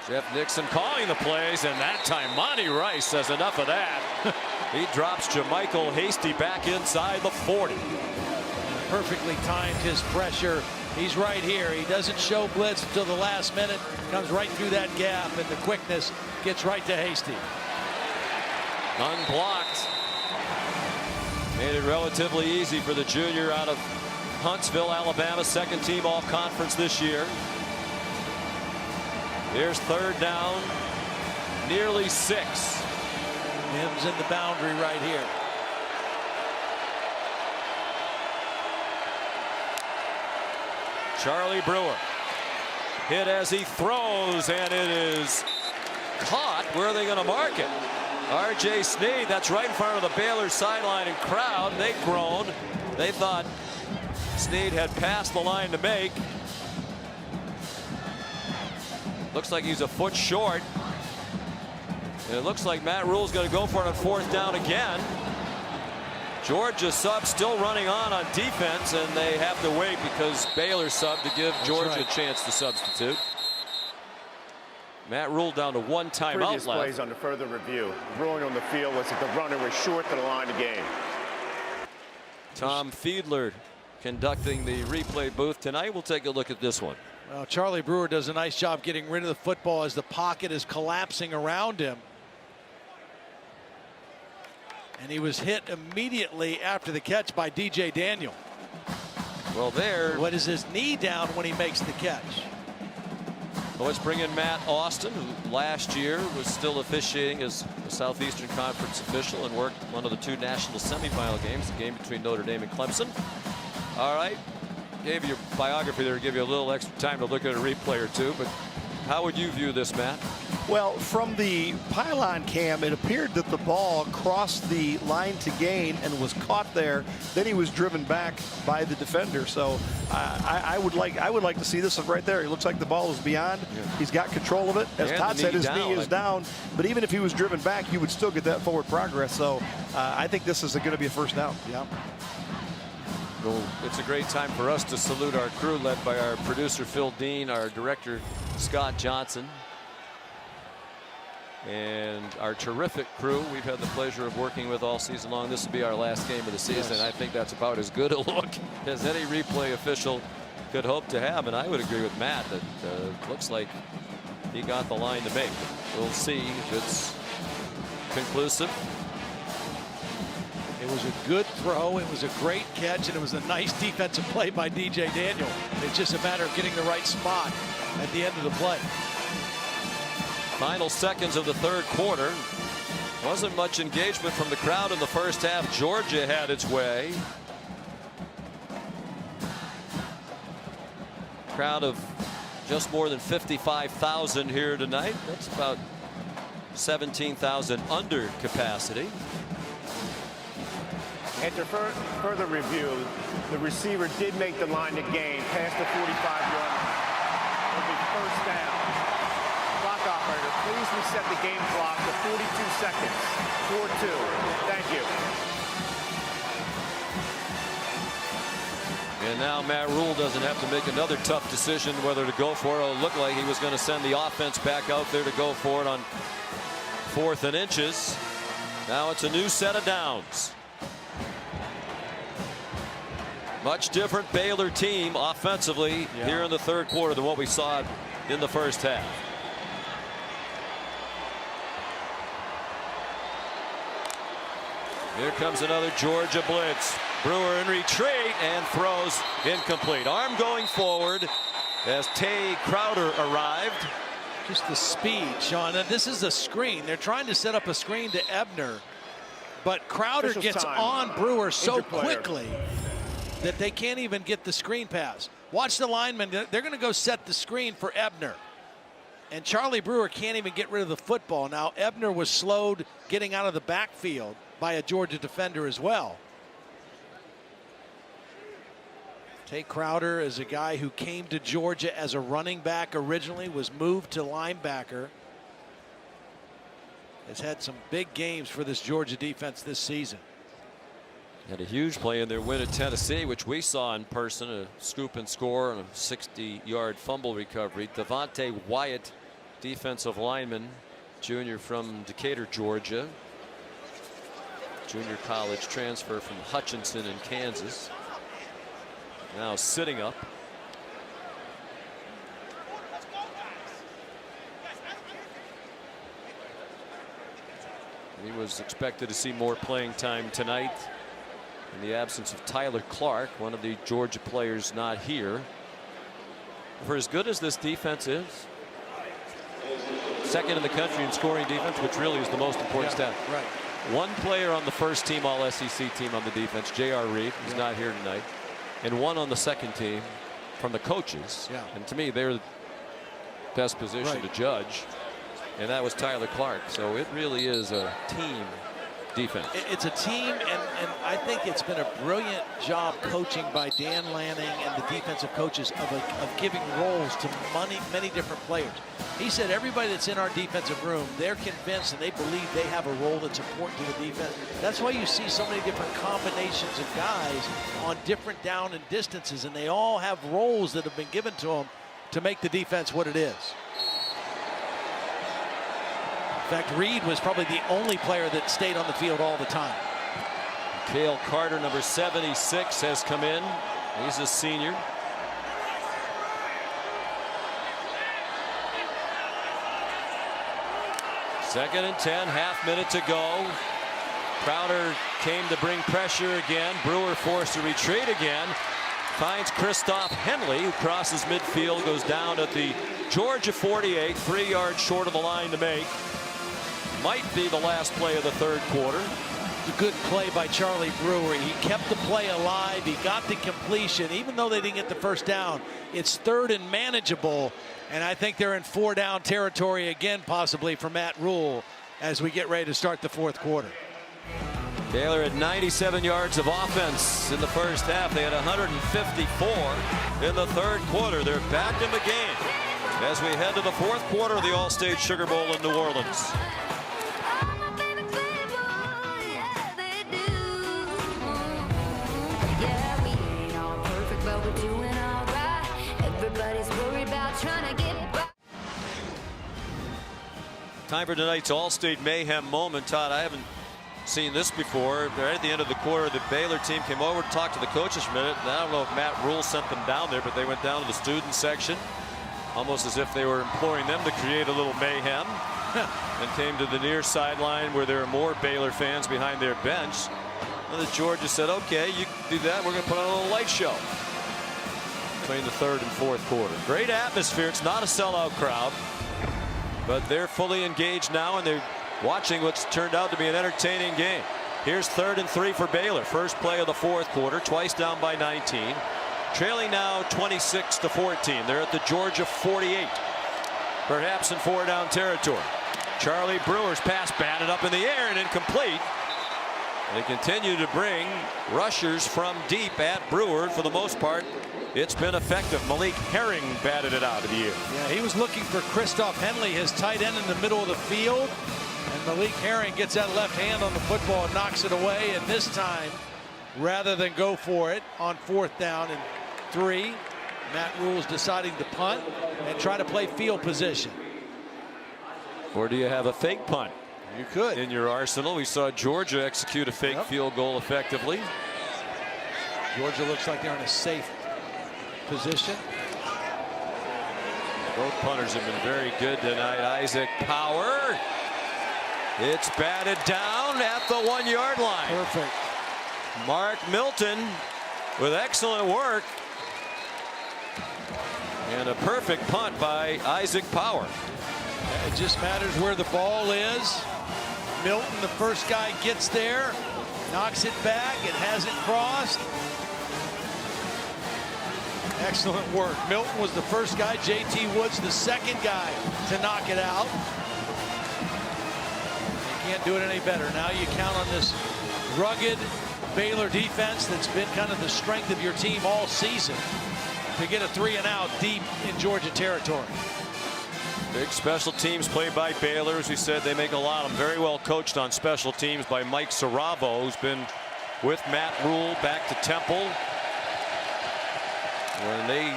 Jeff Nixon calling the plays, and that time Monty Rice says enough of that. He drops Jamichael Hasty back inside the 40. Perfectly timed his pressure. He's right here. He doesn't show blitz until the last minute. Comes right through that gap, and the quickness gets right to Hasty. Unblocked. Made it relatively easy for the junior out of Huntsville, Alabama, 2nd team all-conference this year. Here's 3rd down, nearly 6. Mims in the boundary right here. Charlie Brewer hit as he throws, and it is caught. Where are they going to mark it? R.J. Sneed, that's right in front of the Baylor sideline and crowd. They groaned. They thought Sneed had passed the line to make. Looks like he's a foot short. And it looks like Matt Rule's going to go for it on 4th down again. Georgia sub still running on defense, and they have to wait because Baylor sub to give Georgia a chance to substitute. Matt Rule down to 1 timeout Previous left. plays under further review. Ruling on the field was that the runner was short to the line of game. Tom Fiedler conducting the replay booth tonight. We'll take a look at this one. Well, Charlie Brewer does a nice job getting rid of the football as the pocket is collapsing around him. And he was hit immediately after the catch by DJ Daniel. Well, what is his knee down when he makes the catch? Well, let's bring in Matt Austin, who last year was still officiating as a Southeastern Conference official and worked one of the 2 national semifinal games, the game between Notre Dame and Clemson. All right. Gave you a biography there to give you a little extra time to look at a replay or two, but how would you view this, Matt? Well, from the pylon cam, it appeared that the ball crossed the line to gain and was caught there. Then he was driven back by the defender. So I would like to see this right there. It looks like the ball is beyond. Yeah. He's got control of it. As Todd said, his knee is down. But even if he was driven back, you would still get that forward progress. So I think this is going to be a first down. Yeah. Well, it's a great time for us to salute our crew led by our producer Phil Dean, our director Scott Johnson. and our terrific crew we've had the pleasure of working with all season long. This will be our last game of the season. Yes. I think that's about as good a look as any replay official could hope to have, and I would agree with Matt that looks like he got the line to make. We'll see if it's conclusive. It was a good throw, it was a great catch, and it was a nice defensive play by DJ Daniel. It's just a matter of getting the right spot at the end of the play. Final seconds of the third quarter. Wasn't much engagement from the crowd in the first half. Georgia had its way. Crowd of just more than 55,000 here tonight. That's about 17,000 under capacity. After further review, the receiver did make the line to gain past the 45-yard line. It'll be first down. Clock operator, please reset the game clock to 42 seconds. 4-2. Thank you. And now Matt Rule doesn't have to make another tough decision whether to go for it. It looked like he was going to send the offense back out there to go for it on 4th and inches. Now it's a new set of downs. Much different Baylor team offensively here in the third quarter than what we saw in the first half. Here comes another Georgia blitz. Brewer in retreat and throws incomplete. Arm going forward as Tay Crowder arrived. Just the speed, Sean. And this is a screen. They're trying to set up a screen to Ebner, but Crowder gets on Brewer so quickly that they can't even get the screen pass. Watch the linemen. They're going to go set the screen for Ebner. And Charlie Brewer can't even get rid of the football. Now, Ebner was slowed getting out of the backfield by a Georgia defender as well. Tay Crowder is a guy who came to Georgia as a running back originally, was moved to linebacker. Has had some big games for this Georgia defense this season. Had a huge play in their win at Tennessee, which we saw in person, a scoop and score on a 60-yard fumble recovery. Devontae Wyatt, defensive lineman, junior from Decatur, Georgia. Junior college transfer from Hutchinson in Kansas. Now sitting up. He was expected to see more playing time tonight in the absence of Tyler Clark, one of the Georgia players not here. For as good as this defense is, second in the country in scoring defense, which really is the most important stat. Right. One player on the first team All-SEC team on the defense, J.R. Reed, who's not here tonight, and one on the second team from the coaches. And to me, they're the best position to judge. And that was Tyler Clark. So it really is a team defense. It's a team, and I think it's been a brilliant job coaching by Dan Lanning and the defensive coaches of giving roles to many different players. He said everybody that's in our defensive room, they're convinced and they believe they have a role that's important to the defense. That's why you see so many different combinations of guys on different down and distances, and they all have roles that have been given to them to make the defense what it is. In fact, Reed was probably the only player that stayed on the field all the time. Cale Carter, number 76, has come in. He's a senior. Second and 10, half minute to go. Crowder came to bring pressure again. Brewer forced to retreat again. Finds Christoph Henley, who crosses midfield, goes down at the Georgia 48, 3 yards short of the line to make. Might be the last play of the third quarter. A good play by Charlie Brewer. He kept the play alive. He got the completion. Even though they didn't get the first down, it's third and manageable. And I think they're in 4-down territory again, possibly for Matt Rule, as we get ready to start the fourth quarter. Baylor had 97 yards of offense in the first half. They had 154 in the third quarter. They're back in the game as we head to the fourth quarter of the All-State Sugar Bowl in New Orleans. Time for tonight's All-State Mayhem moment. Todd, I haven't seen this before. Right at the end of the quarter, the Baylor team came over to talk to the coaches for a minute. And I don't know if Matt Rule sent them down there, but they went down to the student section, almost as if they were imploring them to create a little mayhem. And came to the near sideline where there are more Baylor fans behind their bench. And the Georgia said, okay, you can do that. We're going to put on a little light show between the third and fourth quarter. Great atmosphere. It's not a sellout crowd, but they're fully engaged now, and they're watching what's turned out to be an entertaining game. Here's 3rd and 3 for Baylor. First play of the fourth quarter, twice down by 19. Trailing now 26-14. They're at the Georgia 48. Perhaps in 4-down territory. Charlie Brewer's pass batted up in the air and incomplete. They continue to bring rushers from deep at Brewer. For the most part, it's been effective. Malik Herring batted it out of the air. Yeah, he was looking for Christoph Henley, his tight end in the middle of the field. And Malik Herring gets that left hand on the football and knocks it away. And this time, rather than go for it on 4th down and 3, Matt Rule's deciding to punt and try to play field position. Or do you have a fake punt? You could. In your arsenal. We saw Georgia execute a fake field goal effectively. Georgia looks like they're in a safe position. Both punters have been very good tonight. Isaac Power. It's batted down at the 1-yard line. Perfect. Mark Milton with excellent work. And a perfect punt by Isaac Power. It just matters where the ball is. Milton, the first guy, gets there, knocks it back. It hasn't crossed. Excellent work. Milton was the first guy. J.T. Woods the second guy to knock it out. You can't do it any better. Now you count on this rugged Baylor defense that's been kind of the strength of your team all season to get a 3-and-out deep in Georgia territory. Big special teams played by Baylor. As we said, they make a lot of them. Very well coached on special teams by Mike Saravo, who's been with Matt Rule back to Temple. When they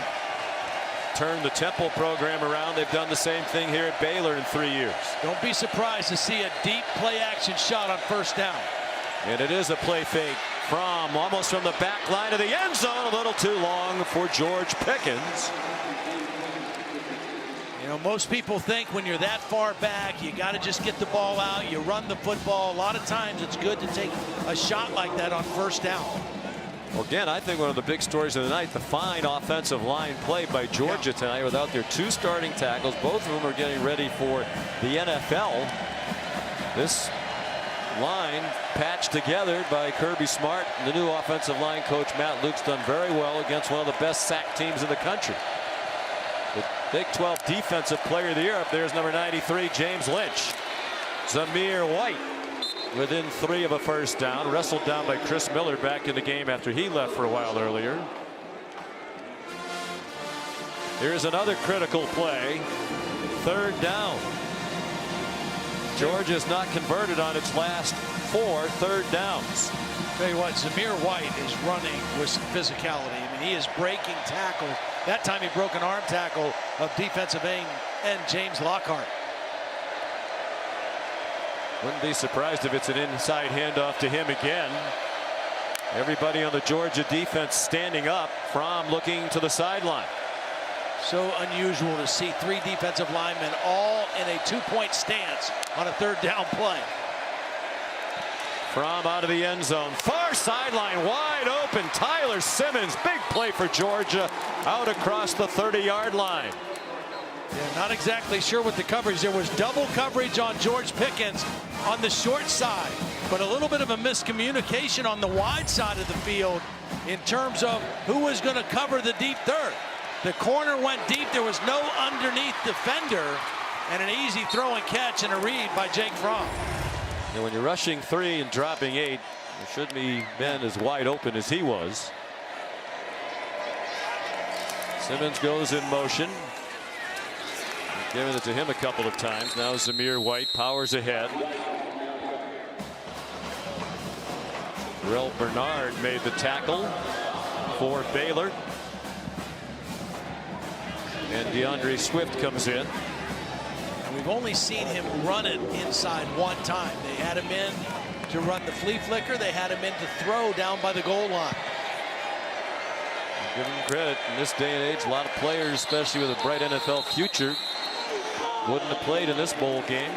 turned the Temple program around, they've done the same thing here at Baylor in 3 years. Don't be surprised to see a deep play action shot on 1st down. And it is a play fake from almost from the back line of the end zone. A little too long for George Pickens. You know, most people think when you're that far back, you got to just get the ball out. You run the football. A lot of times it's good to take a shot like that on 1st down. Well, again, I think one of the big stories of the night, the fine offensive line play by Georgia tonight without their 2 starting tackles. Both of them are getting ready for the NFL. This line patched together by Kirby Smart. The new offensive line coach, Matt Luke's, done very well against one of the best sack teams in the country. The Big 12 Defensive Player of the Year up there is number 93, James Lynch. Zamir White within 3 of a 1st down, wrestled down by Chris Miller back in the game after he left for a while earlier. Here's another critical play. 3rd down. Georgia's not converted on its last 4 3rd downs. Tell you what, Zamir White is running with some physicality. I mean, he is breaking tackles. That time he broke an arm tackle of defensive end James Lockhart. Wouldn't be surprised if it's an inside handoff to him again. Everybody on the Georgia defense standing up. Fromm looking to the sideline. So unusual to see 3 defensive linemen all in a 2-point stance on a 3rd down play. Fromm out of the end zone. Far sideline wide open. Tyler Simmons. Big play for Georgia out across the 30-yard line. Yeah, not exactly sure what the coverage. There was double coverage on George Pickens on the short side, but a little bit of a miscommunication on the wide side of the field in terms of who was going to cover the deep third. The corner went deep. There was no underneath defender, and an easy throw and catch and a read by Jake Fromm. And when you're rushing 3 and dropping 8, you shouldn't be been as wide open as he was. Simmons goes in motion. Giving it to him a couple of times. Now Zamir White powers ahead. Rel Bernard made the tackle for Baylor. And DeAndre Swift comes in. And we've only seen him run it inside one time. They had him in to run the flea flicker. They had him in to throw down by the goal line. Give him credit. In this day and age, a lot of players, especially with a bright NFL future, wouldn't have played in this bowl game.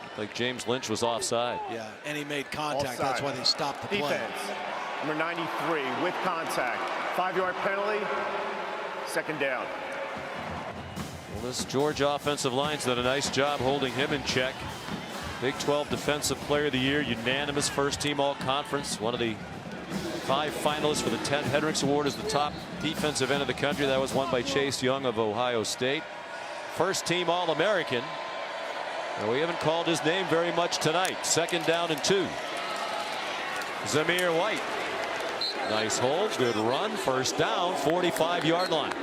Looked like James Lynch was offside. Yeah, and he made contact. Offside. That's why they stopped the play. Defense, number 93, with contact. 5-yard penalty, second down. Well, this Georgia offensive line's done a nice job holding him in check. Big 12 Defensive Player of the Year, unanimous first team all-conference. One of the 5 finalists for the Ted Hendricks Award as the top defensive end of the country. That was won by Chase Young of Ohio State. First team All-American. And we haven't called his name very much tonight. Second down and 2. Zamir White. Nice hold, good run, first down, 45-yard line.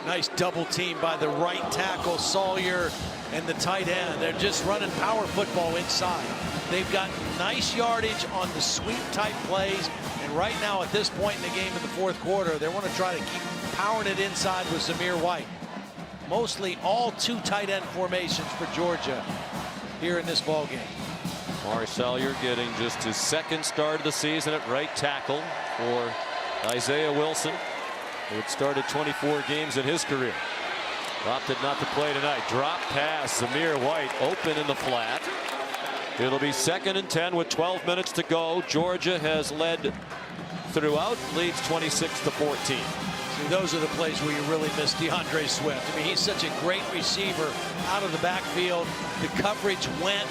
Nice double team by the right tackle, Sawyer, and the tight end. They're just running power football inside. They've got nice yardage on the sweep type plays. And right now at this point in the game in the fourth quarter, they want to try to keep powering it inside with Zamir White. Mostly all 2 tight end formations for Georgia here in this ball game. Mari Salyer getting just his second start of the season at right tackle for Isaiah Wilson, who had started 24 games in his career. Opted not to play tonight. Drop pass, Zamir White open in the flat. It'll be 2nd and 10 with 12 minutes to go. Georgia has led throughout, leads 26-14. See, those are the plays where you really miss DeAndre Swift. I mean, he's such a great receiver out of the backfield. The coverage went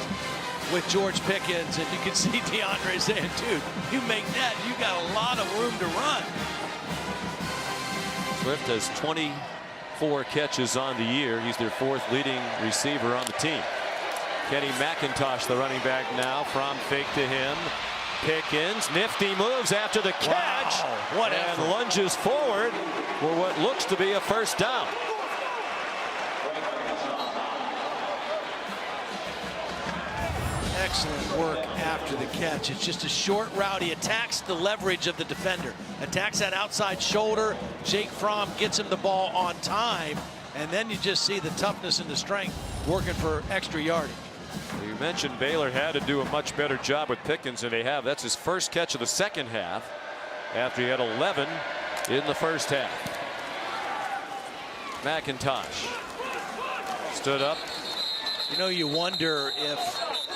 with George Pickens, and you can see DeAndre saying, dude, you make that, you got a lot of room to run. Swift has 24 catches on the year. He's their 4th leading receiver on the team. Kenny McIntosh, the running back now. From fake to him. Pickens, nifty moves after the catch. Wow, what and effort. lunges forward for what looks to be a first down. Excellent work after the catch. It's just a short route. He attacks the leverage of the defender. Attacks that outside shoulder. Jake Fromm gets him the ball on time. And then you just see the toughness and the strength working for extra yardage. You mentioned Baylor had to do a much better job with Pickens, and they have. That's his first catch of the second half after he had 11 in the first half. McIntosh stood up. You know, you wonder if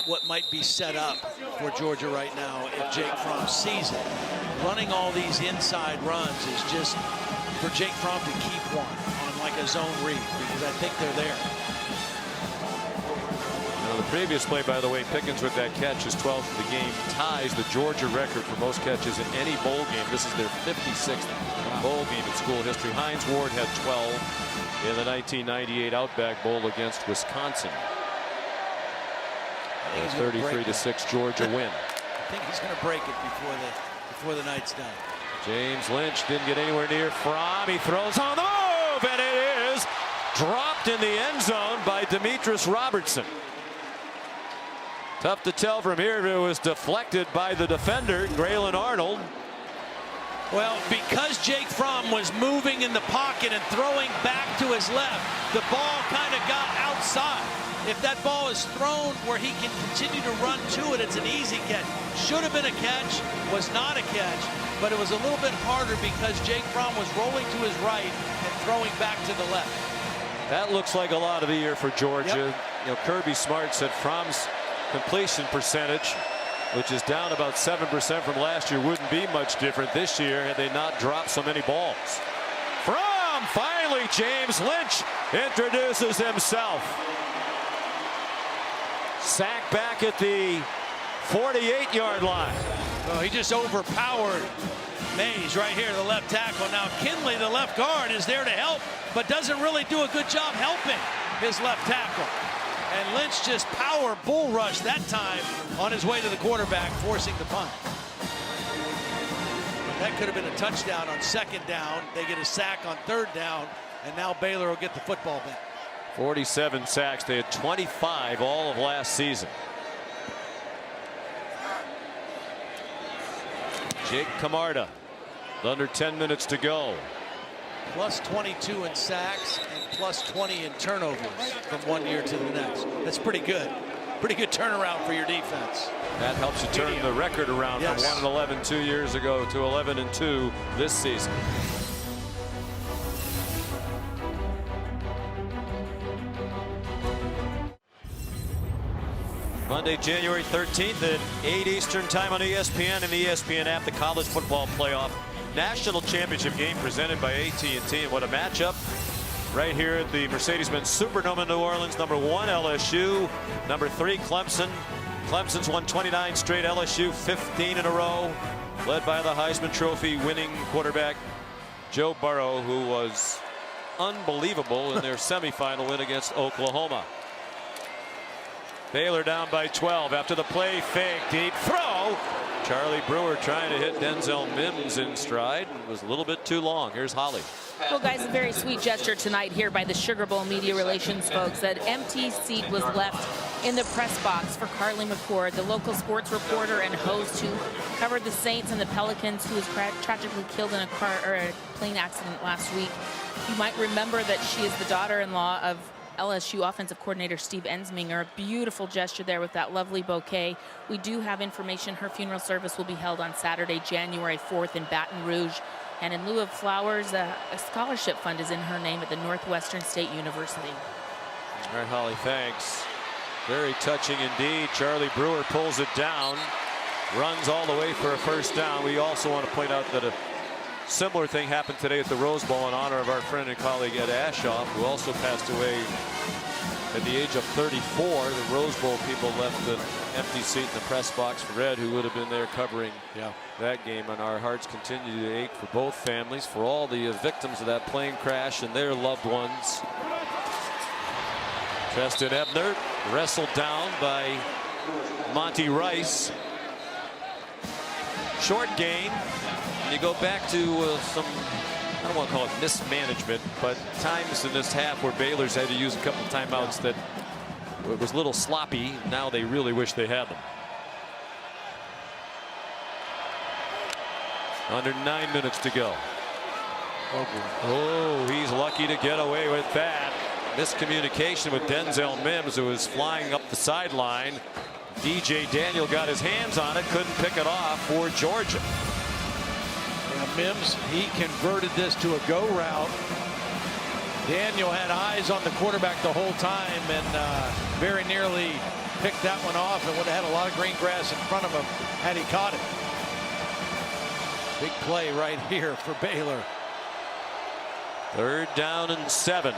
what might be set up for Georgia right now if Jake Fromm sees it. Running all these inside runs is just for Jake Fromm to keep one on like a zone read, because I think they're there. Now, the previous play, by the way, Pickens with that catch, his 12th of the game, ties the Georgia record for most catches in any bowl game. This is their 56th bowl game in school history. Hines Ward had 12 in the 1998 Outback Bowl against Wisconsin. A 33-6 Georgia win. I think he's going to break it before the night's done. James Lynch didn't get anywhere near Fromm. He throws on the move, and it is dropped in the end zone by Demetrius Robertson. Tough to tell from here if it was deflected by the defender, Graylin Arnold. Well, because Jake Fromm was moving in the pocket and throwing back to his left, the ball kind of got outside. If that ball is thrown where he can continue to run to it, it's an easy catch. Should have been a catch, was not a catch, but it was a little bit harder because Jake Fromm was rolling to his right and throwing back to the left. That looks like a lot of the year for Georgia. Yep. You know, Kirby Smart said Fromm's completion percentage, which is down about 7% from last year, wouldn't be much different this year had they not dropped so many balls. Fromm, finally, James Lynch introduces himself. Sack back at the 48-yard line. Well, he just overpowered Mays right here, the left tackle. Now Kinley, the left guard, is there to help, but doesn't really do a good job helping his left tackle. And Lynch just power bull rushed that time on his way to the quarterback, forcing the punt. That could have been a touchdown on second down. They get a sack on third down, and now Baylor will get the football back. 47 sacks. They had 25 all of last season. Jake Camarda, under 10 minutes to go. Plus 22 in sacks and plus 20 in turnovers from one year to the next. That's pretty good. Pretty good turnaround for your defense. That helps you turn the record around from 1-11 2 years ago to 11-2 this season. Monday, January 13th at 8 Eastern time on ESPN and the ESPN app, the College Football Playoff National Championship game presented by AT&T. And what a matchup right here at the Mercedes-Benz Superdome in New Orleans. Number 1 LSU, number 3 Clemson. Clemson's won 29 straight, LSU 15 in a row, led by the Heisman Trophy winning quarterback Joe Burrow, who was unbelievable in their semifinal win against Oklahoma. Baylor down by 12 after the play fake, deep throw. Charlie Brewer trying to hit Denzel Mims in stride. It was a little bit too long. Here's Holly. Well, guys, a very sweet gesture tonight here by the Sugar Bowl media relations folks. That empty seat was left in the press box for Carly McCord, the local sports reporter and host who covered the Saints and the Pelicans, who was tragically killed in a plane accident last week. You might remember that she is the daughter-in-law of LSU offensive coordinator Steve Ensminger. A beautiful gesture there with that lovely bouquet. We do have information. Her funeral service will be held on Saturday, January 4th in Baton Rouge. And in lieu of flowers, a scholarship fund is in her name at the Northwestern State University. All right, Holly, thanks. Very touching indeed. Charlie Brewer pulls it down, runs all the way for a first down. We also want to point out that a similar thing happened today at the Rose Bowl in honor of our friend and colleague Ed Ashoff, who also passed away at the age of 34. The Rose Bowl people left an empty seat in the press box for Ed, who would have been there covering that game. And our hearts continue to ache for both families, for all the victims of that plane crash and their loved ones. Treston Ebner wrestled down by Monty Rice. Short gain. And you go back to some, I don't want to call it mismanagement, but times in this half where Baylor's had to use a couple of timeouts that it was a little sloppy. Now they really wish they had them. Under 9 minutes to go. Oh, he's lucky to get away with that. Miscommunication with Denzel Mims, who was flying up the sideline. DJ Daniel got his hands on it, couldn't pick it off for Georgia. Mims, he converted this to a go route. Daniel had eyes on the quarterback the whole time and very nearly picked that one off and would have had a lot of green grass in front of him had he caught it. Big play right here for Baylor. 3rd down and 7.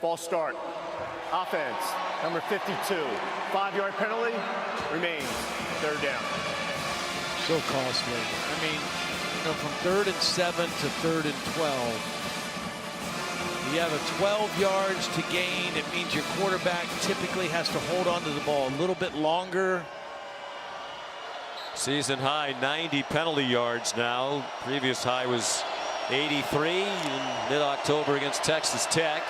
Ball start. Offense, number 52. 5-yard penalty remains. 3rd down. So costly. I mean, from 3rd and 7 to 3rd and 12. You have a 12 yards to gain. It means your quarterback typically has to hold on to the ball a little bit longer. Season high 90 penalty yards now. Previous high was 83 in mid-October against Texas Tech.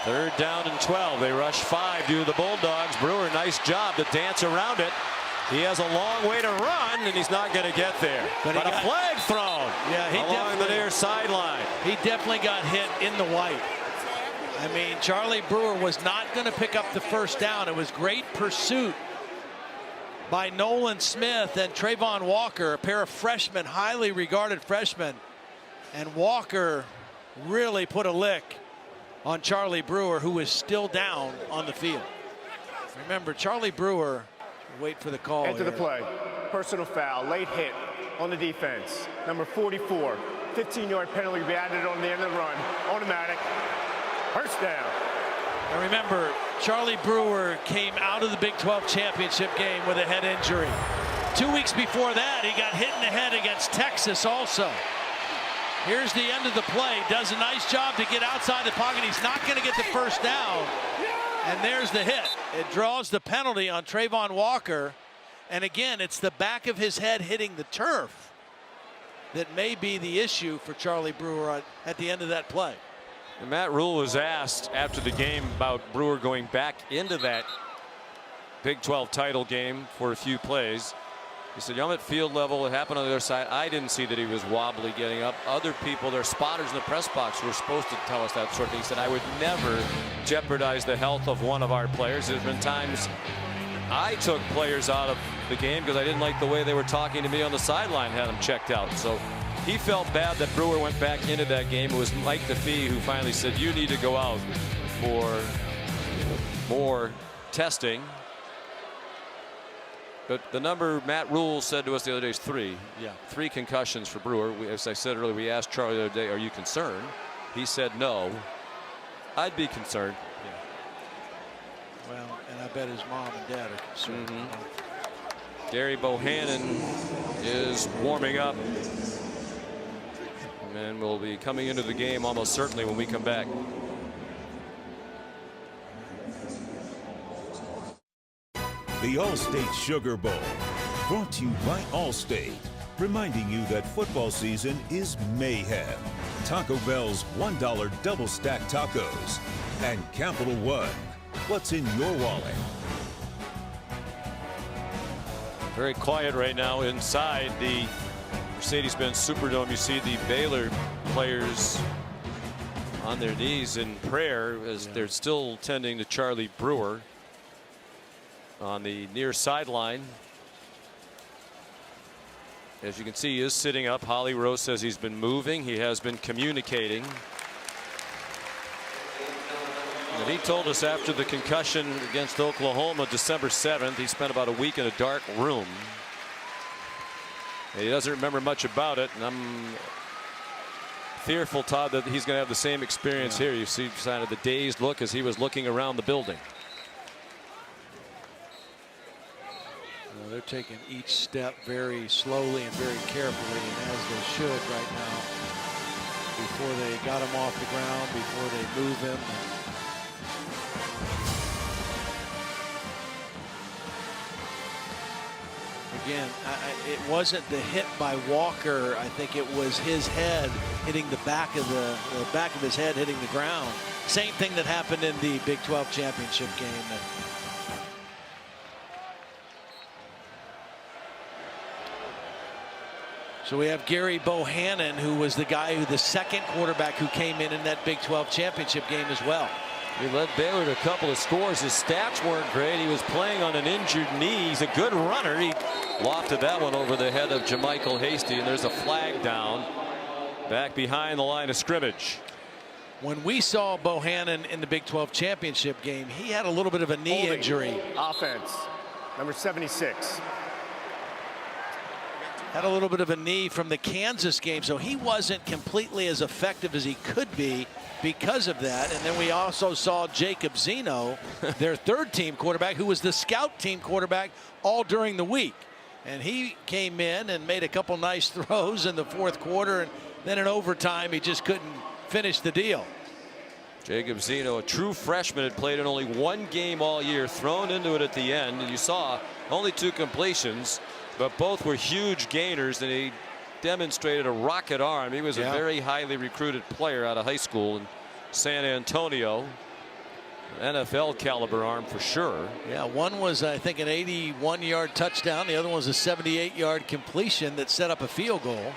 Third down and 12. They rush 5 to the Bulldogs. Brewer, nice job to dance around it. He has a long way to run, and he's not going to get there. But a flag thrown along the near sideline. He definitely got hit in the white. I mean, Charlie Brewer was not going to pick up the first down. It was great pursuit by Nolan Smith and Trayvon Walker, a pair of freshmen, highly regarded freshmen. And Walker really put a lick on Charlie Brewer, who is still down on the field. Remember, Charlie Brewer, wait for the call. Enter the play. Personal foul, late hit on the defense. Number 44, 15-yard penalty will be added on the end of the run. Automatic. First down. And remember, Charlie Brewer came out of the Big 12 championship game with a head injury. 2 weeks before that, he got hit in the head against Texas also. Here's the end of the play. Does a nice job to get outside the pocket. He's not going to get the first down. And there's the hit. It draws the penalty on Trayvon Walker. And again, it's the back of his head hitting the turf that may be the issue for Charlie Brewer at the end of that play. And Matt Rule was asked after the game about Brewer going back into that Big 12 title game for a few plays. He said, I'm at field level. It happened on the other side. I didn't see that he was wobbly getting up. Other people, their spotters in the press box, were supposed to tell us that sort of thing. He said, I would never jeopardize the health of one of our players. There's been times I took players out of the game because I didn't like the way they were talking to me on the sideline, had them checked out. So he felt bad that Brewer went back into that game. It was Mike DeFee who finally said, you need to go out for more testing. But the number Matt Rule said to us the other day is 3. Yeah. 3 concussions for Brewer. As I said earlier, we asked Charlie the other day, are you concerned? He said no. I'd be concerned. Yeah. Well, and I bet his mom and dad are concerned. Gary Bohannon is warming up and will be coming into the game almost certainly when we come back. The Allstate Sugar Bowl, brought to you by Allstate, reminding you that football season is mayhem. Taco Bell's $1 double stack tacos and Capital One. What's in your wallet? Very quiet right now inside the Mercedes-Benz Superdome. You see the Baylor players on their knees in prayer as they're still tending to Charlie Brewer on the near sideline. As you can see, he is sitting up. Holly Rose says he's been moving. He has been communicating. And he told us after the concussion against Oklahoma December 7th, he spent about a week in a dark room. He doesn't remember much about it, and I'm fearful, Todd, that he's going to have the same experience here. You see kind of the dazed look as he was looking around the building. They're taking each step very slowly and very carefully, and as they should right now, before they got him off the ground, before they move him. Again, it wasn't the hit by Walker. I think it was his head hitting the back of his head hitting the ground. Same thing that happened in the Big 12 championship game. So we have Gary Bohannon, who was the guy the second quarterback who came in that Big 12 championship game as well. He led Baylor to a couple of scores. His stats weren't great. He was playing on an injured knee. He's a good runner. He lofted that one over the head of Jamichael Hasty, and there's a flag down back behind the line of scrimmage. When we saw Bohannon in the Big 12 championship game, he had a little bit of a knee injury. Offense, number 76. Had a little bit of a knee from the Kansas game, so he wasn't completely as effective as he could be because of that. And then we also saw Jacob Zeno, their third team quarterback, who was the scout team quarterback all during the week. And he came in and made a couple nice throws in the fourth quarter, and then in overtime he just couldn't finish the deal. Jacob Zeno, a true freshman, had played in only one game all year, thrown into it at the end, and you saw only 2 completions. But both were huge gainers, and he demonstrated a rocket arm. He was a very highly recruited player out of high school in San Antonio. NFL caliber arm for sure. Yeah, one was, I think, an 81-yard touchdown. The other one was a 78-yard completion that set up a field goal.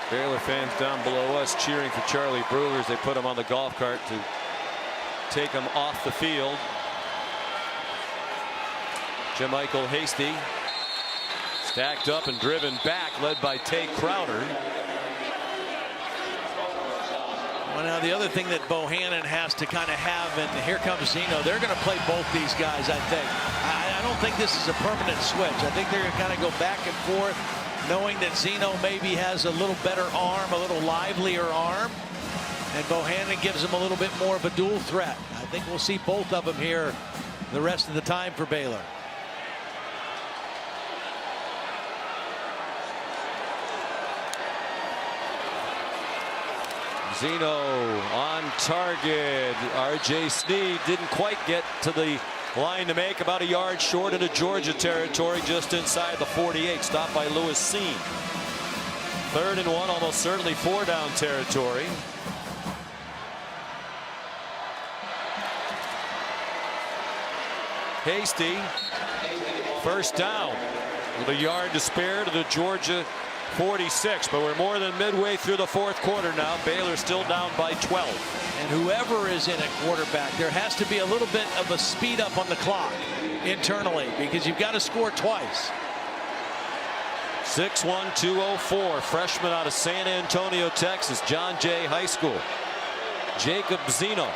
Baylor fans down below us cheering for Charlie Brewer as they put him on the golf cart to take him off the field. Jamichael Hasty stacked up and driven back, led by Tay Crowder. Well, now the other thing that Bohannon has to kind of have, and here comes Zeno, they're going to play both these guys, I think. I don't think this is a permanent switch. I think they're going to kind of go back and forth, knowing that Zeno maybe has a little better arm, a little livelier arm, and Bohannon gives him a little bit more of a dual threat. I think we'll see both of them here the rest of the time for Baylor. Zeno on target. R.J. Sneed didn't quite get to the line to make, about a yard short into Georgia territory, just inside the 48. Stopped by Lewis Seen. 3rd and 1, almost certainly 4-down territory. Hasty, 1st down with a yard to spare to the Georgia 46, but we're more than midway through the 4th quarter now. Baylor still down by 12. And whoever is in at quarterback, there has to be a little bit of a speed up on the clock internally, because you've got to score twice. 6'1", 204, freshman out of San Antonio, Texas, John Jay High School. Jacob Zeno.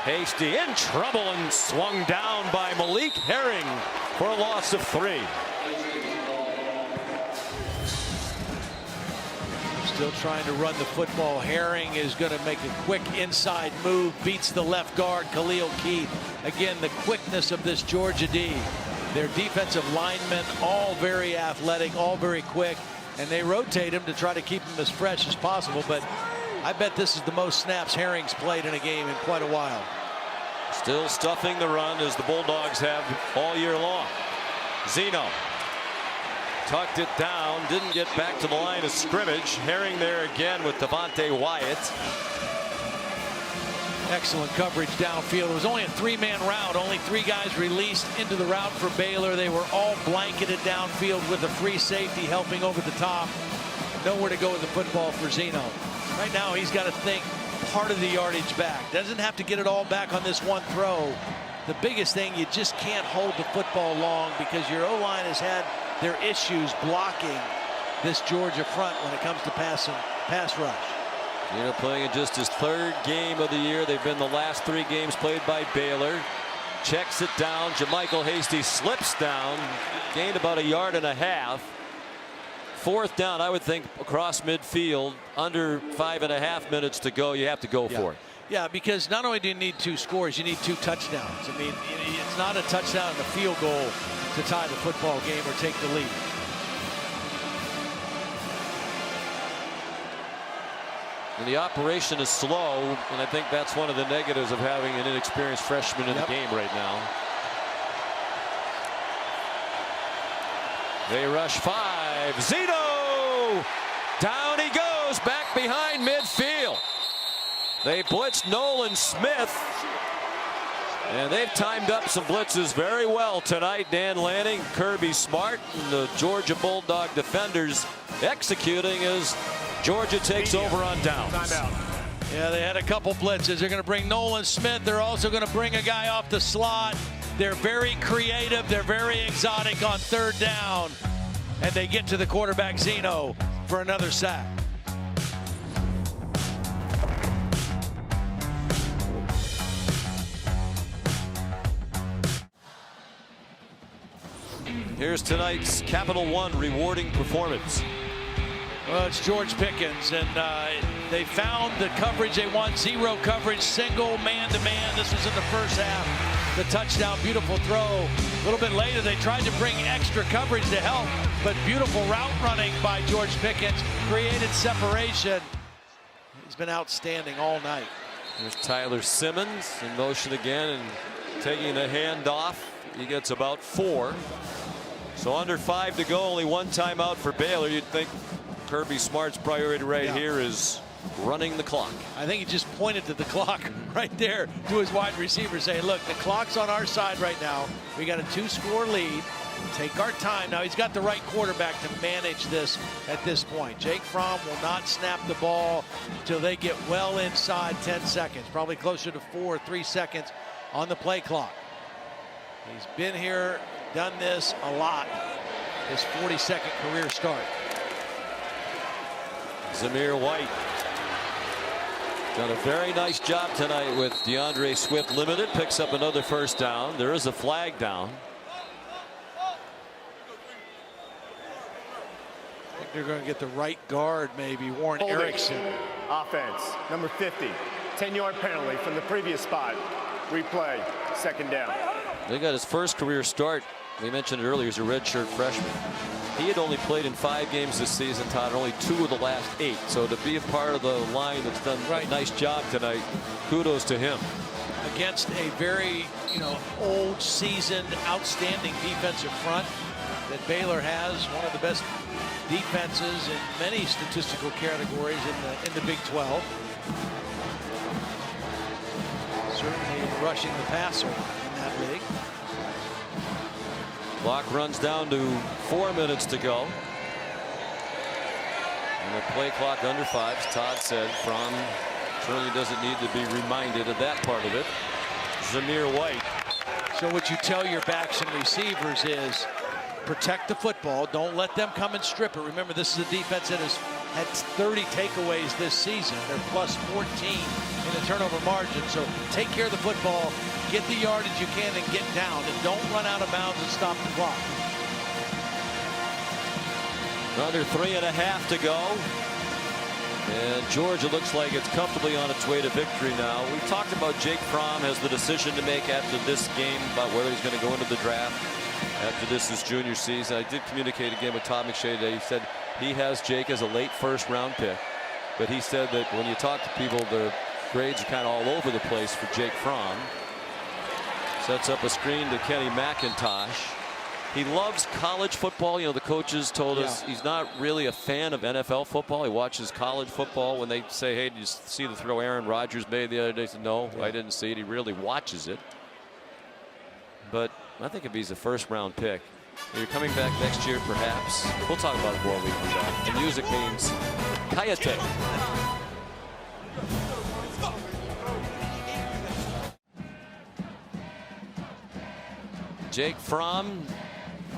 Hasty in trouble and swung down by Malik Herring for a loss of 3. Still trying to run the football. Herring is going to make a quick inside move, beats the left guard, Khalil Keith. Again, the quickness of this Georgia D. Their defensive linemen, all very athletic, all very quick, and they rotate him to try to keep him as fresh as possible. But I bet this is the most snaps Herring's played in a game in quite a while. Still stuffing the run as the Bulldogs have all year long. Zeno tucked it down, didn't get back to the line of scrimmage. Herring there again with Devontae Wyatt. Excellent coverage downfield. It was only a 3-man route. Only 3 guys released into the route for Baylor. They were all blanketed downfield with a free safety helping over the top. Nowhere to go with the football for Zeno. Right now he's got to think part of the yardage back. Doesn't have to get it all back on this one throw. The biggest thing, you just can't hold the football long because your O-line has had their issues blocking this Georgia front when it comes to pass rush. Zeno playing in just his 3rd game of the year. They've been the last 3 games played by Baylor. Checks it down. Jamichael Hasty slips down. Gained about a yard and a half. 4th down, I would think, across midfield. Under 5.5 minutes to go. You have to go for it. Yeah, because not only do you need 2 scores, you need 2 touchdowns. I mean, it's not a touchdown and a field goal to tie the football game or take the lead. And the operation is slow, and I think that's one of the negatives of having an inexperienced freshman in the game right now. They rush 5. Zeno! Down he goes, back behind midfield. They blitzed Nolan Smith. And they've timed up some blitzes very well tonight. Dan Lanning, Kirby Smart, and the Georgia Bulldog defenders executing as Georgia takes over on downs. Yeah, they had a couple blitzes. They're going to bring Nolan Smith. They're also going to bring a guy off the slot. They're very creative. They're very exotic on 3rd down. And they get to the quarterback, Zeno, for another sack. Here's tonight's Capital One rewarding performance. Well, it's George Pickens, and they found the coverage they want. 0 coverage, single man-to-man. This was in the 1st half. The touchdown, beautiful throw. A little bit later, they tried to bring extra coverage to help, but beautiful route running by George Pickens created separation. He's been outstanding all night. There's Tyler Simmons in motion again and taking the handoff. He gets about 4. So under 5 to go, only 1 timeout for Baylor. You'd think Kirby Smart's priority here is running the clock. I think he just pointed to the clock right there to his wide receiver saying, look, the clock's on our side right now. We got a 2-score lead. Take our time. Now he's got the right quarterback to manage this at this point. Jake Fromm will not snap the ball until they get well inside 10 seconds, probably closer to 4 or 3 seconds on the play clock. He's been here, done this a lot. His 42nd career start. Zamir White done a very nice job tonight with DeAndre Swift limited. Picks up another 1st down. There is a flag down. I think they're going to get the right guard, maybe Warren Erickson. Offense, number 50, 10-yard penalty from the previous spot. Replay, 2nd down. They got his first career start We mentioned it earlier, he's a redshirt freshman. He had only played in 5 games this season, Todd, only 2 of the last 8. So to be a part of the line that's done a nice job tonight, kudos to him. Against a very, old, seasoned, outstanding defensive front that Baylor has, one of the best defenses in many statistical categories in the Big 12. Certainly rushing the passer in that league. Clock runs down to 4 minutes to go. And the play clock under 5, as Todd said. Fromm certainly doesn't need to be reminded of that part of it. Zamir White. So what you tell your backs and receivers is protect the football. Don't let them come and strip it. Remember, this is a defense that has had 30 takeaways this season. They're plus 14 in the turnover margin. So take care of the football. Get the yardage you can and get down, and don't run out of bounds and stop the clock. Under 3.5 to go. And Georgia looks like it's comfortably on its way to victory now. We talked about Jake Fromm has the decision to make after this game about whether he's going to go into the draft after this is junior season. I did communicate again with Todd McShay today. He said he has Jake as a late first-round pick. But he said that when you talk to people, the grades are kind of all over the place for Jake Fromm. Sets up a screen to Kenny McIntosh. He loves college football. The coaches told us he's not really a fan of NFL football. He watches college football. When they say, hey, did you see the throw Aaron Rodgers made the other day? He said, no, I didn't see it. He really watches it. But I think if he's a first-round pick, you're coming back next year, perhaps. We'll talk about it more when we come back. The music means Kayate. Jake Fromm,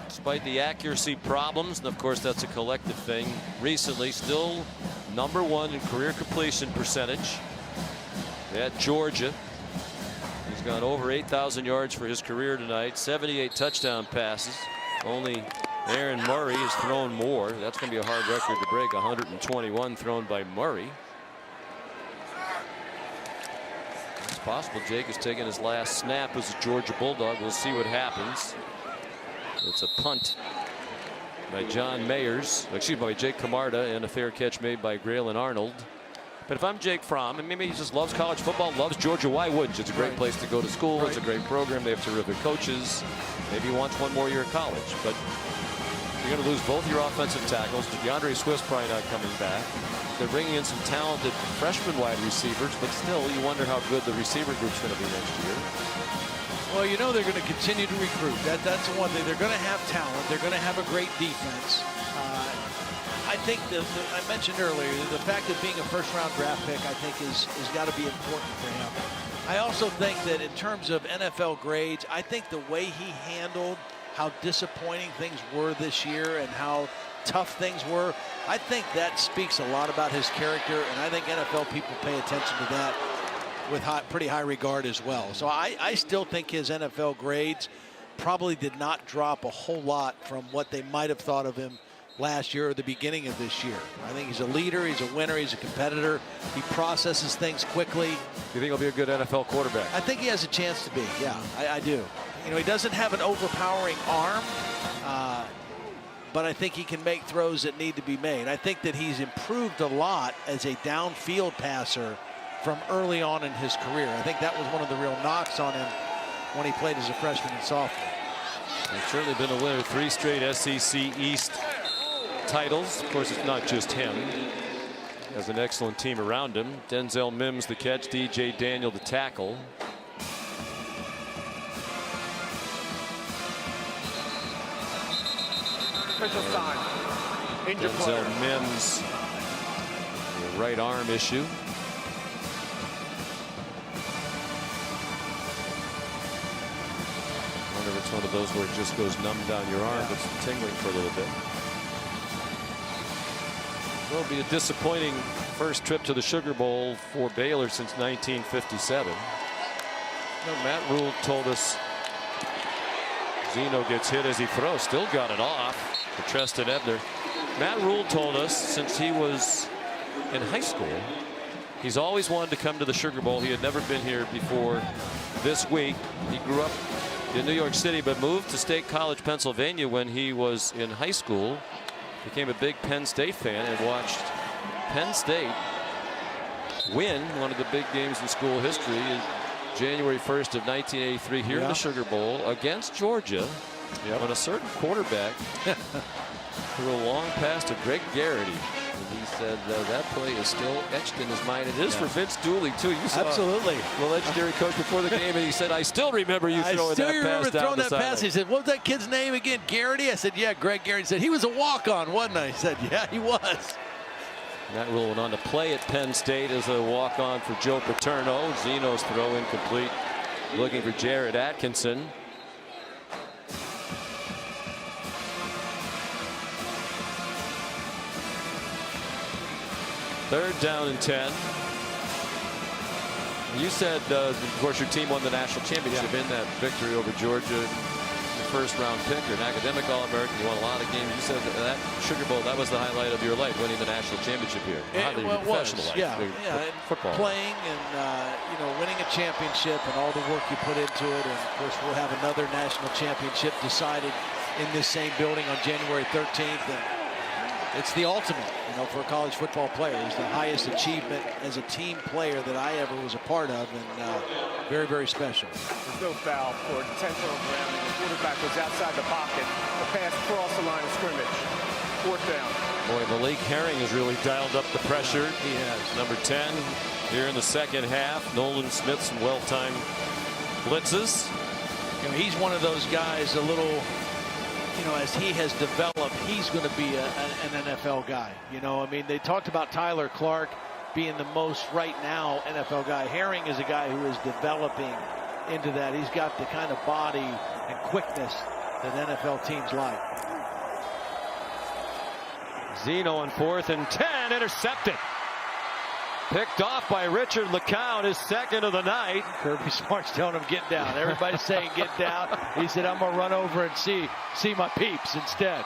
despite the accuracy problems, and of course that's a collective thing, recently still #1 in career completion percentage at Georgia. He's gone over 8,000 yards for his career tonight, 78 touchdown passes. Only Aaron Murray has thrown more. That's going to be a hard record to break, 121 thrown by Murray. It's possible Jake has taken his last snap as a Georgia Bulldog. We'll see what happens. It's a punt by John Mayers, excuse me, by Jake Camarda, and a fair catch made by Graylin Arnold. But if I'm Jake Fromm, and maybe he just loves college football, loves Georgia, why wouldn't you? It's a great place to go to school. It's a great program. They have terrific coaches. Maybe he wants one more year of college. But you're going to lose both your offensive tackles. DeAndre Swift's probably not coming back. They're bringing in some talented freshman wide receivers, but still you wonder how good the receiver group's going to be next year. Well, they're going to continue to recruit. That's the one thing. They're going to have talent. They're going to have a great defense. I think I mentioned earlier, the fact of being a first-round draft pick, I think, is got to be important for him. I also think that in terms of NFL grades, I think the way he handled how disappointing things were this year and how tough things were, I think that speaks a lot about his character, and I think NFL people pay attention to that with pretty high regard as well. So I still think his NFL grades probably did not drop a whole lot from what they might have thought of him last year or the beginning of this year. I think he's a leader, he's a winner, he's a competitor. He processes things quickly. You think he'll be a good NFL quarterback? I think he has a chance to be, yeah, I do. He doesn't have an overpowering arm, but I think he can make throws that need to be made. I think that he's improved a lot as a downfield passer from early on in his career. I think that was one of the real knocks on him when he played as a freshman and sophomore. He's certainly been a winner, 3 straight SEC East titles. Of course, it's not just him. He has an excellent team around him. Denzel Mims the catch, DJ Daniel the tackle. Official sign. Injured player. Denzel Mims, the right arm issue. I wonder if it's one of those where it just goes numb down your arm, but it's tingling for a little bit. Will be a disappointing first trip to the Sugar Bowl for Baylor since 1957. Matt Rule told us Zeno gets hit as he throws, still got it off for Treston Ebner. Matt Rule told us since he was in high school, he's always wanted to come to the Sugar Bowl. He had never been here before this week. He grew up in New York City, but moved to State College, Pennsylvania when he was in high school. Became a big Penn State fan and watched Penn State win one of the big games in school history in January 1st of 1983 here in the Sugar Bowl against Georgia. When a certain quarterback threw a long pass to Greg Garrity. And he said that play is still etched in his mind. It is for Vince Dooley, too. You saw absolutely the legendary coach before the game, and he said, I still remember you throwing that pass down the sideline. He said, what was that kid's name again? Garrity? I said, yeah, Greg Garrity. He said, he was a walk-on, wasn't I? He said, yeah, he was. That rule went on to play at Penn State as a walk-on for Joe Paterno. Zeno's throw incomplete. Looking for Jared Atkinson. Third down and 10. You said, of course, your team won the national championship in that victory over Georgia. The first-round pick, you're an academic All-American. You won a lot of games. You said that Sugar Bowl, that was the highlight of your life, winning the national championship here. Well, it was, football. Playing and winning a championship and all the work you put into it. And of course, we'll have another national championship decided in this same building on January 13th. And it's the ultimate, for a college football player. It's the highest achievement as a team player that I ever was a part of, and very, very special. There's no foul for intentional grounding. The quarterback was outside the pocket. The pass crossed the line of scrimmage. Fourth down. Boy, Malik Herring has really dialed up the pressure. He has. Number 10 here in the second half. Nolan Smith, some well-timed blitzes. He's one of those guys, a little, as he has developed, he's going to be an NFL guy. They talked about Tyler Clark being the most right now NFL guy. Herring is a guy who is developing into that. He's got the kind of body and quickness that NFL teams like. Zeno on 4th and 10, intercepted. Picked off by Richard LeCounte, his second of the night. Kirby Smart's telling him, get down. Everybody's saying, get down. He said, I'm going to run over and see my peeps instead.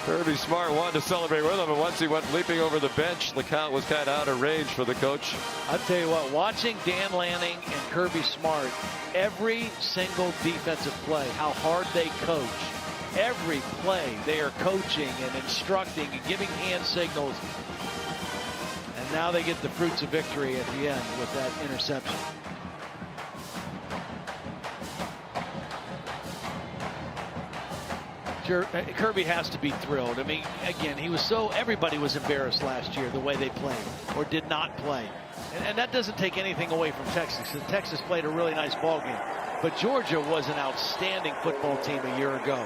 Kirby Smart wanted to celebrate with him, and once he went leaping over the bench, LeCounte was kind of out of range for the coach. I'll tell you what, watching Dan Lanning and Kirby Smart, every single defensive play, how hard they coach, every play they are coaching and instructing and giving hand signals. And now they get the fruits of victory at the end with that interception. Kirby has to be thrilled. Again, everybody was embarrassed last year the way they played or did not play. And that doesn't take anything away from Texas. And Texas played a really nice ball game. But Georgia was an outstanding football team a year ago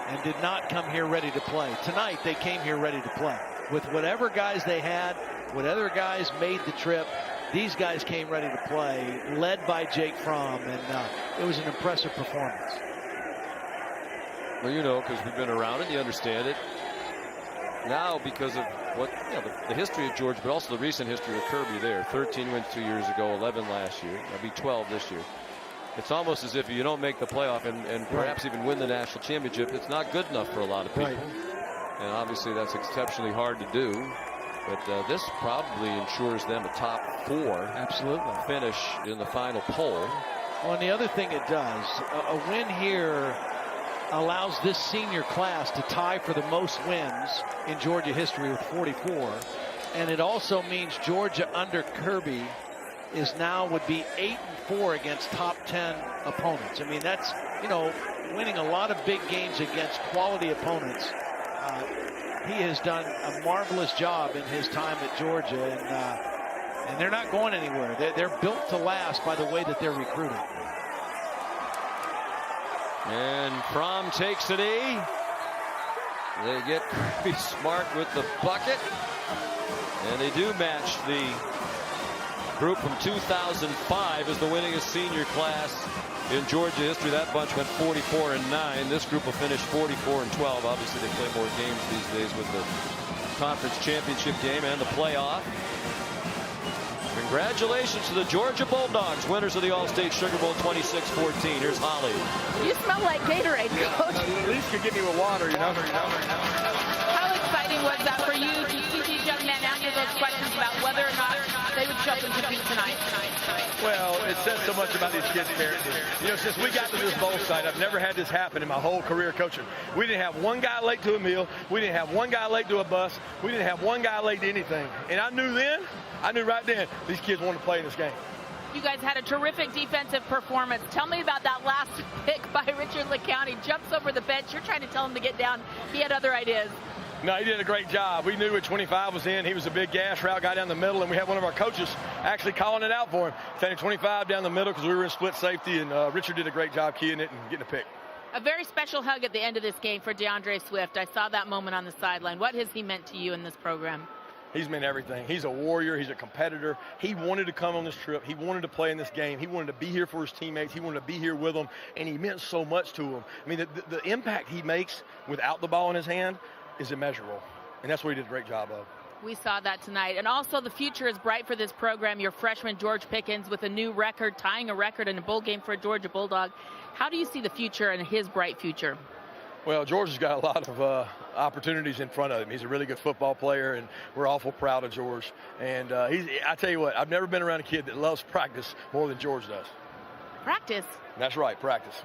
and did not come here ready to play. Tonight, they came here ready to play. With whatever guys they had, what other guys made the trip, these guys came ready to play, led by Jake Fromm, and it was an impressive performance. Well, because we've been around it, you understand it. Now, because of the history of Georgia, but also the recent history of Kirby there. 13 wins 2 years ago, 11 last year. That'll be 12 this year. It's almost as if you don't make the playoff and perhaps even win the national championship, it's not good enough for a lot of people. And obviously that's exceptionally hard to do. But this probably ensures them a top 4 finish in the final poll. Well, and the other thing it does, a win here allows this senior class to tie for the most wins in Georgia history with 44. And it also means Georgia under Kirby would be 8-4 against top 10 opponents. That's, winning a lot of big games against quality opponents. He has done a marvelous job in his time at Georgia, and they're not going anywhere. They're built to last by the way that they're recruiting. And Fromm takes a knee. They get Kirby Smart with the bucket. And they do match the group from 2005 as the winningest senior class in Georgia history. That bunch went 44-9. This group will finish 44-12. Obviously, they play more games these days with the conference championship game and the playoff. Congratulations to the Georgia Bulldogs, winners of the All-State Sugar Bowl 26-14. Here's Holly. You smell like Gatorade, Coach. At least you give me a water, How exciting was that for you to see these young men answer those questions about whether or not they they would show up and compete tonight. Well, it says so much about these kids' character. You know, since we got to this bowl site, I've never had this happen in my whole career coaching. We didn't have one guy late to a meal. We didn't have one guy late to a bus. We didn't have one guy late to anything. And I knew right then, these kids wanted to play in this game. You guys had a terrific defensive performance. Tell me about that last pick by Richard LeCounte. Jumps over the bench. You're trying to tell him to get down. He had other ideas. No, he did a great job. We knew when 25 was in, he was a big gas route guy down the middle, and we had one of our coaches actually calling it out for him, sending 25 down the middle because we were in split safety, and Richard did a great job keying it and getting a pick. A very special hug at the end of this game for DeAndre Swift. I saw that moment on the sideline. What has he meant to you in this program? He's meant everything. He's a warrior. He's a competitor. He wanted to come on this trip. He wanted to play in this game. He wanted to be here for his teammates. He wanted to be here with them, and he meant so much to them. I mean, the impact he makes without the ball in his hand is immeasurable, and that's what he did a great job of. We saw that tonight. And also the future is bright for this program. Your freshman, George Pickens, with a new record, tying a record in a bowl game for a Georgia Bulldog. How do you see the future and his bright future? Well, George has got a lot of opportunities in front of him. He's a really good football player, and we're awful proud of George. And I tell you what, I've never been around a kid that loves practice more than George does. Practice? That's right, practice.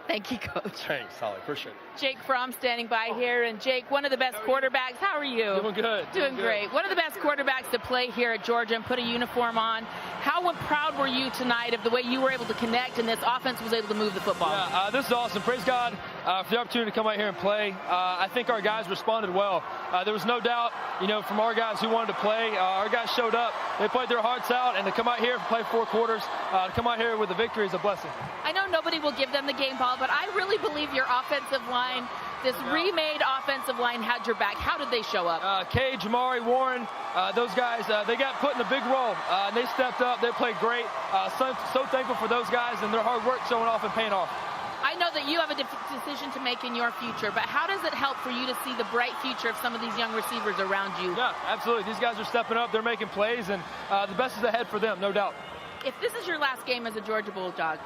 Thank you, Coach. Thanks, Holly. Appreciate it. Jake Fromm standing by here. And Jake, one of the best quarterbacks. How are you? Doing good. Doing great. One of the best quarterbacks to play here at Georgia and put a uniform on. How proud were you tonight of the way you were able to connect and this offense was able to move the football? Yeah, this is awesome. Praise God for the opportunity to come out here and play. I think our guys responded well. There was no doubt, from our guys who wanted to play. Our guys showed up. They played their hearts out, and to come out here and play 4 quarters, to come out here with a victory is a blessing. I know nobody will give them the game ball, but I really believe your offensive line, this remade offensive line, had your back. How did they show up? Kay, Jamari, Warren, those guys, they got put in a big role. And they stepped up. They played great. So thankful for those guys and their hard work showing off and paying off. I know that you have a decision to make in your future, but how does it help for you to see the bright future of some of these young receivers around you? Yeah, absolutely. These guys are stepping up. They're making plays, and the best is ahead for them, no doubt. If this is your last game as a Georgia Bulldog,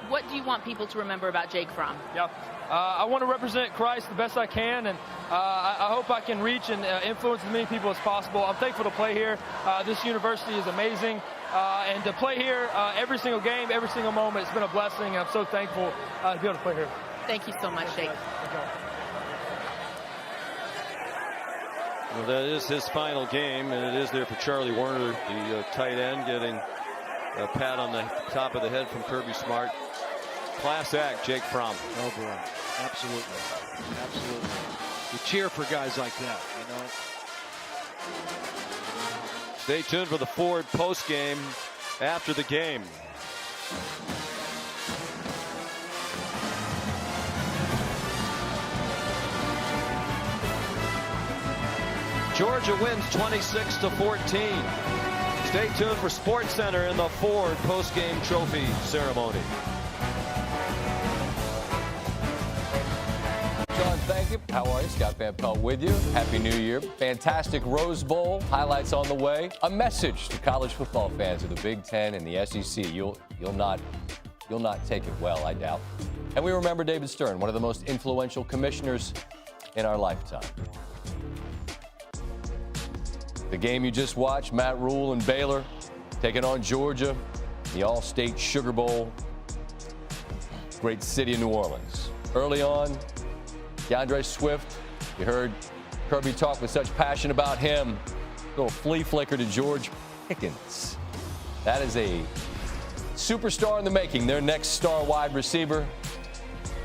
what do you want people to remember about Jake Fromm? Yeah, I want to represent Christ the best I can, and I hope I can reach and influence as many people as possible. I'm thankful to play here. This university is amazing, and to play here every single game, every single moment, it's been a blessing, and I'm so thankful to be able to play here. Thank you so much, Jake. Well, that is his final game, and it is there for Charlie Warner, the tight end, getting a pat on the top of the head from Kirby Smart. Class act, Jake Fromm. Oh, boy. Absolutely. Absolutely. You cheer for guys like that, Stay tuned for the Ford post game after the game. Georgia wins 26-14. Stay tuned for Sports Center in the Ford post-game trophy ceremony. John, thank you. How are you? Scott Van Pelt with you. Happy New Year. Fantastic Rose Bowl. Highlights on the way. A message to college football fans of the Big Ten and the SEC. You'll not take it well, I doubt. And we remember David Stern, one of the most influential commissioners in our lifetime. The game you just watched, Matt Rule and Baylor taking on Georgia, the All-State Sugar Bowl, great city of New Orleans. Early on, DeAndre Swift, you heard Kirby talk with such passion about him. Little flea flicker to George Pickens. That is a superstar in the making, their next star wide receiver.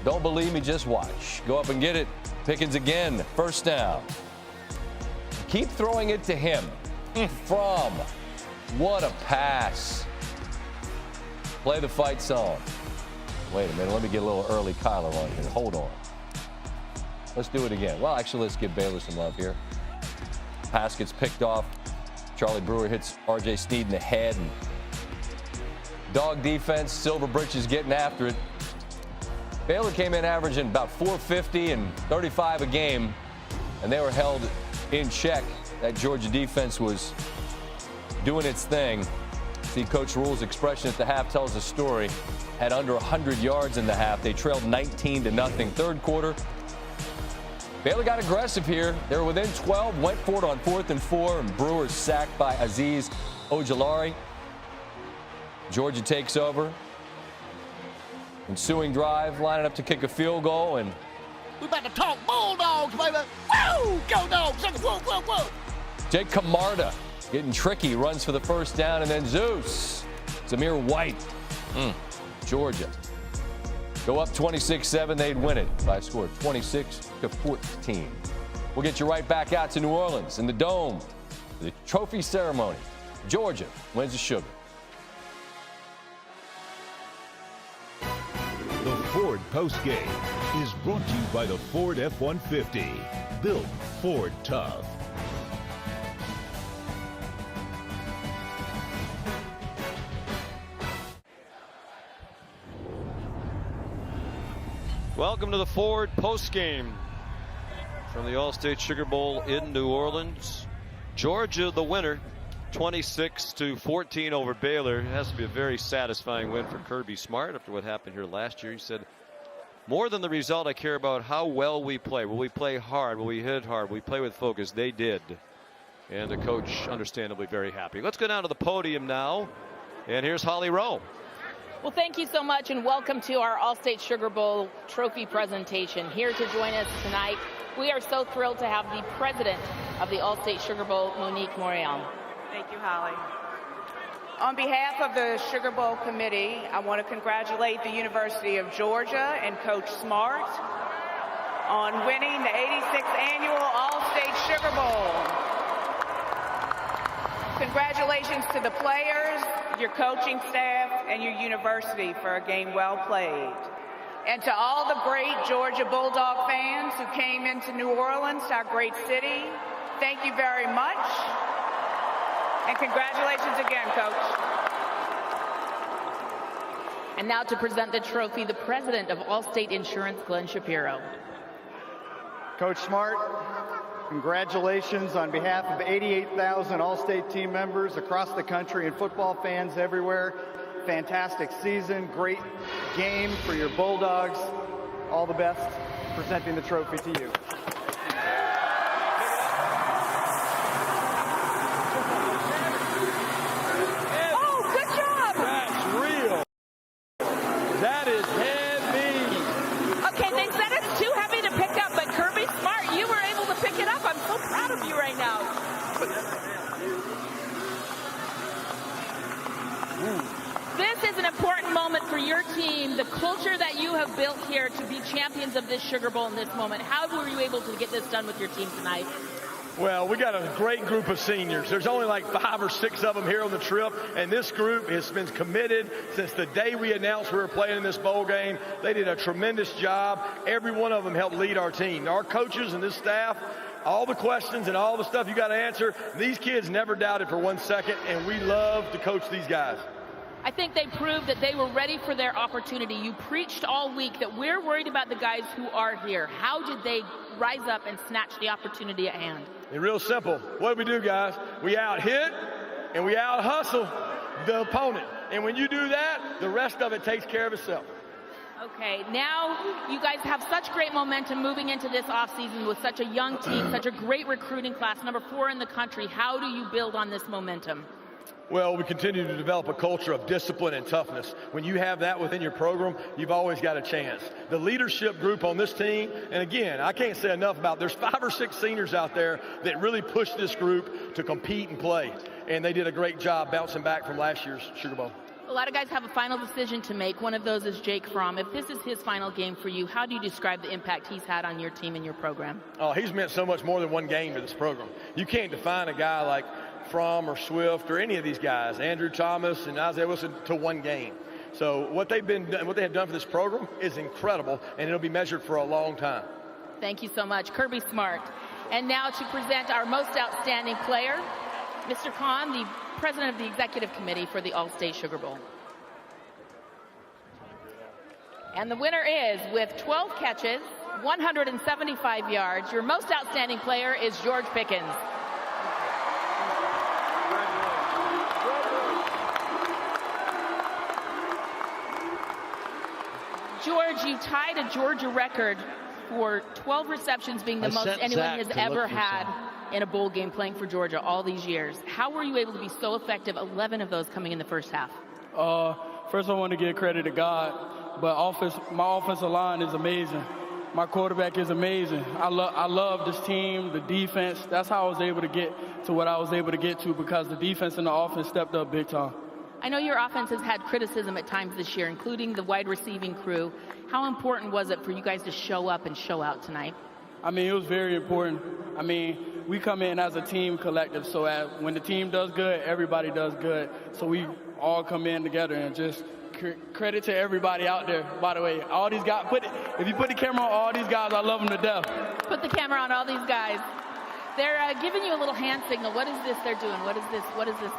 Don't believe me, just watch. Go up and get it. Pickens again, first down. Keep throwing it to him. From. What a pass. Play the fight song. Wait a minute, let me get a little early Kyler on here. Hold on. Let's do it again. Well, actually, let's give Baylor some love here. Pass gets picked off. Charlie Brewer hits R.J. Sneed in the head. And dog defense, Silver Britches getting after it. Baylor came in averaging about 450 and 35 a game, and they were held in check. That Georgia defense was doing its thing. See, Coach Rule's expression at the half tells a story. Had under 100 yards in the half. They trailed 19-0. Third quarter, Baylor got aggressive here. They were within 12, went for it on 4th and 4, and Brewer sacked by Aziz Ojulari. Georgia takes over. Ensuing drive, lining up to kick a field goal, and We about to talk Bulldogs, baby. Woo! Go Dogs! Whoa, whoa, whoa! Jake Camarda getting tricky, runs for the first down, and then Zeus. Zamir White. Georgia. Go up 26-7, they'd win it by a score of 26-14. We'll get you right back out to New Orleans in the Dome. The trophy ceremony. Georgia wins the Sugar. The Ford postgame is brought to you by the Ford F-150. Built Ford tough. Welcome to the Ford postgame from the Allstate Sugar Bowl in New Orleans. Georgia, the winner, 26-14 over Baylor. It has to be a very satisfying win for Kirby Smart after what happened here last year. He said, more than the result, I care about how well we play. Will we play hard? Will we hit hard? Will we play with focus? They did. And the coach, understandably, very happy. Let's go down to the podium now. And here's Holly Rowe. Well, thank you so much, and welcome to our Allstate Sugar Bowl trophy presentation. Here to join us tonight, we are so thrilled to have the president of the Allstate Sugar Bowl, Monique Morial. Thank you, Holly. On behalf of the Sugar Bowl Committee, I want to congratulate the University of Georgia and Coach Smart on winning the 86th annual All-State Sugar Bowl. Congratulations to the players, your coaching staff, and your university for a game well played. And to all the great Georgia Bulldog fans who came into New Orleans, our great city, thank you very much. And congratulations again, Coach. And now to present the trophy, the president of Allstate Insurance, Glenn Shapiro. Coach Smart, congratulations on behalf of 88,000 Allstate team members across the country and football fans everywhere. Fantastic season, great game for your Bulldogs. All the best. Presenting the trophy to you. For your team, the culture that you have built here to be champions of this Sugar Bowl in this moment, how were you able to get this done with your team tonight? Well, we got a great group of seniors. There's only like 5 or 6 of them here on the trip, and this group has been committed since the day we announced we were playing in this bowl game. They did a tremendous job. Every one of them helped lead our team. Our coaches and this staff, all the questions and all the stuff you got to answer, these kids never doubted for 1 second, and we love to coach these guys. I think they proved that they were ready for their opportunity. You preached all week that we're worried about the guys who are here. How did they rise up and snatch the opportunity at hand? It's real simple. What do we do, guys? We out-hit and we out-hustle the opponent. And when you do that, the rest of it takes care of itself. Okay, now you guys have such great momentum moving into this offseason with such a young team, such a great recruiting class, number 4 in the country. How do you build on this momentum? Well, we continue to develop a culture of discipline and toughness. When you have that within your program, you've always got a chance. The leadership group on this team, and again, I can't say enough about, there's 5 or 6 seniors out there that really pushed this group to compete and play. And they did a great job bouncing back from last year's Sugar Bowl. A lot of guys have a final decision to make. One of those is Jake Fromm. If this is his final game for you, how do you describe the impact he's had on your team and your program? Oh, he's meant so much more than one game to this program. You can't define a guy like Fromm or Swift or any of these guys, Andrew Thomas and Isaiah Wilson, to one game. So what they have done for this program is incredible, and it'll be measured for a long time. Thank you so much, Kirby Smart. And now to present our most outstanding player, Mr. Khan, the president of the executive committee for the All-State Sugar Bowl. And the winner is, with 12 catches, 175 yards, your most outstanding player is George Pickens. George, you tied a Georgia record for 12 receptions being the most anyone has ever had in a bowl game playing for Georgia all these years. How were you able to be so effective, 11 of those coming in the first half? First, I want to give credit to God, but my offensive line is amazing. My quarterback is amazing. I love this team, the defense. That's how I was able to get to what I was able to get to, because the defense and the offense stepped up big time. I know your offense has had criticism at times this year, including the wide receiving crew. How important was it for you guys to show up and show out tonight? I mean, it was very important. I mean, we come in as a team collective, so when the team does good, everybody does good. So we all come in together, and just credit to everybody out there. By the way, all these guys, if you put the camera on all these guys, I love them to death. Put the camera on all these guys. They're giving you a little hand signal. What is this they're doing? What is this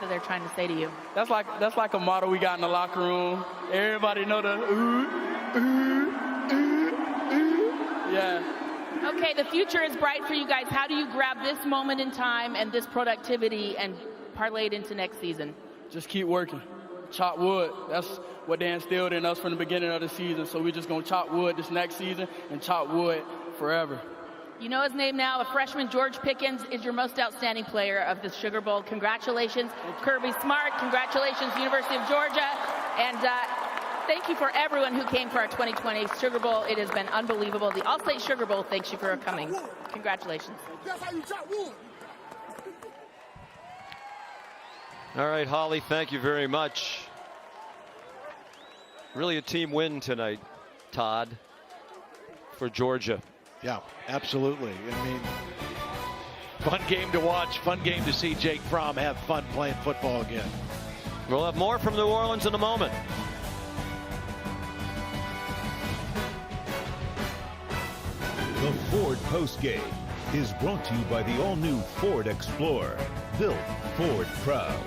that they're trying to say to you? That's like a motto we got in the locker room. Everybody know the ooh, ooh, ooh, ooh. Yeah. Okay, the future is bright for you guys. How do you grab this moment in time and this productivity and parlay it into next season? Just keep working. Chop wood. That's what they instilled in us from the beginning of the season. So we're just going to chop wood this next season and chop wood forever. You know his name now. A freshman, George Pickens, is your most outstanding player of the Sugar Bowl. Congratulations, Kirby Smart. Congratulations, University of Georgia. And thank you for everyone who came for our 2020 Sugar Bowl. It has been unbelievable. The All-State Sugar Bowl thanks you for coming. Congratulations. That's how you chop wood. All right, Holly, thank you very much. Really a team win tonight, Todd, for Georgia. Yeah, absolutely. I mean, fun game to watch, fun game to see Jake Fromm have fun playing football again. We'll have more from New Orleans in a moment. The Ford Postgame is brought to you by the all-new Ford Explorer, built Ford proud.